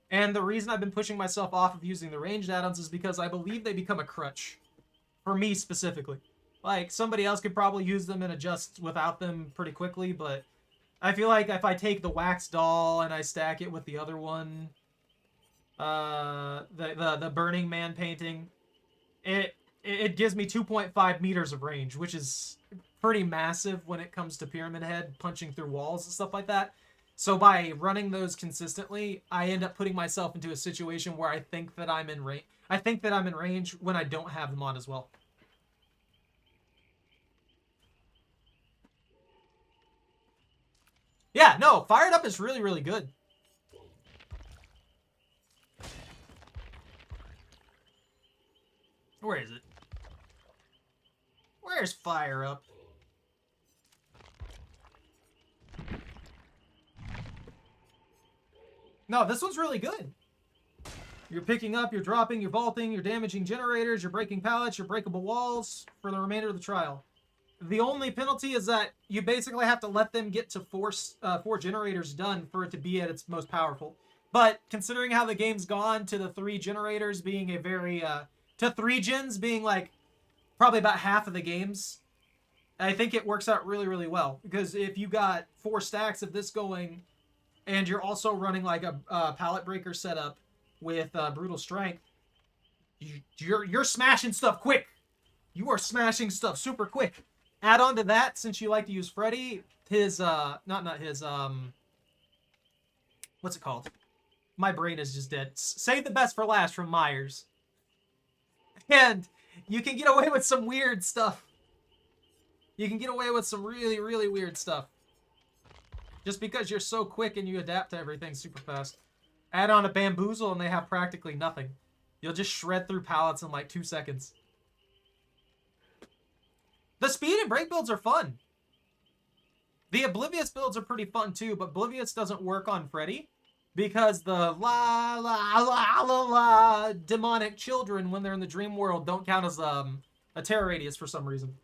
And the reason I've been pushing myself off of using the ranged add-ons is because I believe they become a crutch. For me specifically. Like, somebody else could probably use them and adjust without them pretty quickly, but I feel like if I take the wax doll and I stack it with the other one, the Burning Man painting, it gives me 2.5 meters of range, which is pretty massive when it comes to Pyramid Head punching through walls and stuff like that. So by running those consistently, I end up putting myself into a situation where I think that I'm in range. I think that I'm in range when I don't have them on as well. Yeah, no, Fired Up is really, really good. Where is it? Where's Fire Up? No, this one's really good. You're picking up, you're dropping, you're vaulting, you're damaging generators, you're breaking pallets, you're breakable walls for the remainder of the trial. The only penalty is that you basically have to let them get to four generators done for it to be at its most powerful. But considering how the game's gone to the 3 generators being a very, to 3 gens being like probably about half of the games, I think it works out really, really well. Because if you got 4 stacks of this going, and you're also running like a pallet breaker setup with brutal strength, you're smashing stuff quick. You are smashing stuff super quick. Add on to that, since you like to use Freddy, his not his what's it called? My brain is just dead. Save the best for last from Myers, and you can get away with some weird stuff. You can get away with some really, really weird stuff. Just because you're so quick and you adapt to everything super fast. Add on a Bamboozle and they have practically nothing. You'll just shred through pallets in like 2 seconds. The speed and break builds are fun. The Oblivious builds are pretty fun too, but Oblivious doesn't work on Freddy because the la la la la la demonic children when they're in the dream world don't count as a terror radius for some reason.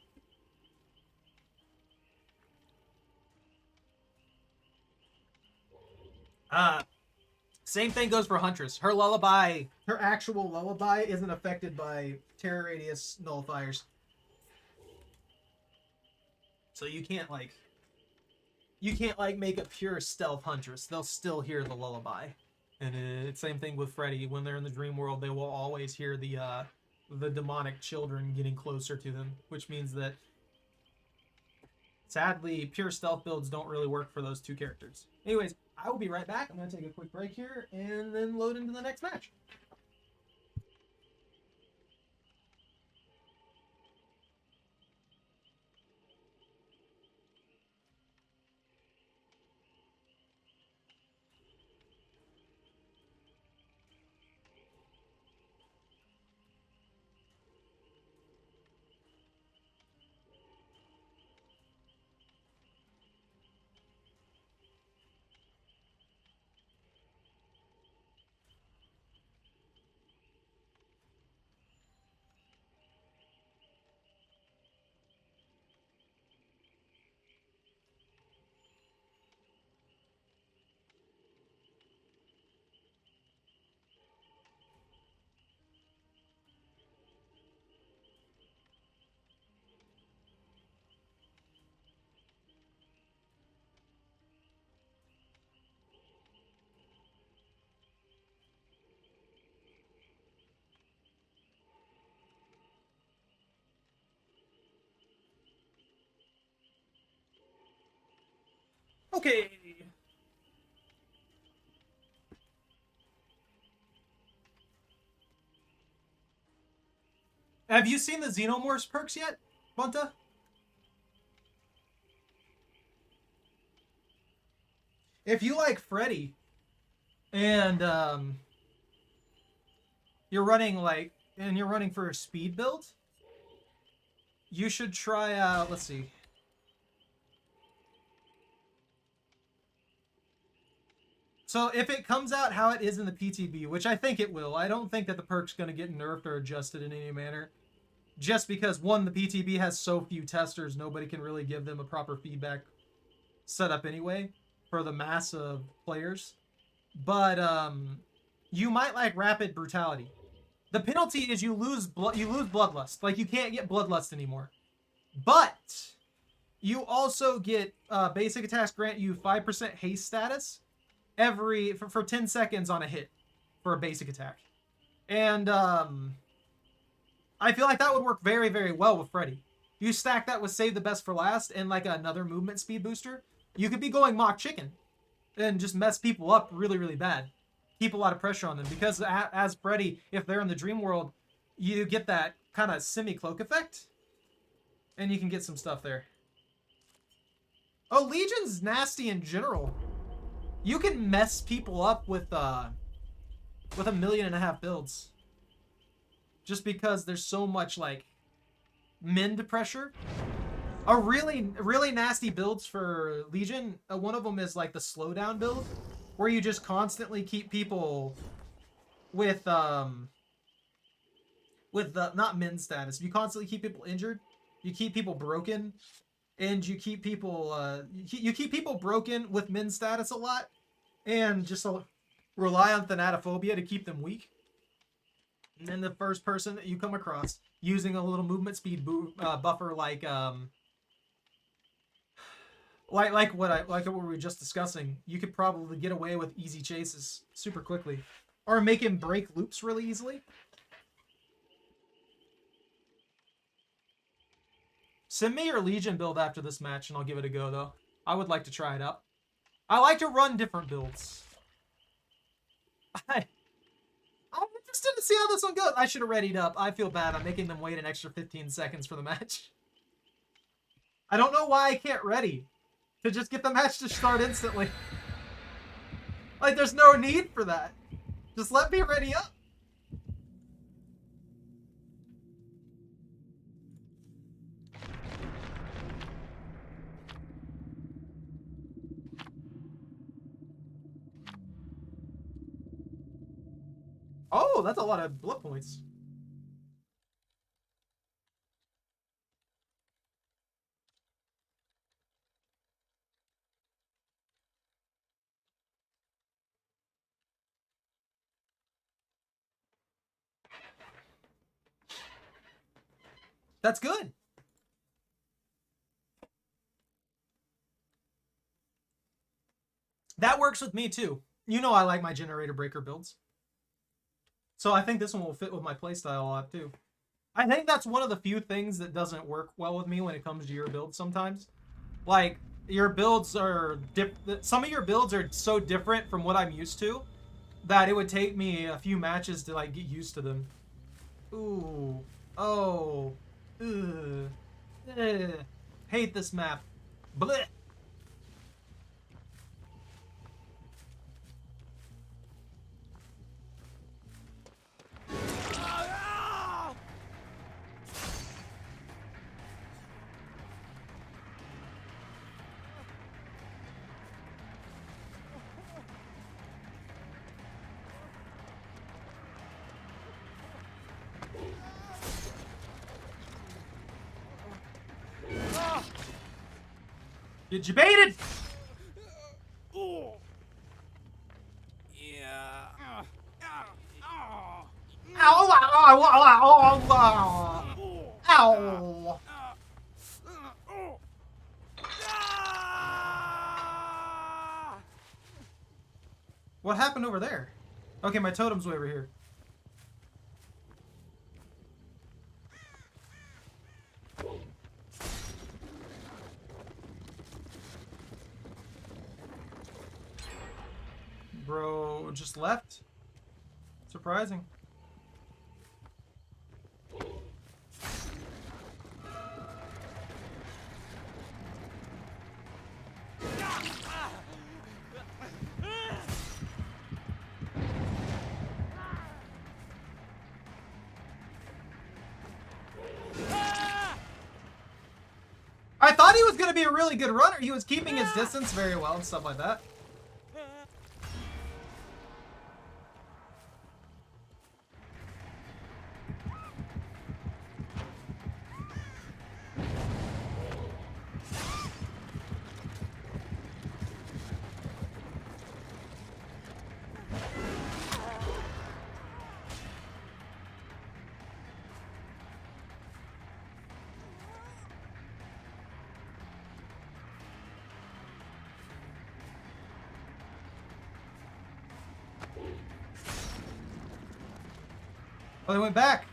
Same thing goes for Huntress. Her lullaby, her actual lullaby isn't affected by terror radius nullifiers. So you can't like make a pure stealth Huntress. They'll still hear the lullaby. And it's same thing with Freddy. When they're in the dream world, they will always hear the demonic children getting closer to them, which means that sadly, pure stealth builds don't really work for those 2 characters. Anyways, I will be right back. I'm going to take a quick break here and then load into the next match. Okay. Have you seen the Xenomorphs perks yet, Bunta? If you like Freddy and you're running for a speed build, you should try let's see. So if it comes out how it is in the PTB, which I think it will, I don't think that the perk's going to get nerfed or adjusted in any manner. Just because, one, the PTB has so few testers, nobody can really give them a proper feedback setup anyway for the mass of players. But you might like Rapid Brutality. The penalty is you lose Bloodlust. Like, you can't get Bloodlust anymore. But you also get basic attacks grant you 5% haste status for 10 seconds on a hit for a basic attack. And I feel like that would work very, very well with Freddy. You stack that with Save the Best for Last and like another movement speed booster, you could be going mock chicken and just mess people up really, really bad. Keep a lot of pressure on them because as Freddy, if they're in the dream world, you get that kind of semi-cloak effect and you can get some stuff there. Oh, Legion's nasty in general. You can mess people up with 1.5 million builds. Just because there's so much, like, mend pressure. A really nasty builds for Legion, one of them is, like, the slowdown build, where you just constantly keep people with the, not mend status. You constantly keep people injured. You keep people broken. And you keep people, you keep people broken with mend status a lot. And just rely on Thanatophobia to keep them weak. And then the first person that you come across using a little movement speed buffer like what we were just discussing, you could probably get away with easy chases super quickly, or make him break loops really easily. Send me your Legion build after this match, and I'll give it a go though. I would like to try it out. I like to run different builds. I'm interested to see how this one goes. I should have readied up. I feel bad. I'm making them wait an extra 15 seconds for the match. I don't know why I can't ready. To just get the match to start instantly. Like, there's no need for that. Just let me ready up. Oh, that's a lot of blood points. That's good. That works with me too. You know I like my generator breaker builds. So I think this one will fit with my playstyle a lot too. I think that's one of the few things that doesn't work well with me when it comes to your build sometimes. Like, your builds are... Some of your builds are so different from what I'm used to that it would take me a few matches to, like, get used to them. Ooh. Oh. Ugh. Ugh. Hate this map. Blech. Get you baited! Yeah. Ow! Ow! What happened over there? Okay, my totem's way over here. Bro, just left? Surprising. I thought he was going to be a really good runner. He was keeping his distance very well and stuff like that. Oh, they went back.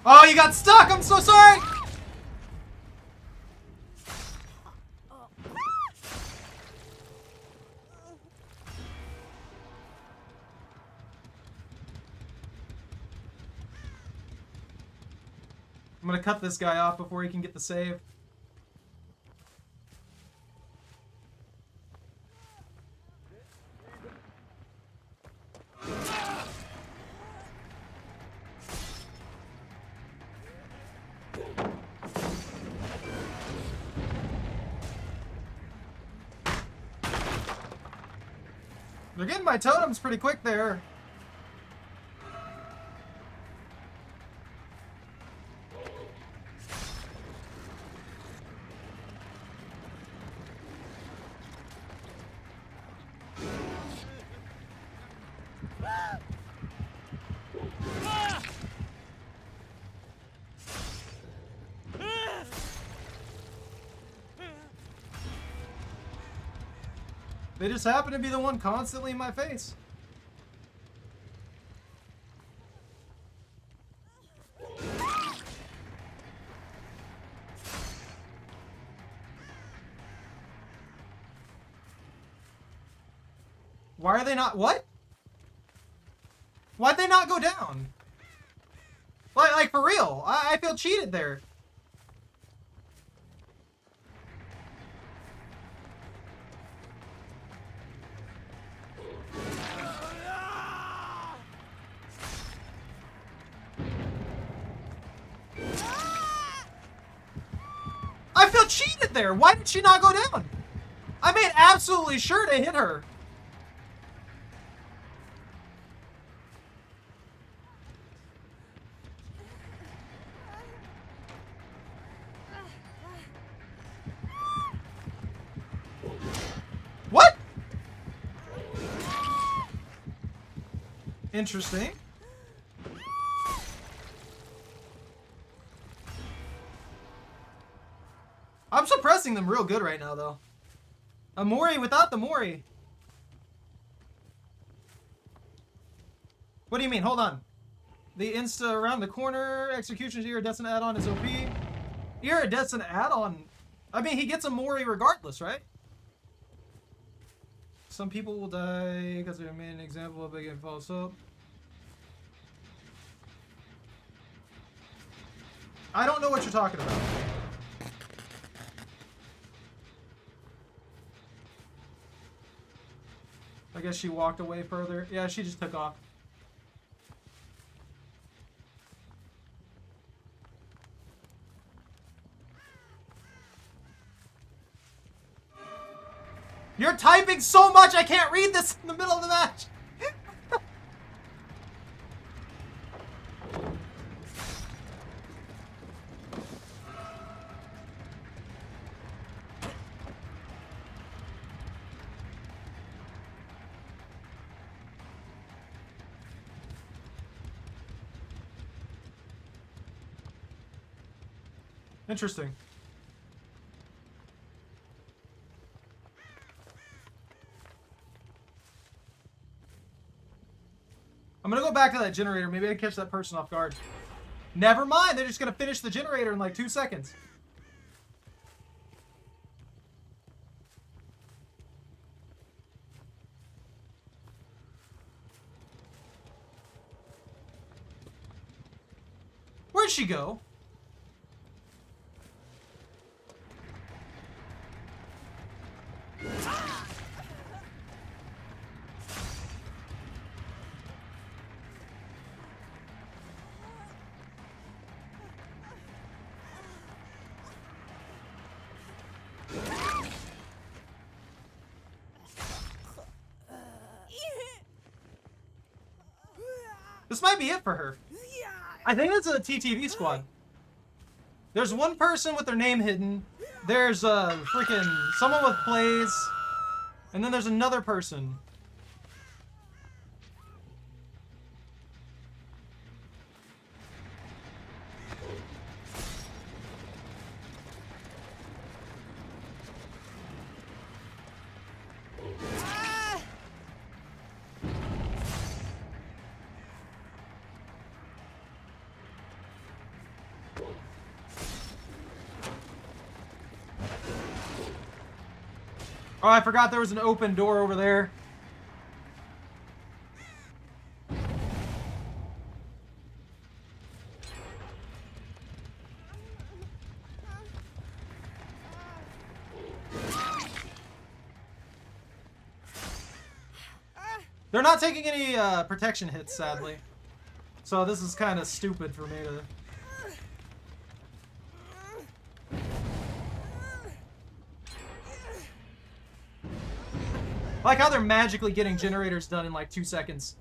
Oh, you got stuck! I'm so sorry! I'm gonna cut this guy off before he can get the save. They're getting my totems pretty quick there. They just happen to be the one constantly in my face. Why are they not? What? Why'd they not go down? Like for real? I feel cheated there. I feel cheated there. Why did she not go down? I made absolutely sure to hit her. What? Interesting. I'm suppressing them real good right now, though. A Mori without the Mori. What do you mean? Hold on. The insta around the corner. Execution's iridescent add-on is OP. Iridescent add-on? I mean, he gets a Mori regardless, right? Some people will die because they made an example of a big and false hope. I don't know what you're talking about. I guess she walked away further. Yeah, she just took off. You're typing so much I can't read this in the middle of the match. Interesting. I'm gonna go back to that generator. Maybe I can catch that person off guard. Never mind. They're just gonna finish the generator in like 2 seconds. Where'd she go? This might be it for her. I think it's a TTV squad. There's one person with their name hidden. There's freaking someone with plays. And then there's another person. Oh, I forgot there was an open door over there. They're not taking any protection hits, sadly. So this is kind of stupid for me to... I like how they're magically getting generators done in like 2 seconds.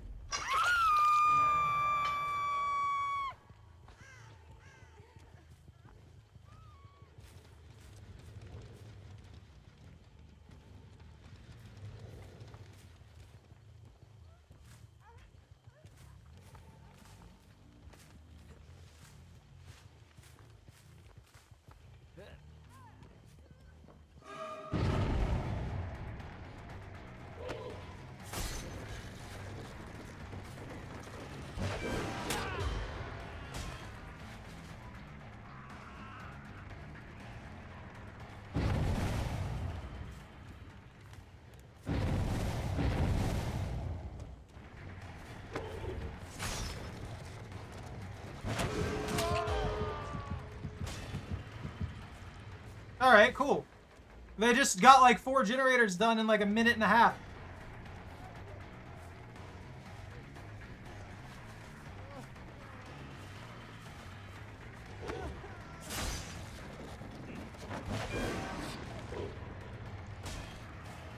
Alright, cool. They just got like 4 generators done in like a minute and a half.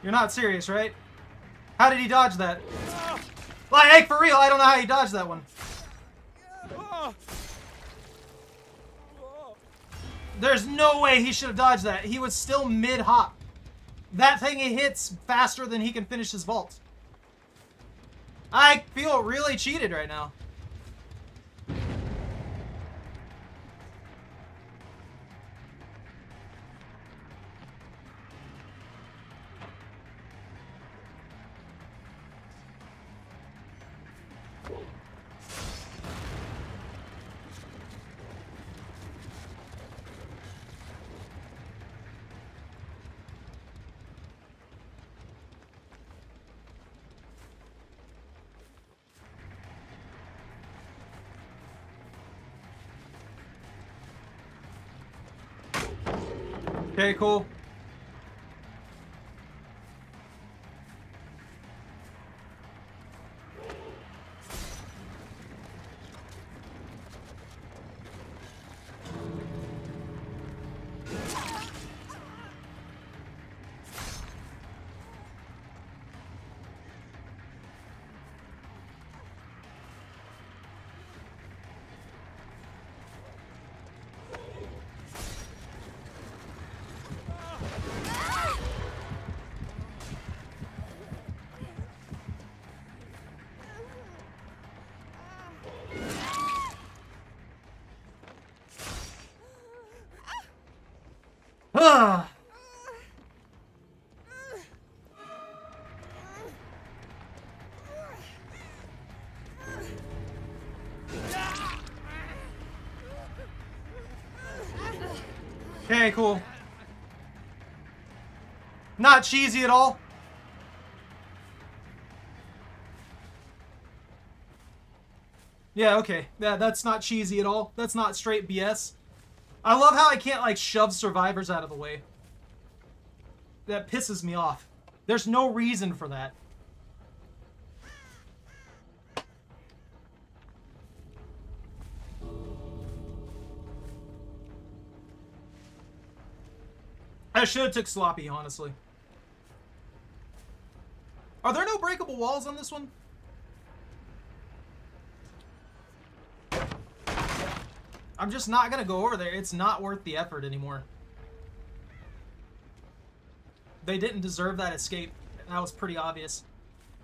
You're not serious, right? How did he dodge that? Like, for real, I don't know how he dodged that one. There's no way he should have dodged that. He was still mid-hop. That thing hits faster than he can finish his vault. I feel really cheated right now. Okay, cool. Ah. Okay, cool. Not cheesy at all. Yeah, okay. Yeah, that's not cheesy at all. That's not straight BS. I love how I can't, like, shove survivors out of the way. That pisses me off. There's no reason for that. I should have took sloppy, honestly. Are there no breakable walls on this one? I'm just not gonna go over there. It's not worth the effort anymore. They didn't deserve that escape. That was pretty obvious.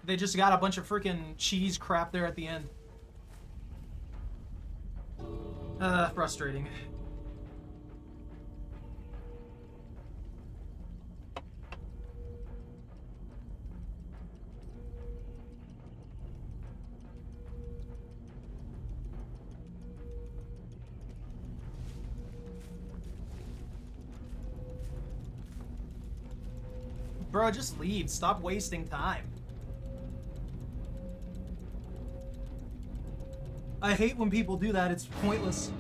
They just got a bunch of freaking cheese crap there at the end. Frustrating. Bro, just leave. Stop wasting time. I hate when people do that. It's pointless.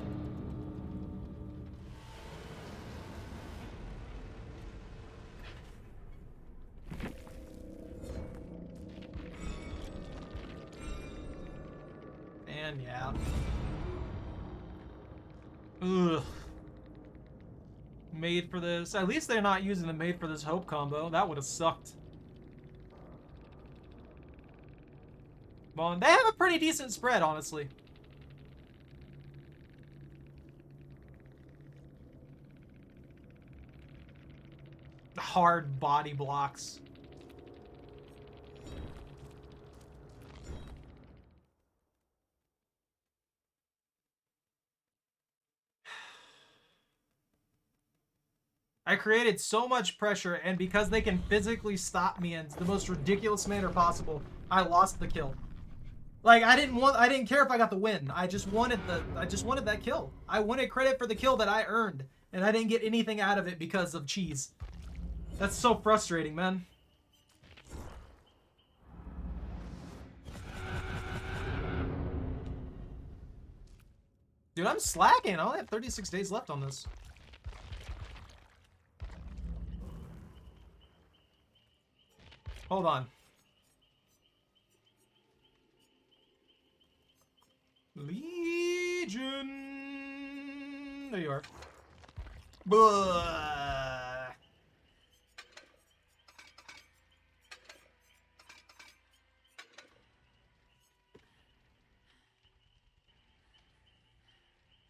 man, yeah. Ugh. Made for this. At least they're not using the made for this hope combo. That would have sucked. Well, they have a pretty decent spread, honestly. Hard body blocks. I created so much pressure, and because they can physically stop me in the most ridiculous manner possible, I lost the kill. Like, I didn't care if I got the win. I just wanted that kill. I wanted credit for the kill that I earned, and I didn't get anything out of it because of cheese. That's so frustrating, man. Dude, I'm slacking. I only have 36 days left on this. Hold on. Legion. There you are. Blah.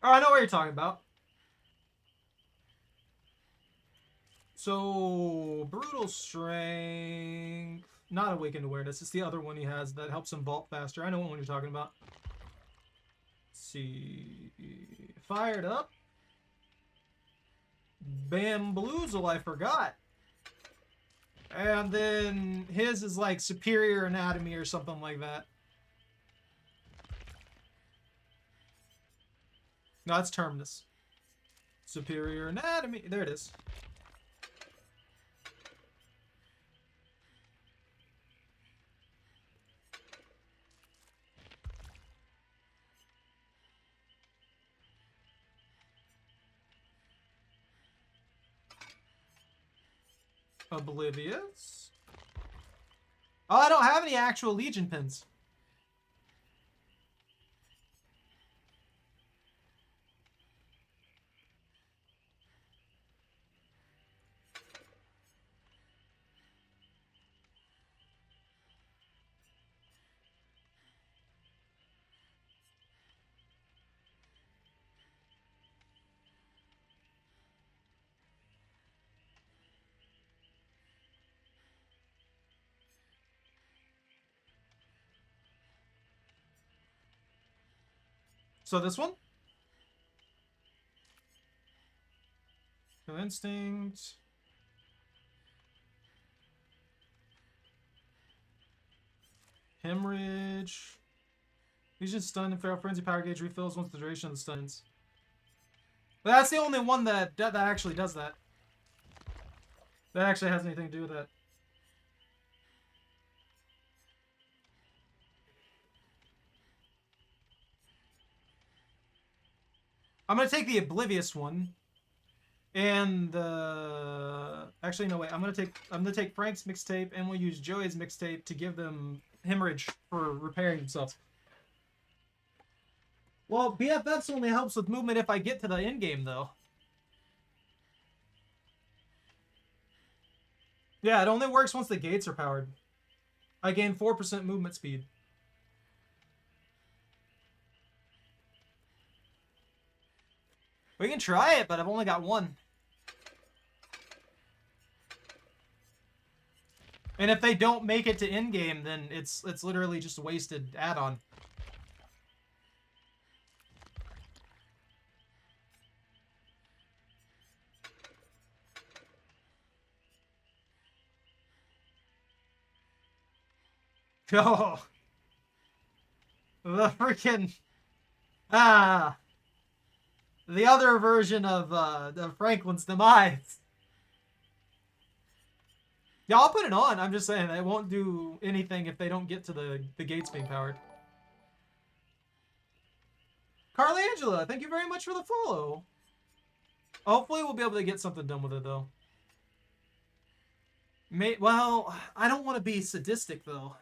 Oh, I know what you're talking about. So, brutal strength. Not awakened awareness. It's the other one he has that helps him vault faster. I know what one you're talking about. Let's see. Fired up. Bamboozle, I forgot. And then his is like superior anatomy or something like that. No, it's terminus. Superior anatomy. There it is. Oblivious. Oh, I don't have any actual Legion pins. So this one? Kill Instinct. Hemorrhage. Legion stun and Feral Frenzy power gauge refills once the duration of the stun ends. But that's the only one that actually does that. That actually has anything to do with that. I'm gonna take the Oblivious one, and actually no wait. I'm gonna take Frank's mixtape, and we'll use Joey's mixtape to give them hemorrhage for repairing themselves. Well, BFFs only helps with movement if I get to the end game, though. Yeah, it only works once the gates are powered. I gain 4% movement speed. We can try it, but I've only got one. And if they don't make it to end game, then it's literally just a wasted add-on. Oh, the freaking the other version of Franklin's demise. Yeah, I'll put it on. I'm just saying it won't do anything if they don't get to the gates being powered. Carlangela, thank you very much for the follow. Hopefully we'll be able to get something done with it, though. Well, I don't want to be sadistic, though.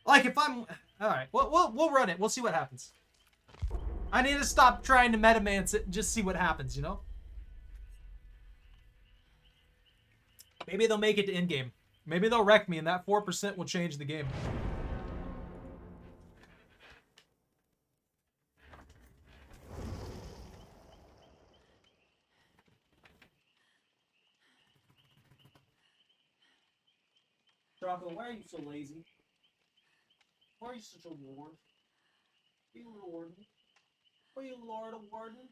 Like, if I'm... Alright, we'll run it. We'll see what happens. I need to stop trying to metamance it and just see what happens, you know? Maybe they'll make it to endgame. Maybe they'll wreck me and that 4% will change the game. Draco, why are you so lazy? Why are you such a ward? Are you a warden? Are you Lord of Warden?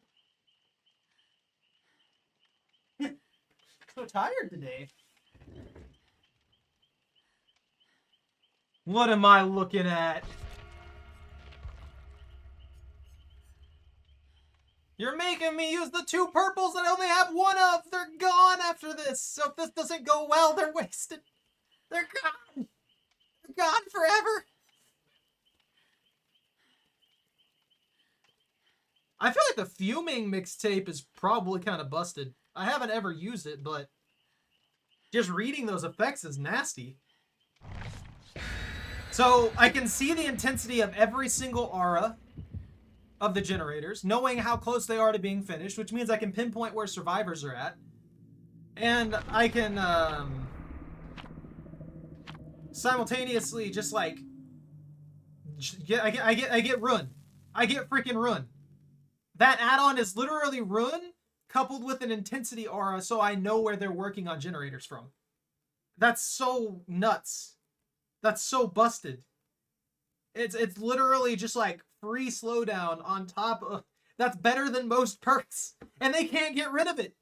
So tired today. What am I looking at? You're making me use the 2 purples that I only have 1 of. They're gone after this. So if this doesn't go well, they're wasted. They're gone. They're gone forever. I feel like the fuming mixtape is probably kind of busted. I haven't ever used it, but just reading those effects is nasty. So I can see the intensity of every single aura of the generators, knowing how close they are to being finished, which means I can pinpoint where survivors are at. And I can simultaneously just like I get Ruin. I get freaking Ruin. That add-on is literally Ruin coupled with an intensity aura, so I know where they're working on generators from. That's so nuts. That's so busted. It's literally just like free slowdown on top of... That's better than most perks, and they can't get rid of it.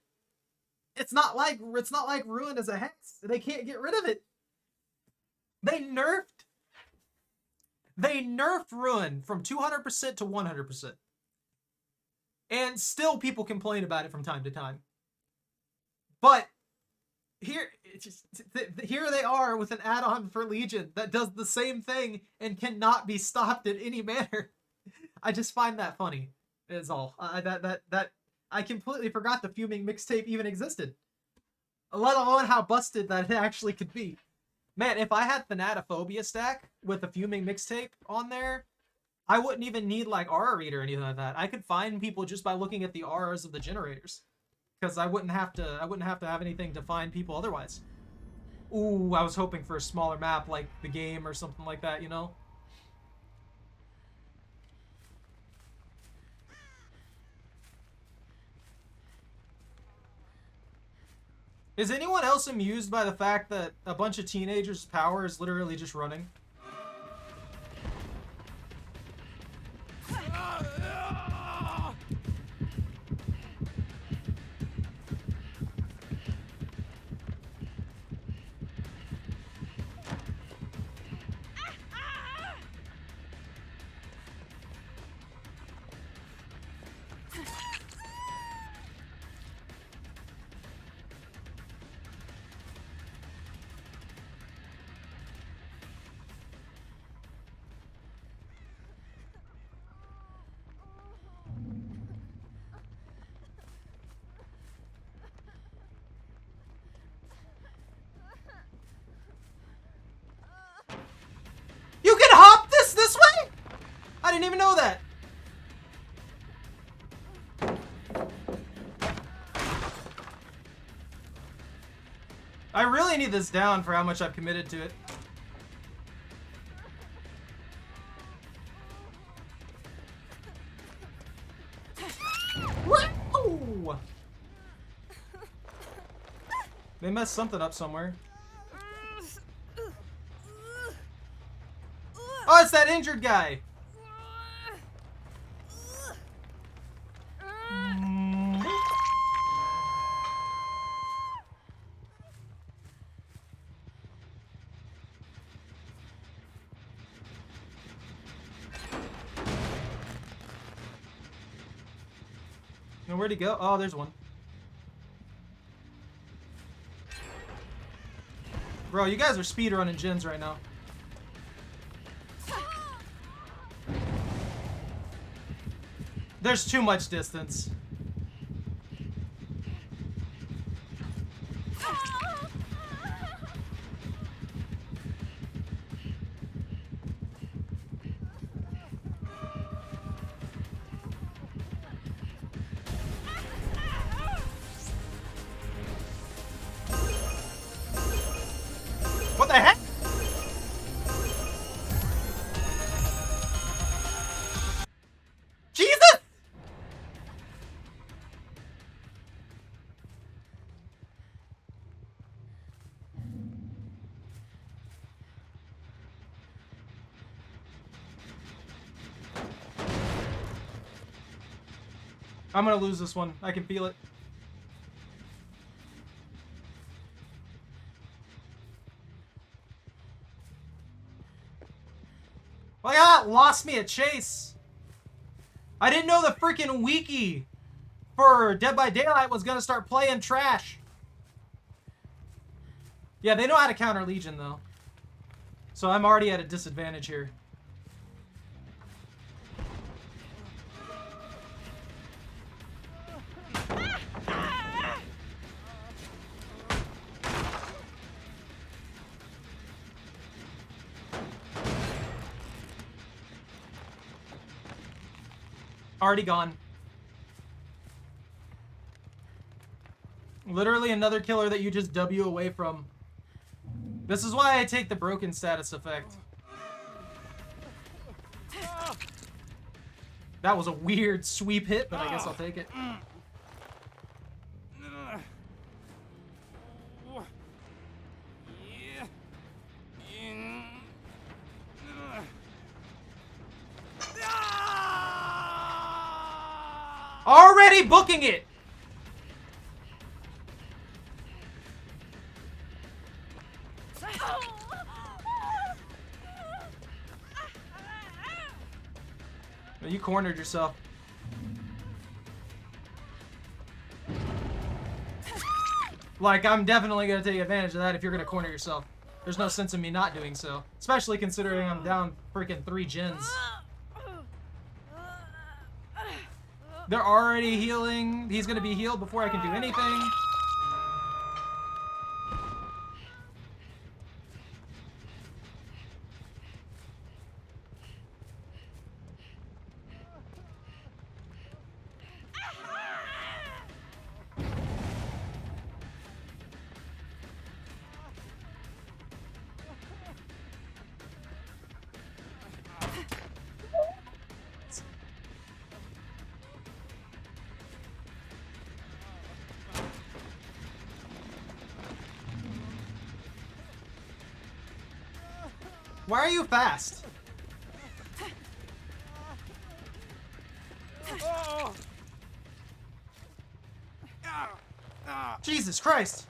It's not like Ruin as a hex. They can't get rid of it. They nerfed Ruin from 200% to 100%. And still people complain about it from time to time. But here they are with an add-on for Legion that does the same thing and cannot be stopped in any manner. I just find that funny, is all. I completely forgot the fuming mixtape even existed. Let alone how busted that it actually could be. Man, if I had Thanatophobia stack with a fuming mixtape on there, I wouldn't even need like aura read or anything like that. I could find people just by looking at the auras of the generators, because I wouldn't have to have anything to find people otherwise. Ooh, I was hoping for a smaller map like the game or something like that, you know? Is anyone else amused by the fact that a bunch of teenagers' power is literally just running? You can hop this way? I didn't even know that. I really need this down for how much I've committed to it. Whoa! They messed something up somewhere. Oh, it's that injured guy. And where'd he go? Oh, there's one. Bro, you guys are speedrunning gens right now. There's too much distance. I'm gonna lose this one. I can feel it. Well, yeah, lost me a chase. I didn't know the freaking wiki for Dead by Daylight was gonna start playing trash. Yeah, they know how to counter Legion, though. So I'm already at a disadvantage here. Already gone. Literally another killer that you just W away from. This is why I take the broken status effect. That was a weird sweep hit, but I guess I'll take it. Already booking it! You cornered yourself. Like, I'm definitely going to take advantage of that if you're going to corner yourself. There's no sense in me not doing so. Especially considering I'm down freaking 3 gens. They're already healing. He's going to be healed before I can do anything. Why are you fast? Jesus Christ!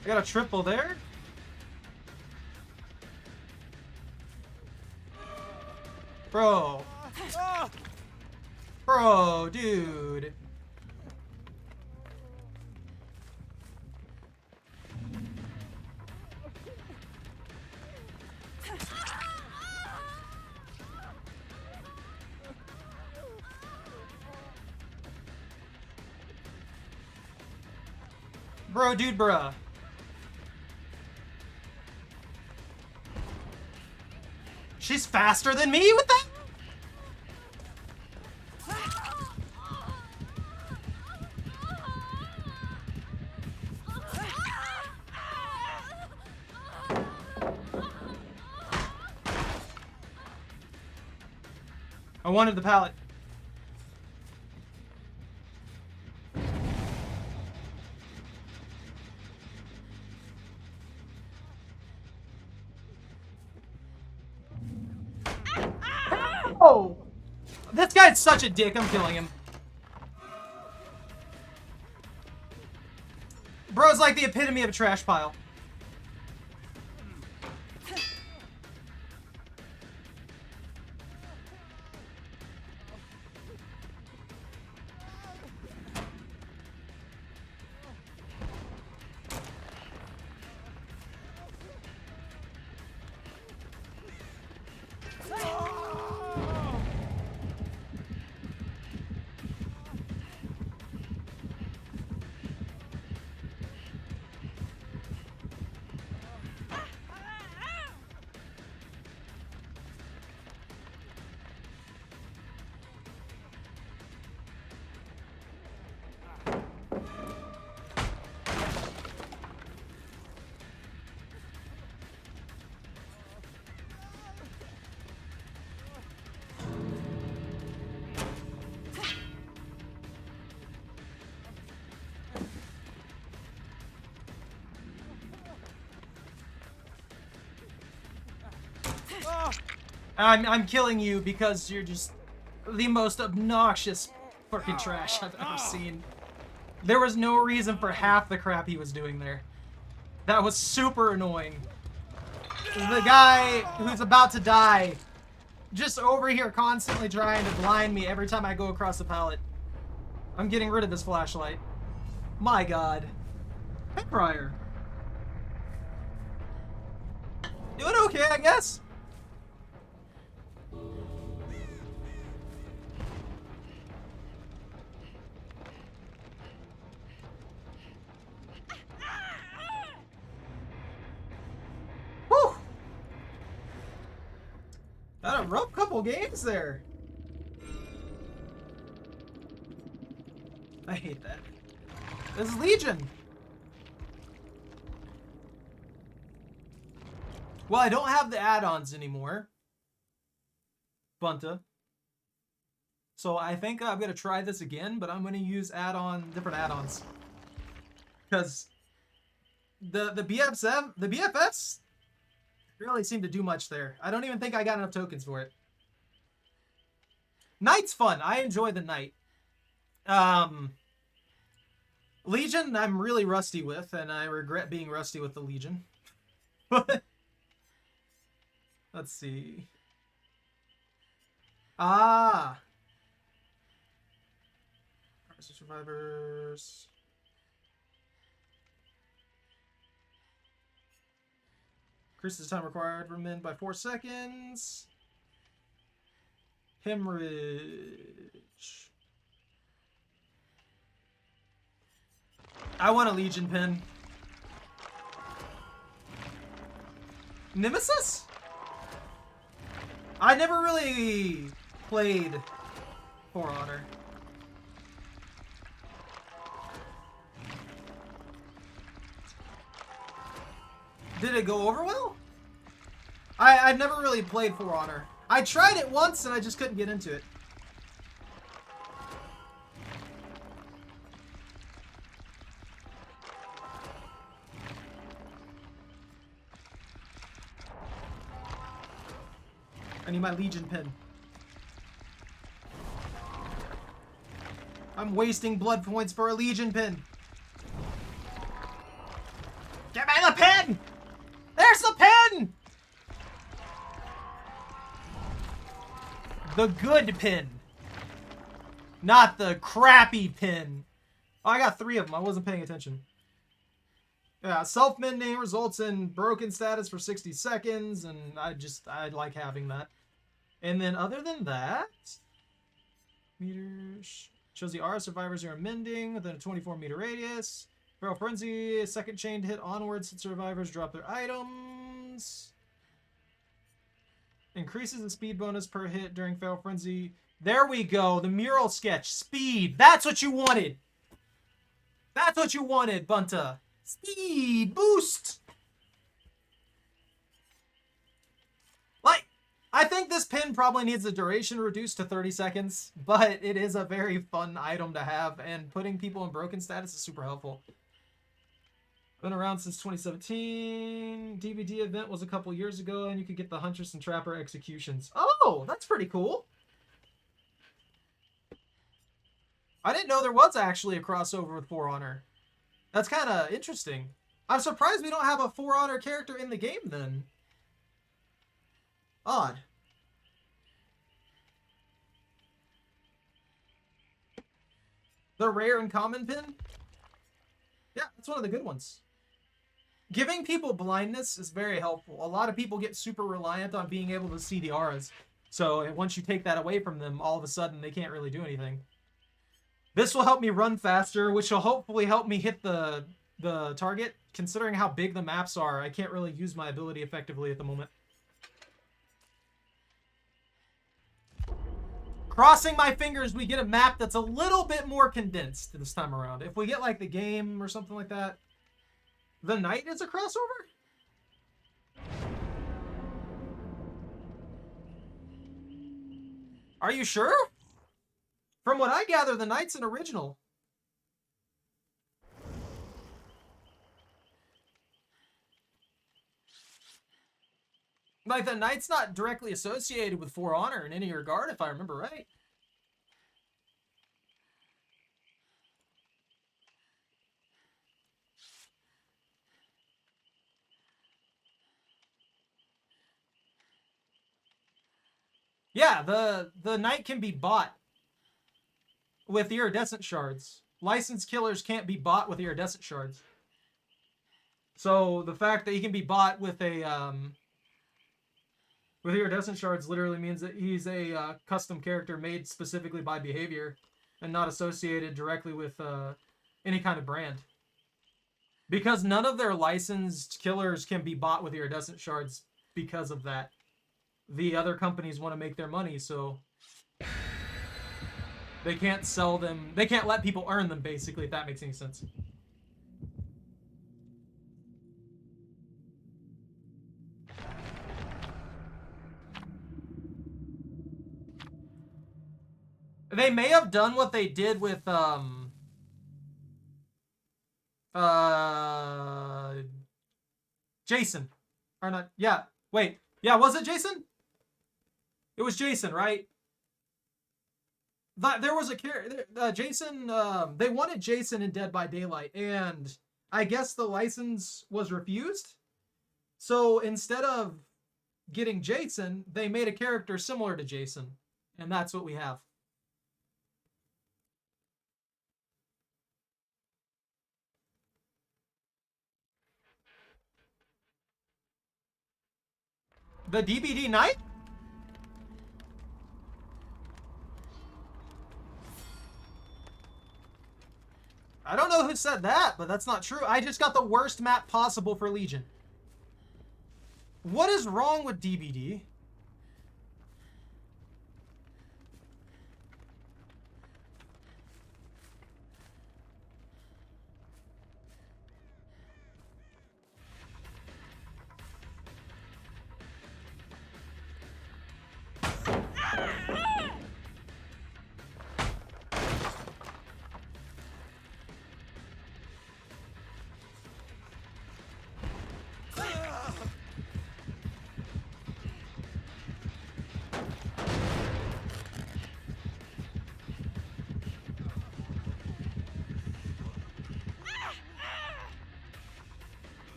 I got a triple there. Bro. Bro, dude. Bro, dude, bruh. She's faster than me with that? I wanted the pallet. Oh! This guy's such a dick, I'm killing him. Bro's like the epitome of a trash pile. I'm killing you because you're just the most obnoxious fucking trash I've ever seen. There was no reason for half the crap he was doing there. That was super annoying. The guy who's about to die, just over here constantly trying to blind me every time I go across the pallet. I'm getting rid of this flashlight. My god. Pet fryer. Doing okay, I guess. Whew. Had a rough couple games there. I hate that. This is Legion. Well, I don't have the add-ons anymore. Bunta. So I think I'm going to try this again, but I'm going to use different add-ons. Because the BFFs really seem to do much there. I don't even think I got enough tokens for it. Knight's fun. I enjoy the Knight. Legion, I'm really rusty with, and I regret being rusty with the Legion. Let's see. Ah. Survivors. Increases the time required for men by 4 seconds. Hemorrhage. I want a Legion pin. Nemesis? I never really played For Honor. Did it go over well? I've never really played For Honor. I tried it once and I just couldn't get into it. I need my Legion pin. I'm wasting blood points for a Legion pin. Get me the pin! There's the pin! The good pin. Not the crappy pin. Oh, I got 3 of them. I wasn't paying attention. Yeah, self-mending results in broken status for 60 seconds, and I like having that. And then other than that, meters shows the R survivors are mending within a 24-meter radius. Feral Frenzy, second chain to hit onwards since survivors drop their items. Increases the speed bonus per hit during Feral Frenzy. There we go, the mural sketch. Speed, that's what you wanted. That's what you wanted, Bunta. Speed boost. Like, I think this pin probably needs the duration reduced to 30 seconds, but it is a very fun item to have, and putting people in broken status is super helpful. Been around since 2017. DVD event was a couple years ago, and you could get the Huntress and Trapper executions. Oh, that's pretty cool. I didn't know there was actually a crossover with For Honor. That's kind of interesting. I'm surprised we don't have a For Honor character in the game then. Odd. The rare and common pin? Yeah, that's one of the good ones. Giving people blindness is very helpful. A lot of people get super reliant on being able to see the auras. So once you take that away from them, all of a sudden they can't really do anything. This will help me run faster, which will hopefully help me hit the target. Considering how big the maps are, I can't really use my ability effectively at the moment. Crossing my fingers, we get a map that's a little bit more condensed this time around. If we get like the game or something like that. The Knight is a crossover? Are you sure? From what I gather, the Knight's an original. Like, the Knight's not directly associated with For Honor in any regard, if I remember right. Yeah, the Knight can be bought with iridescent shards. Licensed killers can't be bought with iridescent shards. So the fact that he can be bought with a with iridescent shards literally means that he's a custom character made specifically by behavior and not associated directly with any kind of brand. Because none of their licensed killers can be bought with iridescent shards because of that. The other companies want to make their money, so they can't sell them. They can't let people earn them, basically, if that makes any sense. They may have done what they did with Jason. Or not. Yeah. Wait. Yeah, was it Jason? It was Jason, right? There was a character, Jason, they wanted Jason in Dead by Daylight, and I guess the license was refused. So instead of getting Jason, they made a character similar to Jason, and that's what we have. The DBD Knight? I don't know who said that, but that's not true. I just got the worst map possible for Legion. What is wrong with DBD?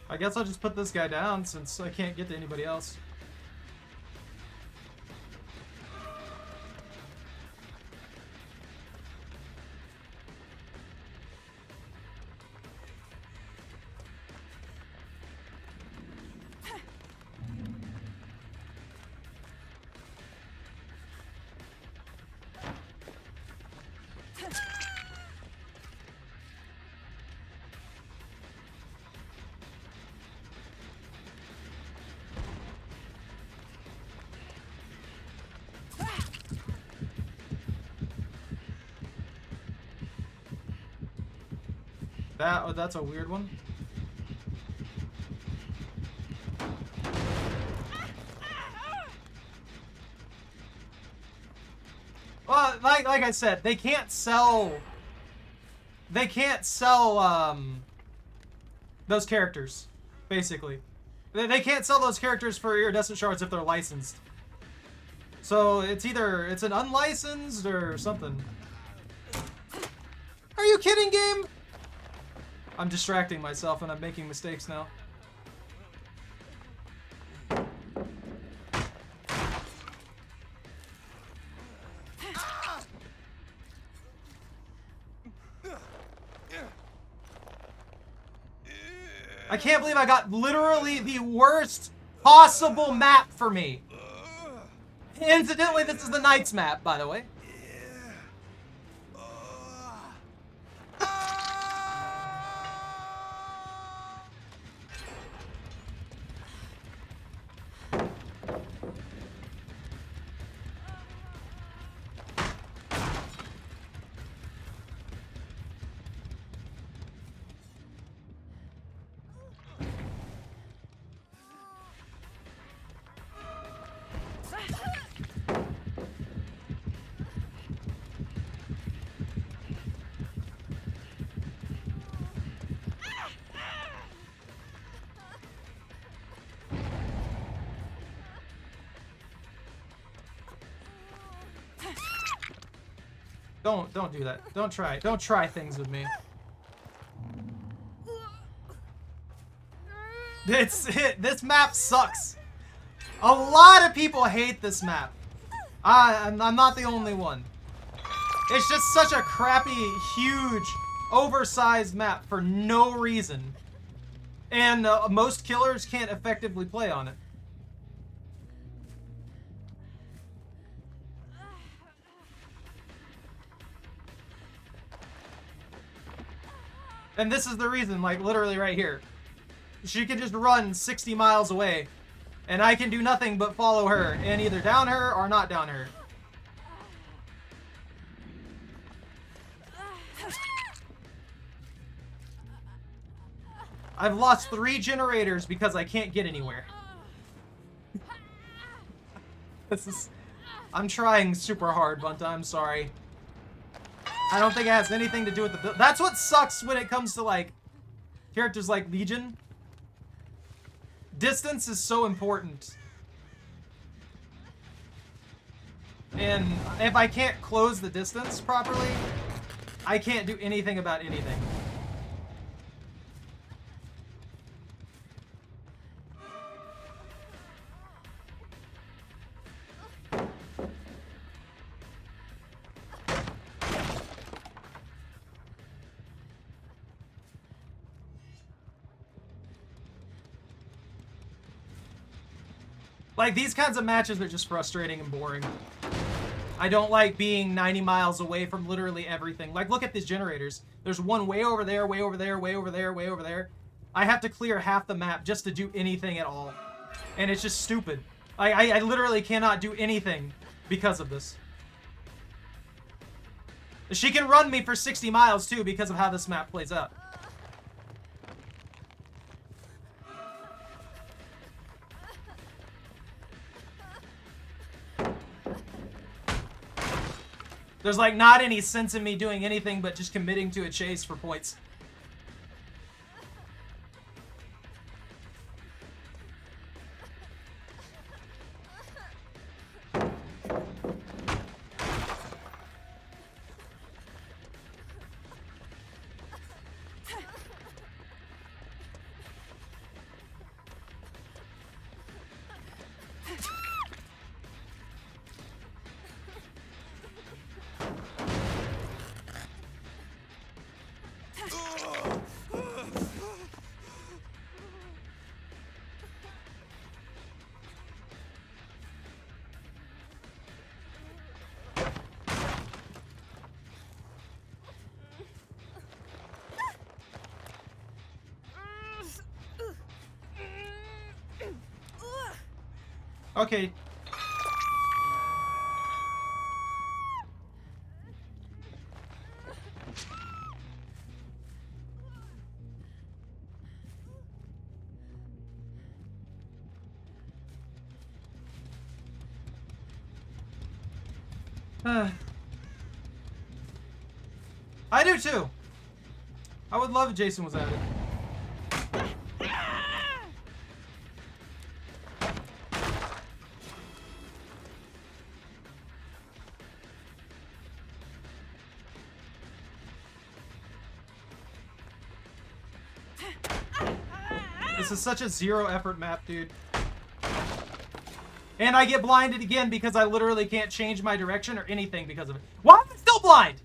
I guess I'll just put this guy down since I can't get to anybody else. That's a weird one. Well, like I said, they can't sell those characters, basically. They can't sell those characters for iridescent shards if they're licensed. So it's either it's an unlicensed or something. Are you kidding, game? I'm distracting myself and I'm making mistakes now. I can't believe I got literally the worst possible map for me. Incidentally, this is the Knight's map, by the way. Don't do that. Don't try things with me. This map sucks. A lot of people hate this map. I'm not the only one. It's just such a crappy, huge, oversized map for no reason. And most killers can't effectively play on it. And this is the reason, like, literally right here. She can just run 60 miles away, and I can do nothing but follow her and either down her or not down her. I've lost 3 generators because I can't get anywhere. I'm trying super hard, Bunta, I'm sorry. I don't think it has anything to do with the build. That's what sucks when it comes to, like, characters like Legion. Distance is so important. And if I can't close the distance properly, I can't do anything about anything. Like, these kinds of matches are just frustrating and boring. I don't like being 90 miles away from literally everything. Like, look at these generators. There's one way over there, way over there, way over there, way over there. I have to clear half the map just to do anything at all. And it's just stupid. I literally cannot do anything because of this. She can run me for 60 miles, too, because of how this map plays out. There's, like, not any sense in me doing anything but just committing to a chase for points. Okay. I do too. I would love if Jason was at it. This is such a zero effort map, dude. And I get blinded again because I literally can't change my direction or anything because of it. Why am I still blind?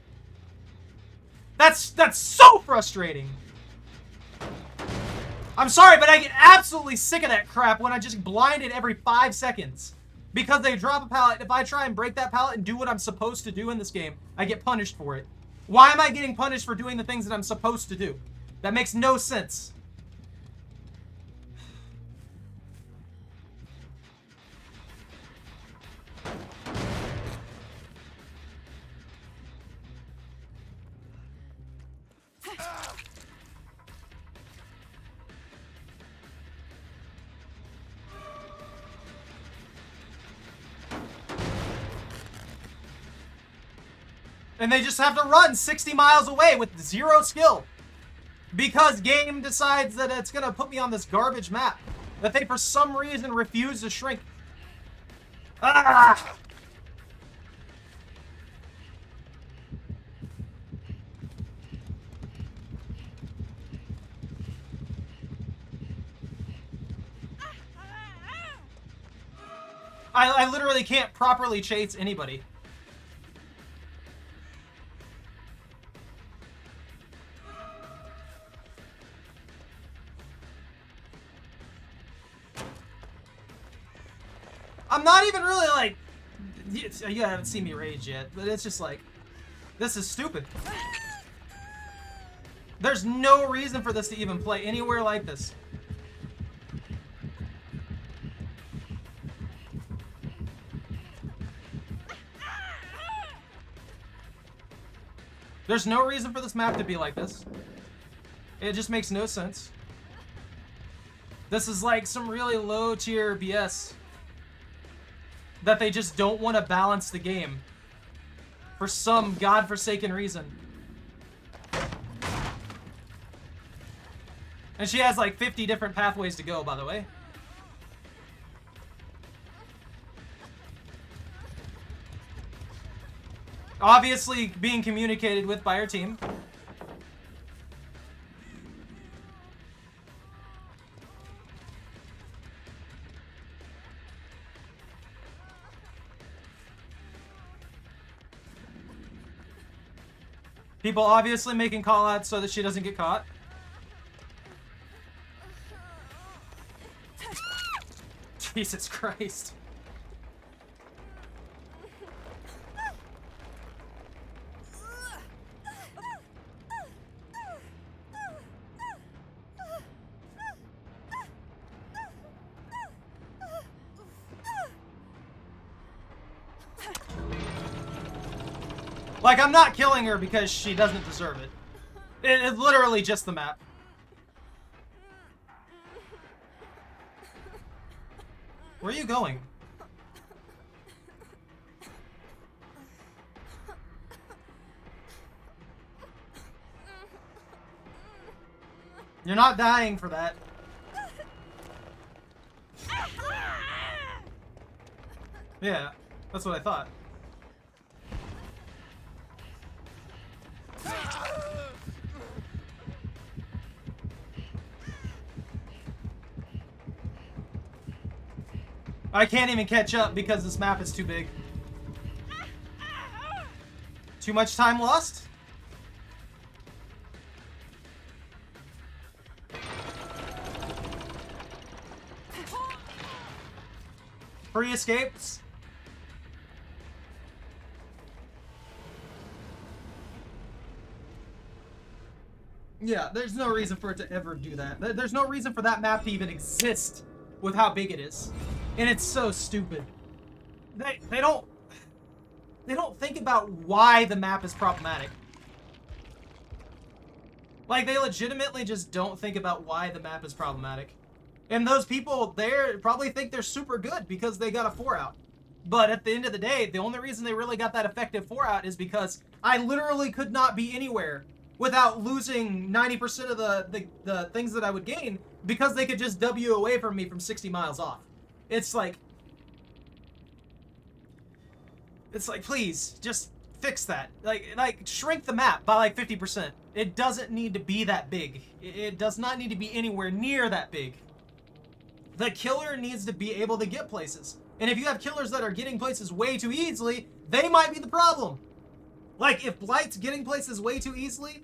That's so frustrating. I'm sorry, but I get absolutely sick of that crap when I just blinded every 5 seconds. Because they drop a pallet. If I try and break that pallet and do what I'm supposed to do in this game, I get punished for it. Why am I getting punished for doing the things that I'm supposed to do? That makes no sense. And they just have to run 60 miles away with 0 skill. Because game decides that it's going to put me on this garbage map. That they, for some reason, refuse to shrink. Ah! I literally can't properly chase anybody. I'm not even really like... You haven't seen me rage yet, but it's just like... This is stupid. There's no reason for this to even play anywhere like this. There's no reason for this map to be like this. It just makes no sense. This is like some really low tier BS. That they just don't want to balance the game. For some godforsaken reason. And she has like 50 different pathways to go, by the way. Obviously being communicated with by her team. People obviously making call-outs so that she doesn't get caught. Jesus Christ. Like, I'm not killing her because she doesn't deserve it. It's literally just the map. Where are you going? You're not dying for that. Yeah, that's what I thought. I can't even catch up because this map is too big. Too much time lost? Free escapes? Yeah, there's no reason for it to ever do that. There's no reason for that map to even exist with how big it is. And it's so stupid. They don't think about why the map is problematic. Like, they legitimately just don't think about why the map is problematic. And those people there probably think they're super good because they got a 4-out. But at the end of the day, the only reason they really got that effective 4-out is because I literally could not be anywhere without losing 90% of the things that I would gain because they could just W away from me from 60 miles off. It's like, please, just fix that. Like, shrink the map by like 50%. It doesn't need to be that big. It does not need to be anywhere near that big. The killer needs to be able to get places. And if you have killers that are getting places way too easily, they might be the problem. Like, if Blight's getting places way too easily,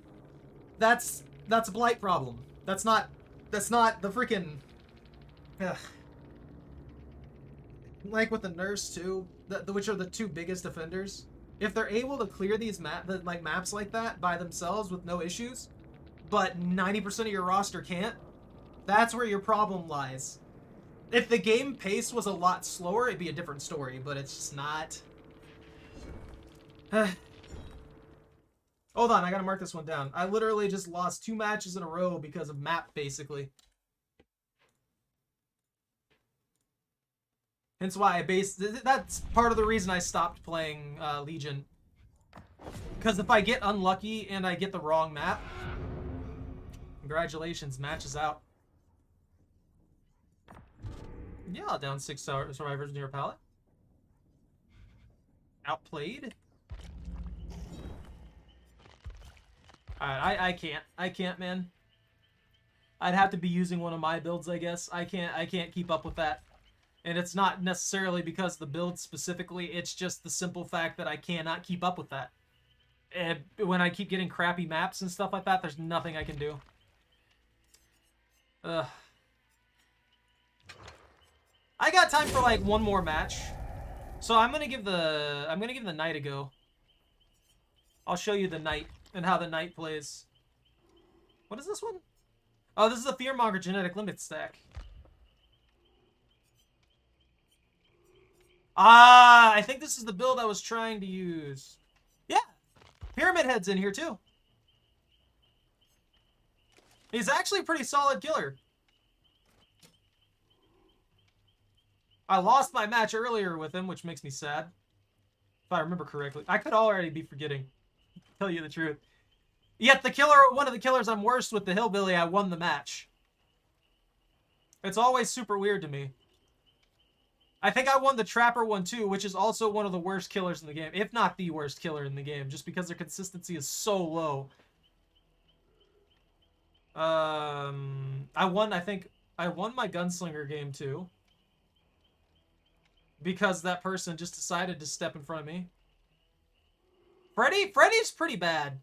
that's a Blight problem. That's not the freaking... Like with the nurse too, which are the two biggest offenders. If they're able to clear these maps like that by themselves with no issues, but 90% of your roster can't, that's where your problem lies. If the game pace was a lot slower, it'd be a different story, but it's just not. Hold on, I gotta mark this one down. I literally just lost 2 matches in a row because of map, basically. Hence why that's part of the reason I stopped playing Legion. Because if I get unlucky and I get the wrong map, congratulations, match is out. Yeah, I'll down 6 survivors near a pallet. Outplayed. Alright, I can't, man. I'd have to be using one of my builds, I guess. I can't keep up with that. And it's not necessarily because of the build specifically, it's just the simple fact that I cannot keep up with that. And when I keep getting crappy maps and stuff like that, there's nothing I can do. Ugh. I got time for like one more match. So I'm gonna give the knight a go. I'll show you the knight and how the knight plays. What is this one? Oh, this is a Fearmonger genetic limit stack. Ah, I think this is the build I was trying to use. Yeah, Pyramid Head's in here too. He's actually a pretty solid killer. I lost my match earlier with him, which makes me sad. If I remember correctly. I could already be forgetting. To tell you the truth. Yet the killer, one of the killers I'm worst with, the Hillbilly, I won the match. It's always super weird to me. I think I won the Trapper one too, which is also one of the worst killers in the game. If not the worst killer in the game, just because their consistency is so low. I won my Gunslinger game too. Because that person just decided to step in front of me. Freddy's pretty bad.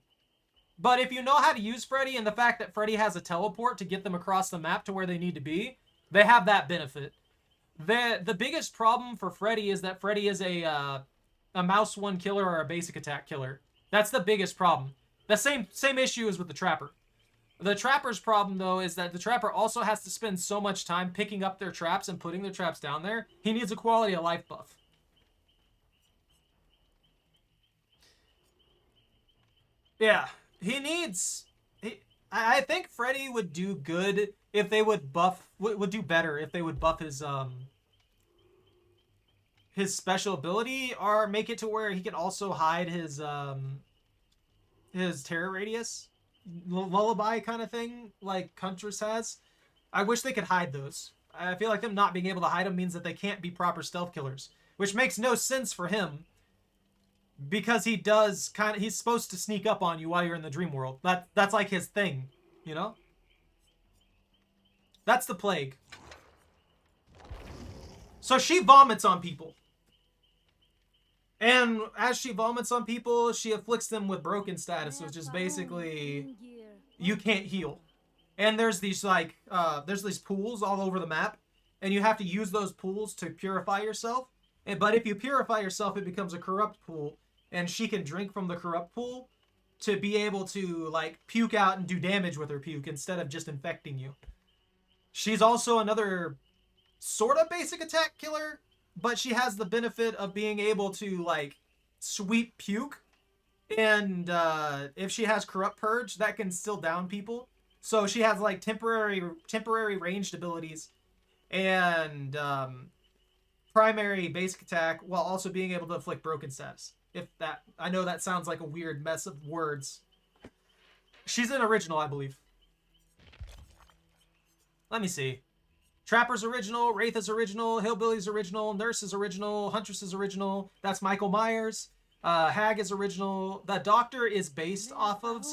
But if you know how to use Freddy and the fact that Freddy has a teleport to get them across the map to where they need to be, they have that benefit. The biggest problem for Freddy is that Freddy is a mouse one killer or a basic attack killer. That's the biggest problem. The same issue is with the Trapper. The Trapper's problem, though, is that the Trapper also has to spend so much time picking up their traps and putting their traps down there. He needs a quality of life buff. Yeah, he needs... I think Freddy would do good if they would buff... Would do better if they would buff his special ability, or make it to where he can also hide his terror radius. Lullaby kind of thing, like Huntress has. I wish they could hide those. I feel like them not being able to hide them means that they can't be proper stealth killers, which makes no sense for him, because he's supposed to sneak up on you while you're in the dream world. That's like his thing, you know? That's the plague. So she vomits on people. And as she vomits on people, she afflicts them with broken status, which is basically you can't heal. And there's these there's these pools all over the map, and you have to use those pools to purify yourself. But if you purify yourself, it becomes a corrupt pool, and she can drink from the corrupt pool to be able to like puke out and do damage with her puke instead of just infecting you. She's also another sort of basic attack killer, but she has the benefit of being able to, like, sweep puke. And if she has Corrupt Purge, that can still down people. So she has, like, temporary ranged abilities and primary basic attack while also being able to inflict broken status. I know that sounds like a weird mess of words. She's an original, I believe. Let me see. Trapper's original, Wraith is original, Hillbilly's original, Nurse is original, Huntress is original. That's Michael Myers. Hag is original. That doctor is based off of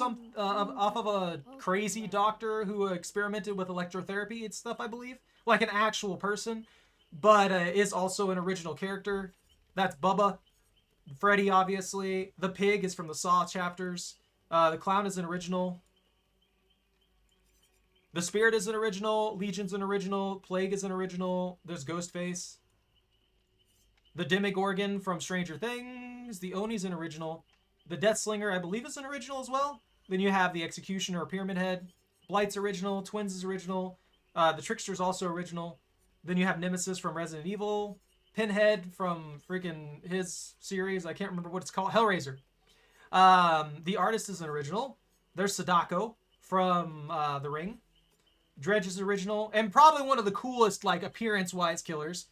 a crazy doctor who experimented with electrotherapy and stuff, I believe, like an actual person, but is also an original character. That's Bubba. Freddy, obviously. The pig is from the Saw chapters. The clown is an original. The Spirit is an original, Legion's an original, Plague is an original, there's Ghostface. The Demogorgon from Stranger Things, the Oni's an original. The Deathslinger, I believe, is an original as well. Then you have the Executioner or Pyramid Head. Blight's original, Twins is original. The Trickster's also original. Then you have Nemesis from Resident Evil. Pinhead from freaking his series, I can't remember what it's called, Hellraiser. The Artist is an original. There's Sadako from The Ring. Dredge is original, and probably one of the coolest, like, appearance-wise killers.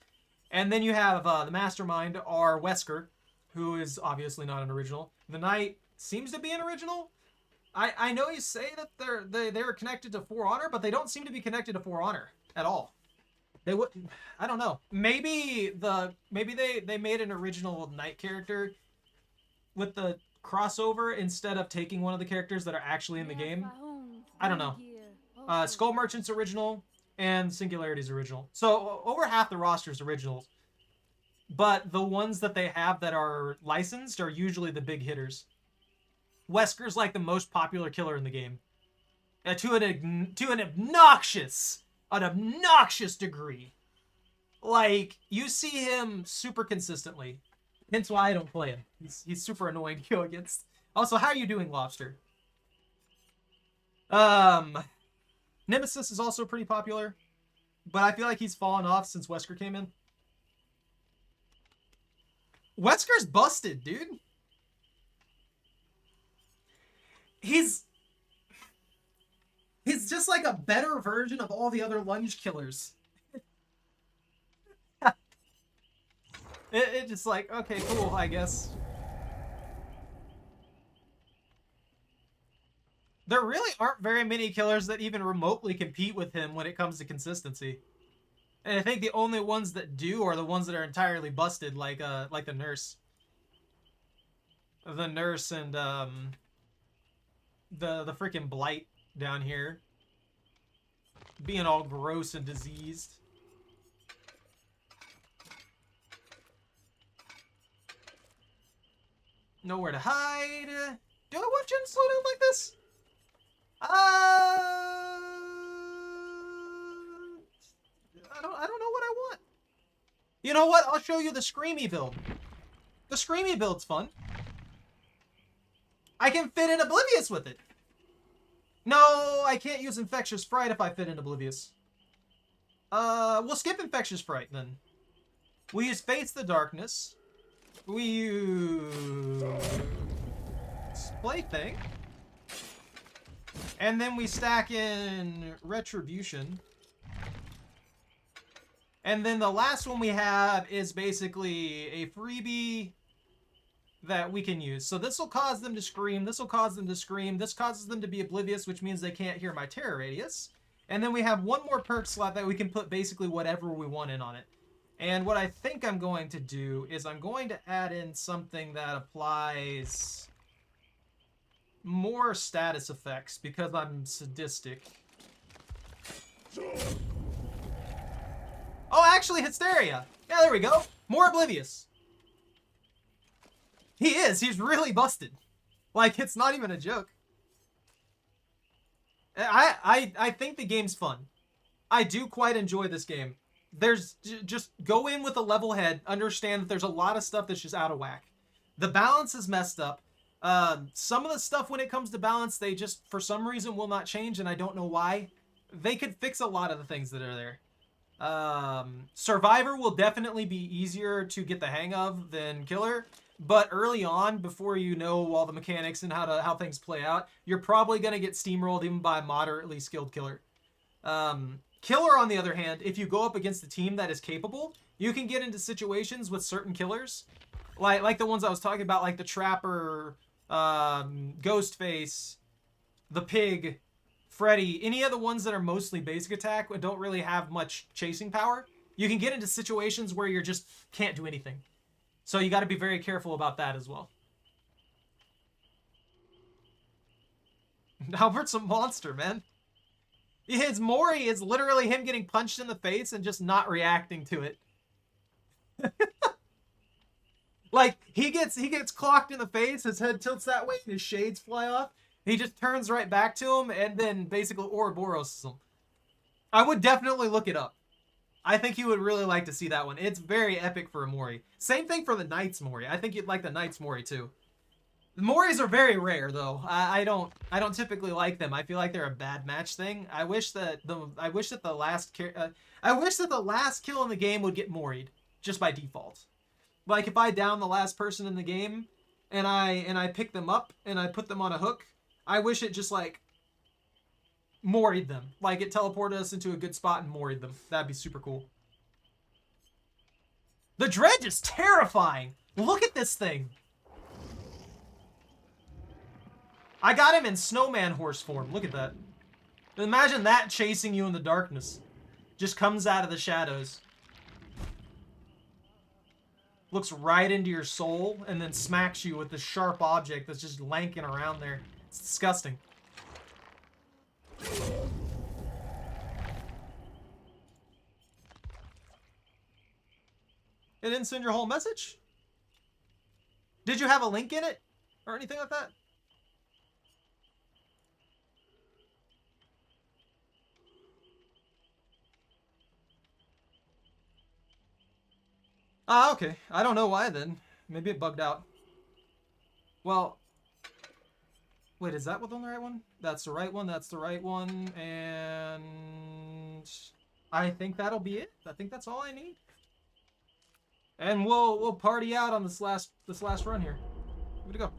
And then you have the Mastermind, or Wesker, who is obviously not an original. The Knight seems to be an original. I know you say that they're connected to For Honor, but they don't seem to be connected to For Honor at all. They wouldn't. I don't know. Maybe they made an original Knight character with the crossover instead of taking one of the characters that are actually in the game. I don't know. Skull Merchant's original. and Singularity's original. So over half the roster is originals. But the ones that they have that are licensed are usually the big hitters. Wesker's like the most popular killer in the game. To an obnoxious degree. Like, you see him super consistently. Hence why I don't play him. He's super annoying to go against. Also, how are you doing, Lobster? Nemesis is also pretty popular. But I feel like he's fallen off since Wesker came in. Wesker's busted, dude. He's just like a better version of all the other lunge killers. it just like, okay, cool, I guess. There really aren't very many killers that even remotely compete with him when it comes to consistency. And I think the only ones that do are the ones that are entirely busted, like the nurse. The nurse and the freaking blight down here. Being all gross and diseased. Nowhere to hide. Do I watch him slow down like this? I don't know what I want. You know what? I'll show you the Screamy build. The Screamy build's fun. I can fit in Oblivious with it. No, I can't use Infectious Fright if I fit in Oblivious. We'll skip Infectious Fright then. We use Face the Darkness. We use Plaything. And then we stack in Retribution. And then the last one we have is basically a freebie that we can use. So this will cause them to scream. This will cause them to scream. This causes them to be oblivious, which means they can't hear my terror radius. And then we have one more perk slot that we can put basically whatever we want in on it. And what I think I'm going to do is I'm going to add in something that applies more status effects because I'm sadistic. Oh, actually, Hysteria. Yeah, there we go. More oblivious. He is. He's really busted. Like, it's not even a joke. I think the game's fun. I do quite enjoy this game. There's just go in with a level head. Understand that there's a lot of stuff that's just out of whack. The balance is messed up. Some of the stuff when it comes to balance, they just, for some reason, will not change, and I don't know why. They could fix a lot of the things that are there. Survivor will definitely be easier to get the hang of than Killer, but early on, before you know all the mechanics and how things play out, you're probably going to get steamrolled even by a moderately skilled Killer. Killer, on the other hand, if you go up against a team that is capable, you can get into situations with certain killers, like the ones I was talking about, like the Trapper, Ghostface, the Pig, Freddy, any of the ones that are mostly basic attack and don't really have much chasing power. You can get into situations where you just can't do anything. So you got to be very careful about that as well. Albert's a monster, man. His Mori is literally him getting punched in the face and just not reacting to it. Like, he gets clocked in the face, his head tilts that way, and his shades fly off. He just turns right back to him, and then basically Ouroboros him. I would definitely look it up. I think you would really like to see that one. It's very epic for a Mori. Same thing for the Knight's Mori. I think you'd like the Knight's Mori too. The Moris are very rare though. I don't typically like them. I feel like they're a bad match thing. I wish that the last kill in the game would get Mori'd just by default. Like if I down the last person in the game and I pick them up and I put them on a hook, I wish it just like Mori'd them. Like it teleported us into a good spot and Mori'd them. That'd be super cool. The Dredge is terrifying. Look at this thing. I got him in snowman horse form. Look at that. Imagine that chasing you in the darkness. Just comes out of the shadows. Looks right into your soul and then smacks you with this sharp object that's just lanking around there. It's disgusting. It didn't send your whole message? Did you have a link in it? Or anything like that? Ah, okay. I don't know why then. Maybe it bugged out. Well, wait, is that the right one? That's the right one, that's the right one, and I think that'll be it. I think that's all I need. And we'll party out on this last run here. Way to go.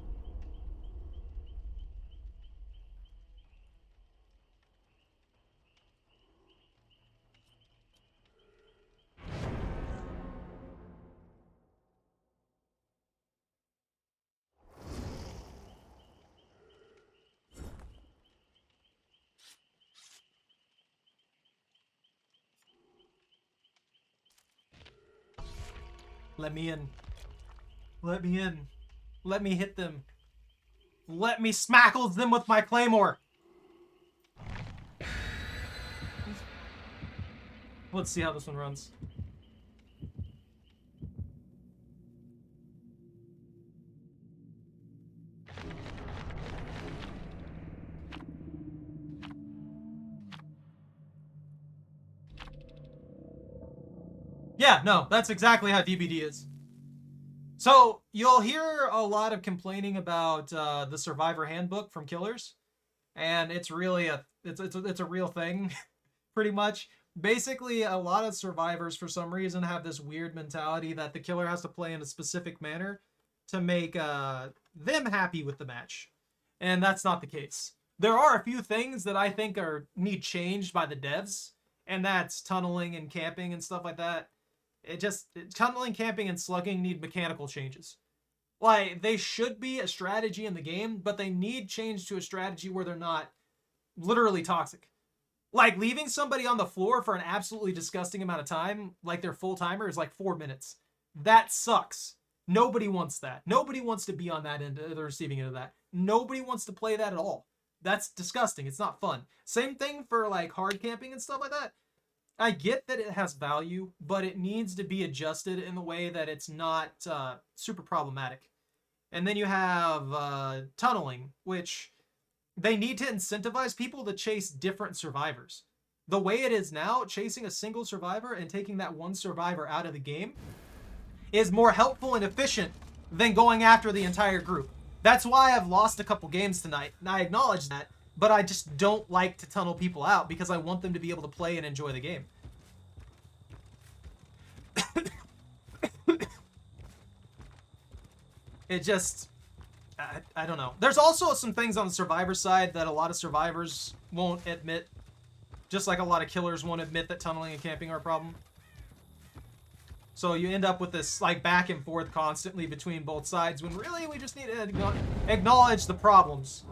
Let me in. Let me in. Let me hit them. Let me smackles them with my claymore. Let's see how this one runs. Yeah, no, that's exactly how DBD is. So, you'll hear a lot of complaining about the Survivor Handbook from Killers. And it's really it's a real thing, pretty much. Basically, a lot of survivors, for some reason, have this weird mentality that the killer has to play in a specific manner to make them happy with the match. And that's not the case. There are a few things that I think need changed by the devs, and that's tunneling and camping and stuff like that. Tunneling, camping, and slugging need mechanical changes. Like, they should be a strategy in the game, but they need change to a strategy where they're not literally toxic. Like, leaving somebody on the floor for an absolutely disgusting amount of time, like their full timer, is like 4 minutes. That sucks. Nobody wants that. Nobody wants to be on that end, the receiving end of that. Nobody wants to play that at all. That's disgusting. It's not fun. Same thing for, like, hard camping and stuff like that. I get that it has value, but it needs to be adjusted in the way that it's not super problematic. And then you have tunneling, which they need to incentivize people to chase different survivors. The way it is now, chasing a single survivor and taking that one survivor out of the game is more helpful and efficient than going after the entire group. That's why I've lost a couple games tonight, and I acknowledge that. But I just don't like to tunnel people out because I want them to be able to play and enjoy the game. It just... I don't know. There's also some things on the survivor side that a lot of survivors won't admit. Just like a lot of killers won't admit that tunneling and camping are a problem. So you end up with this like back and forth constantly between both sides when really we just need to acknowledge the problems.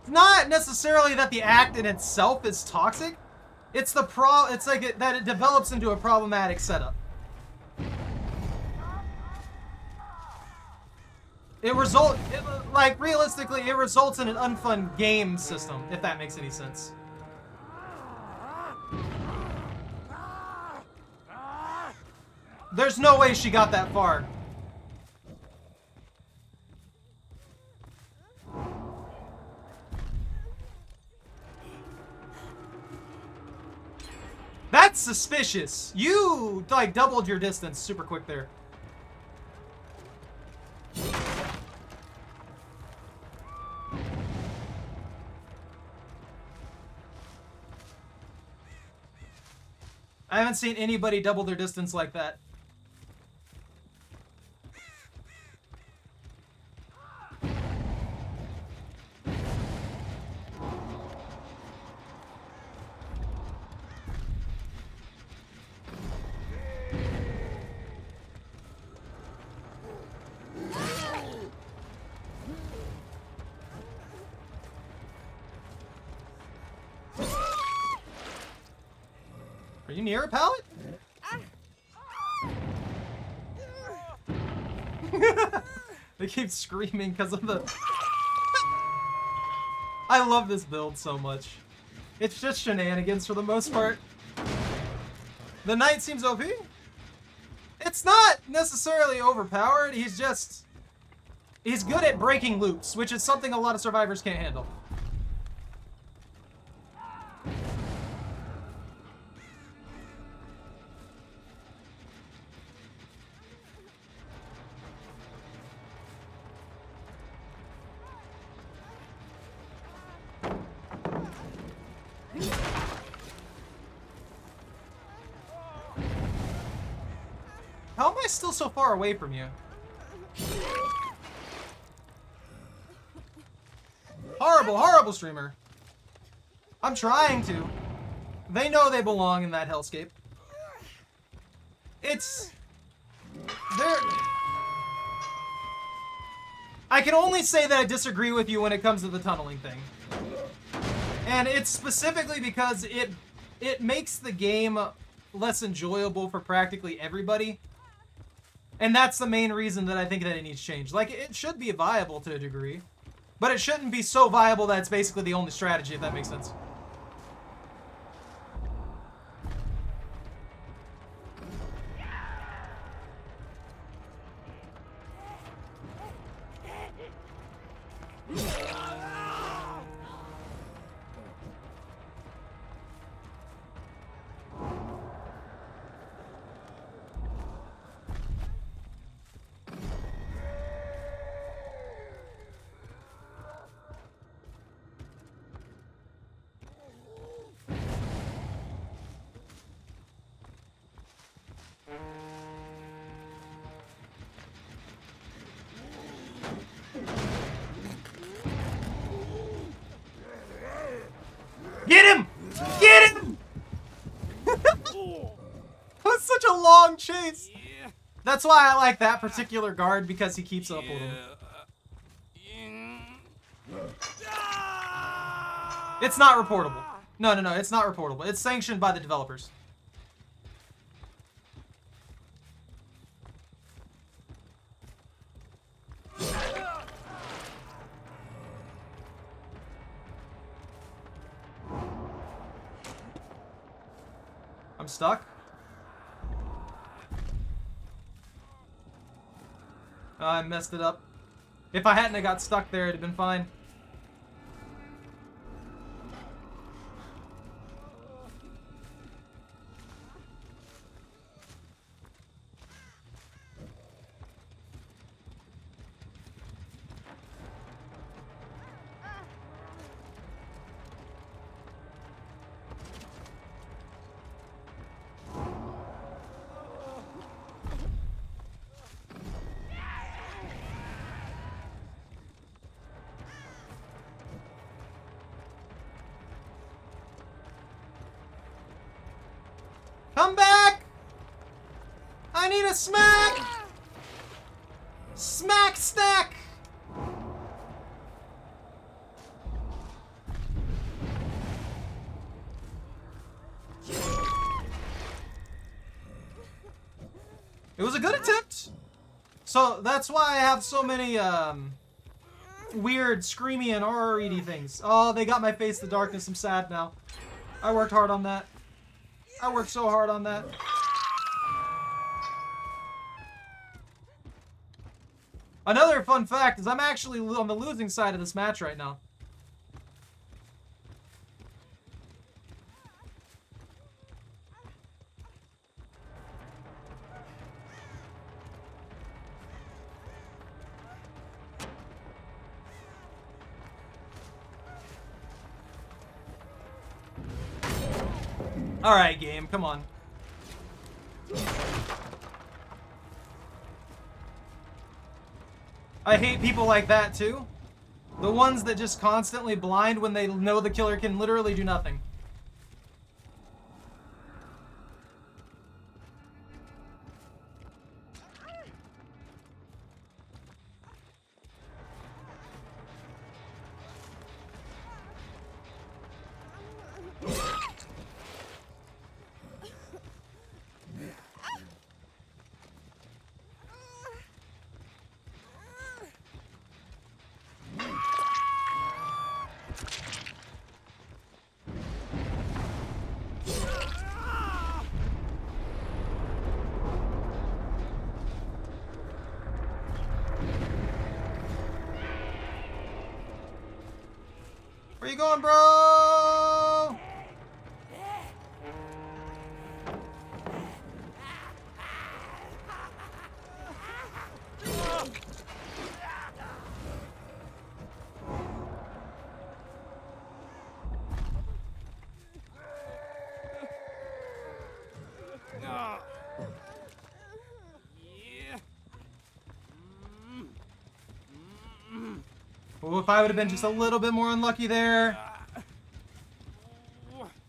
Not necessarily that the act in itself is toxic. It's the that it develops into a problematic setup. Realistically, it results in an unfun game system, if that makes any sense. There's no way she got that far. That's suspicious. You, like, doubled your distance super quick there. I haven't seen anybody double their distance like that. Are you near a pallet? They keep screaming because of the... I love this build so much. It's just shenanigans for the most part. The knight seems OP. It's not necessarily overpowered. He's good at breaking loops, which is something a lot of survivors can't handle. How am I still so far away from you? Horrible, horrible streamer. I'm trying to. They know they belong in that hellscape. It's... I can only say that I disagree with you when it comes to the tunneling thing. And it's specifically because it makes the game less enjoyable for practically everybody. And that's the main reason that I think that it needs change. Like, it should be viable to a degree. But it shouldn't be so viable that it's basically the only strategy, if that makes sense. Get him! Get him! That was such a long chase. That's why I like that particular guard, because he keeps up with him. It's not reportable. No, it's not reportable. It's sanctioned by the developers. I'm stuck. I messed it up. If I hadn't have got stuck there, it'd have been fine. Come back! I need a smack! Smack stack! It was a good attempt. So that's why I have so many weird screamy and horror-y things. Oh, they got my face in the darkness. I'm sad now. I worked hard on that. I worked so hard on that. Another fun fact is I'm actually on the losing side of this match right now. Alright, game, come on. I hate people like that, too. The ones that just constantly blind when they know the killer can literally do nothing. Where you going, bro? Well, if I would have been just a little bit more unlucky there.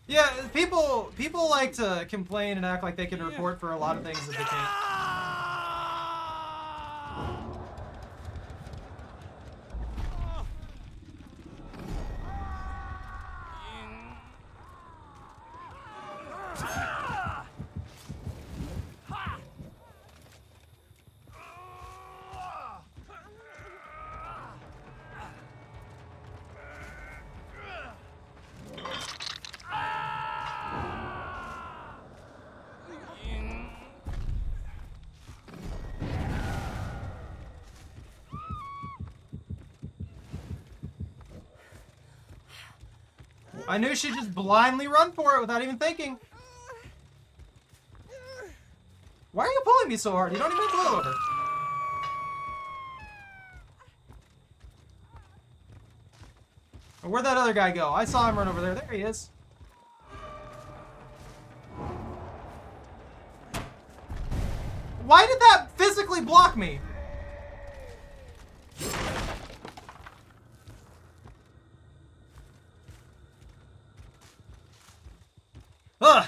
Yeah, people like to complain and act like they can report for a lot of things that they can't. I knew she'd just blindly run for it without even thinking. Why are you pulling me so hard? You don't even pull over. Where'd that other guy go? I saw him run over there. There he is. Why did that physically block me? Ugh.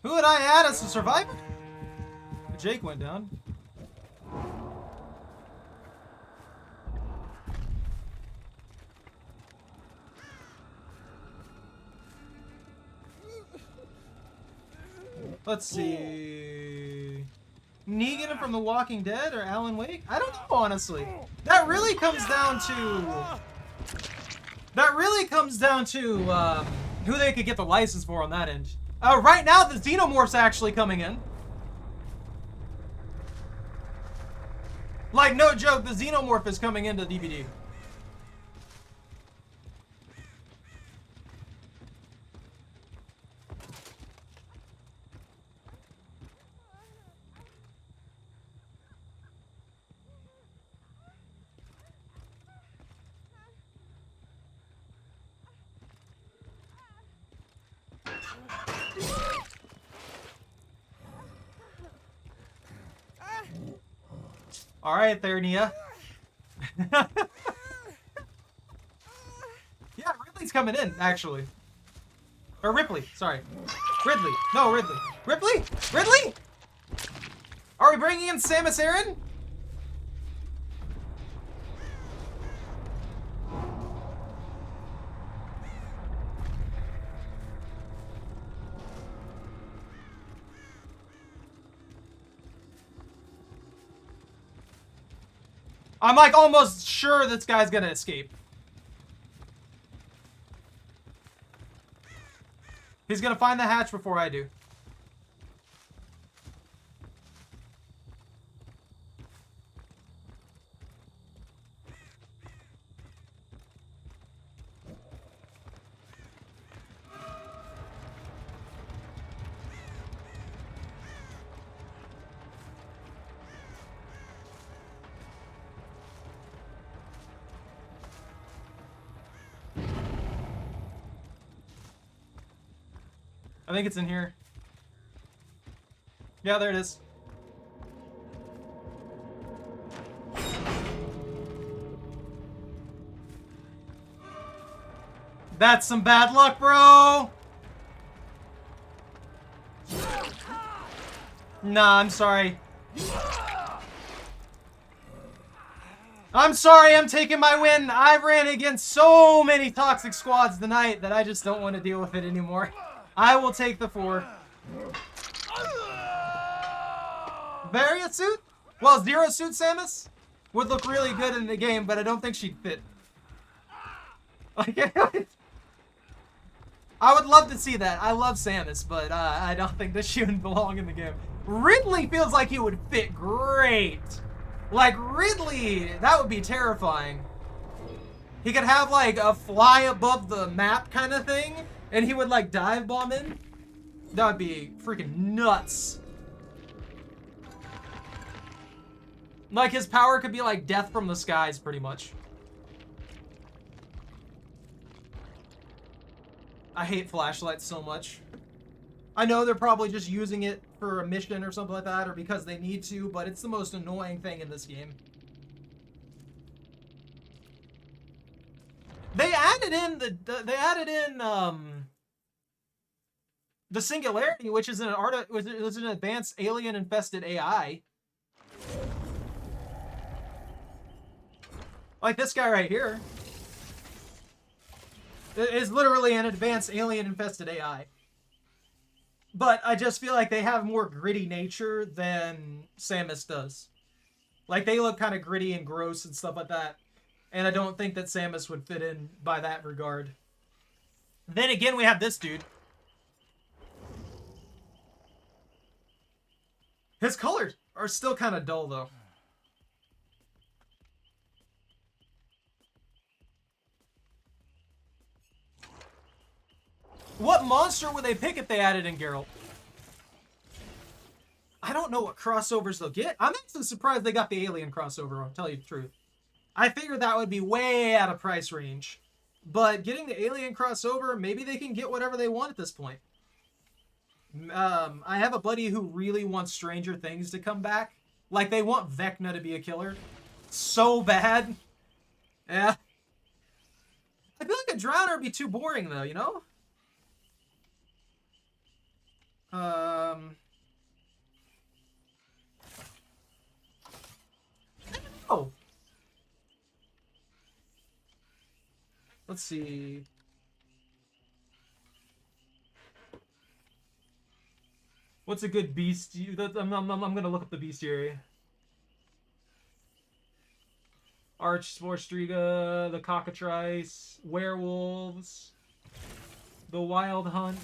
Who would I add as a survivor? Jake went down. Let's see. Negan from The Walking Dead or Alan Wake? I don't know, honestly. That really comes down to who they could get the license for on that end. Right now, the Xenomorph's actually coming in. Like, no joke, the Xenomorph is coming into DVD. All right, there, Nia. Yeah, Ridley's coming in, actually. Or Ripley, sorry. Ridley. No, Ridley. Ripley? Ridley? Are we bringing in Samus Aran? I'm like almost sure this guy's gonna escape. He's gonna find the hatch before I do. I think it's in here. Yeah, there it is. That's some bad luck, bro. Nah, I'm sorry. I'm sorry, I'm taking my win. I ran against so many toxic squads tonight that I just don't want to deal with it anymore. I will take the 4. Varia suit? Well, Zero suit Samus would look really good in the game, but I don't think she'd fit. I would love to see that. I love Samus, but I don't think that she would belong in the game. Ridley feels like he would fit great. Like, Ridley, that would be terrifying. He could have like a fly above the map kind of thing, and he would like dive bomb in. That would be freaking nuts. Like his power could be like death from the skies, pretty much. I hate flashlights so much. I know they're probably just using it for a mission or something like that, or because they need to, but it's the most annoying thing in this game. They added in the singularity, which is an advanced alien infested AI. Like this guy right here. It is literally an advanced alien infested AI. But I just feel like they have more gritty nature than Samus does. Like they look kind of gritty and gross and stuff like that. And I don't think that Samus would fit in by that regard. Then again, we have this dude. His colors are still kind of dull, though. What monster would they pick if they added in Geralt? I don't know what crossovers they'll get. I'm actually surprised they got the alien crossover, I'll tell you the truth. I figured that would be way out of price range. But getting the alien crossover, maybe they can get whatever they want at this point. I have a buddy who really wants Stranger Things to come back. Like, they want Vecna to be a killer. So bad. Yeah. I feel like a Drowner would be too boring, though, you know? I don't know. Let's see. What's a good beast? I'm gonna look up the bestiary. Archsporstriga, the cockatrice, werewolves, the wild hunt,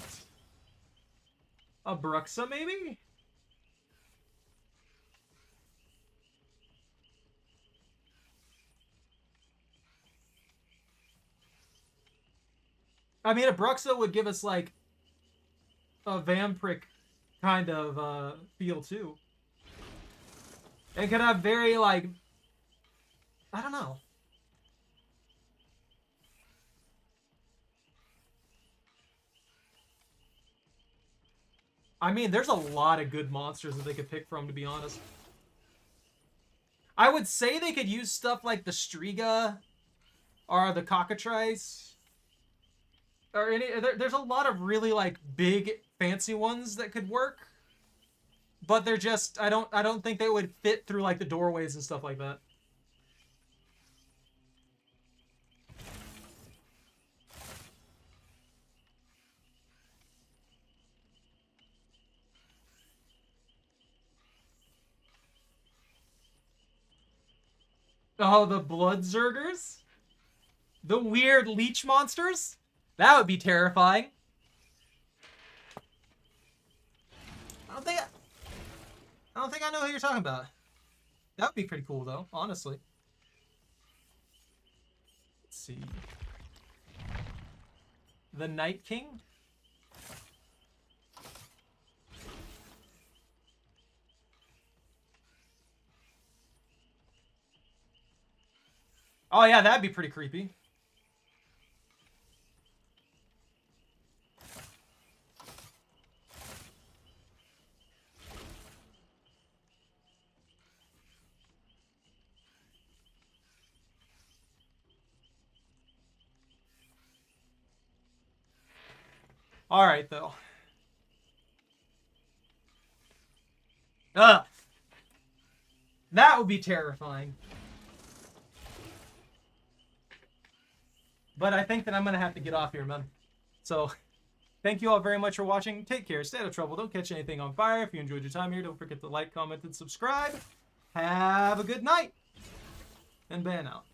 a Bruxa maybe? I mean, a Bruxa would give us like a Vampiric kind of feel too. It could have very like, I don't know. I mean, there's a lot of good monsters that they could pick from, to be honest. I would say they could use stuff like the Striga or the cockatrice. Or there's a lot of really like big fancy ones that could work, but they're just I don't think they would fit through like the doorways and stuff like that. Oh, the Bloodzergers? The weird leech monsters? That would be terrifying. I don't think I know who you're talking about. That would be pretty cool, though, honestly. Let's see. The Night King? Oh, yeah, that'd be pretty creepy. All right, though. Ugh. That would be terrifying. But I think that I'm going to have to get off here, man. So, thank you all very much for watching. Take care. Stay out of trouble. Don't catch anything on fire. If you enjoyed your time here, don't forget to like, comment, and subscribe. Have a good night. And ban out.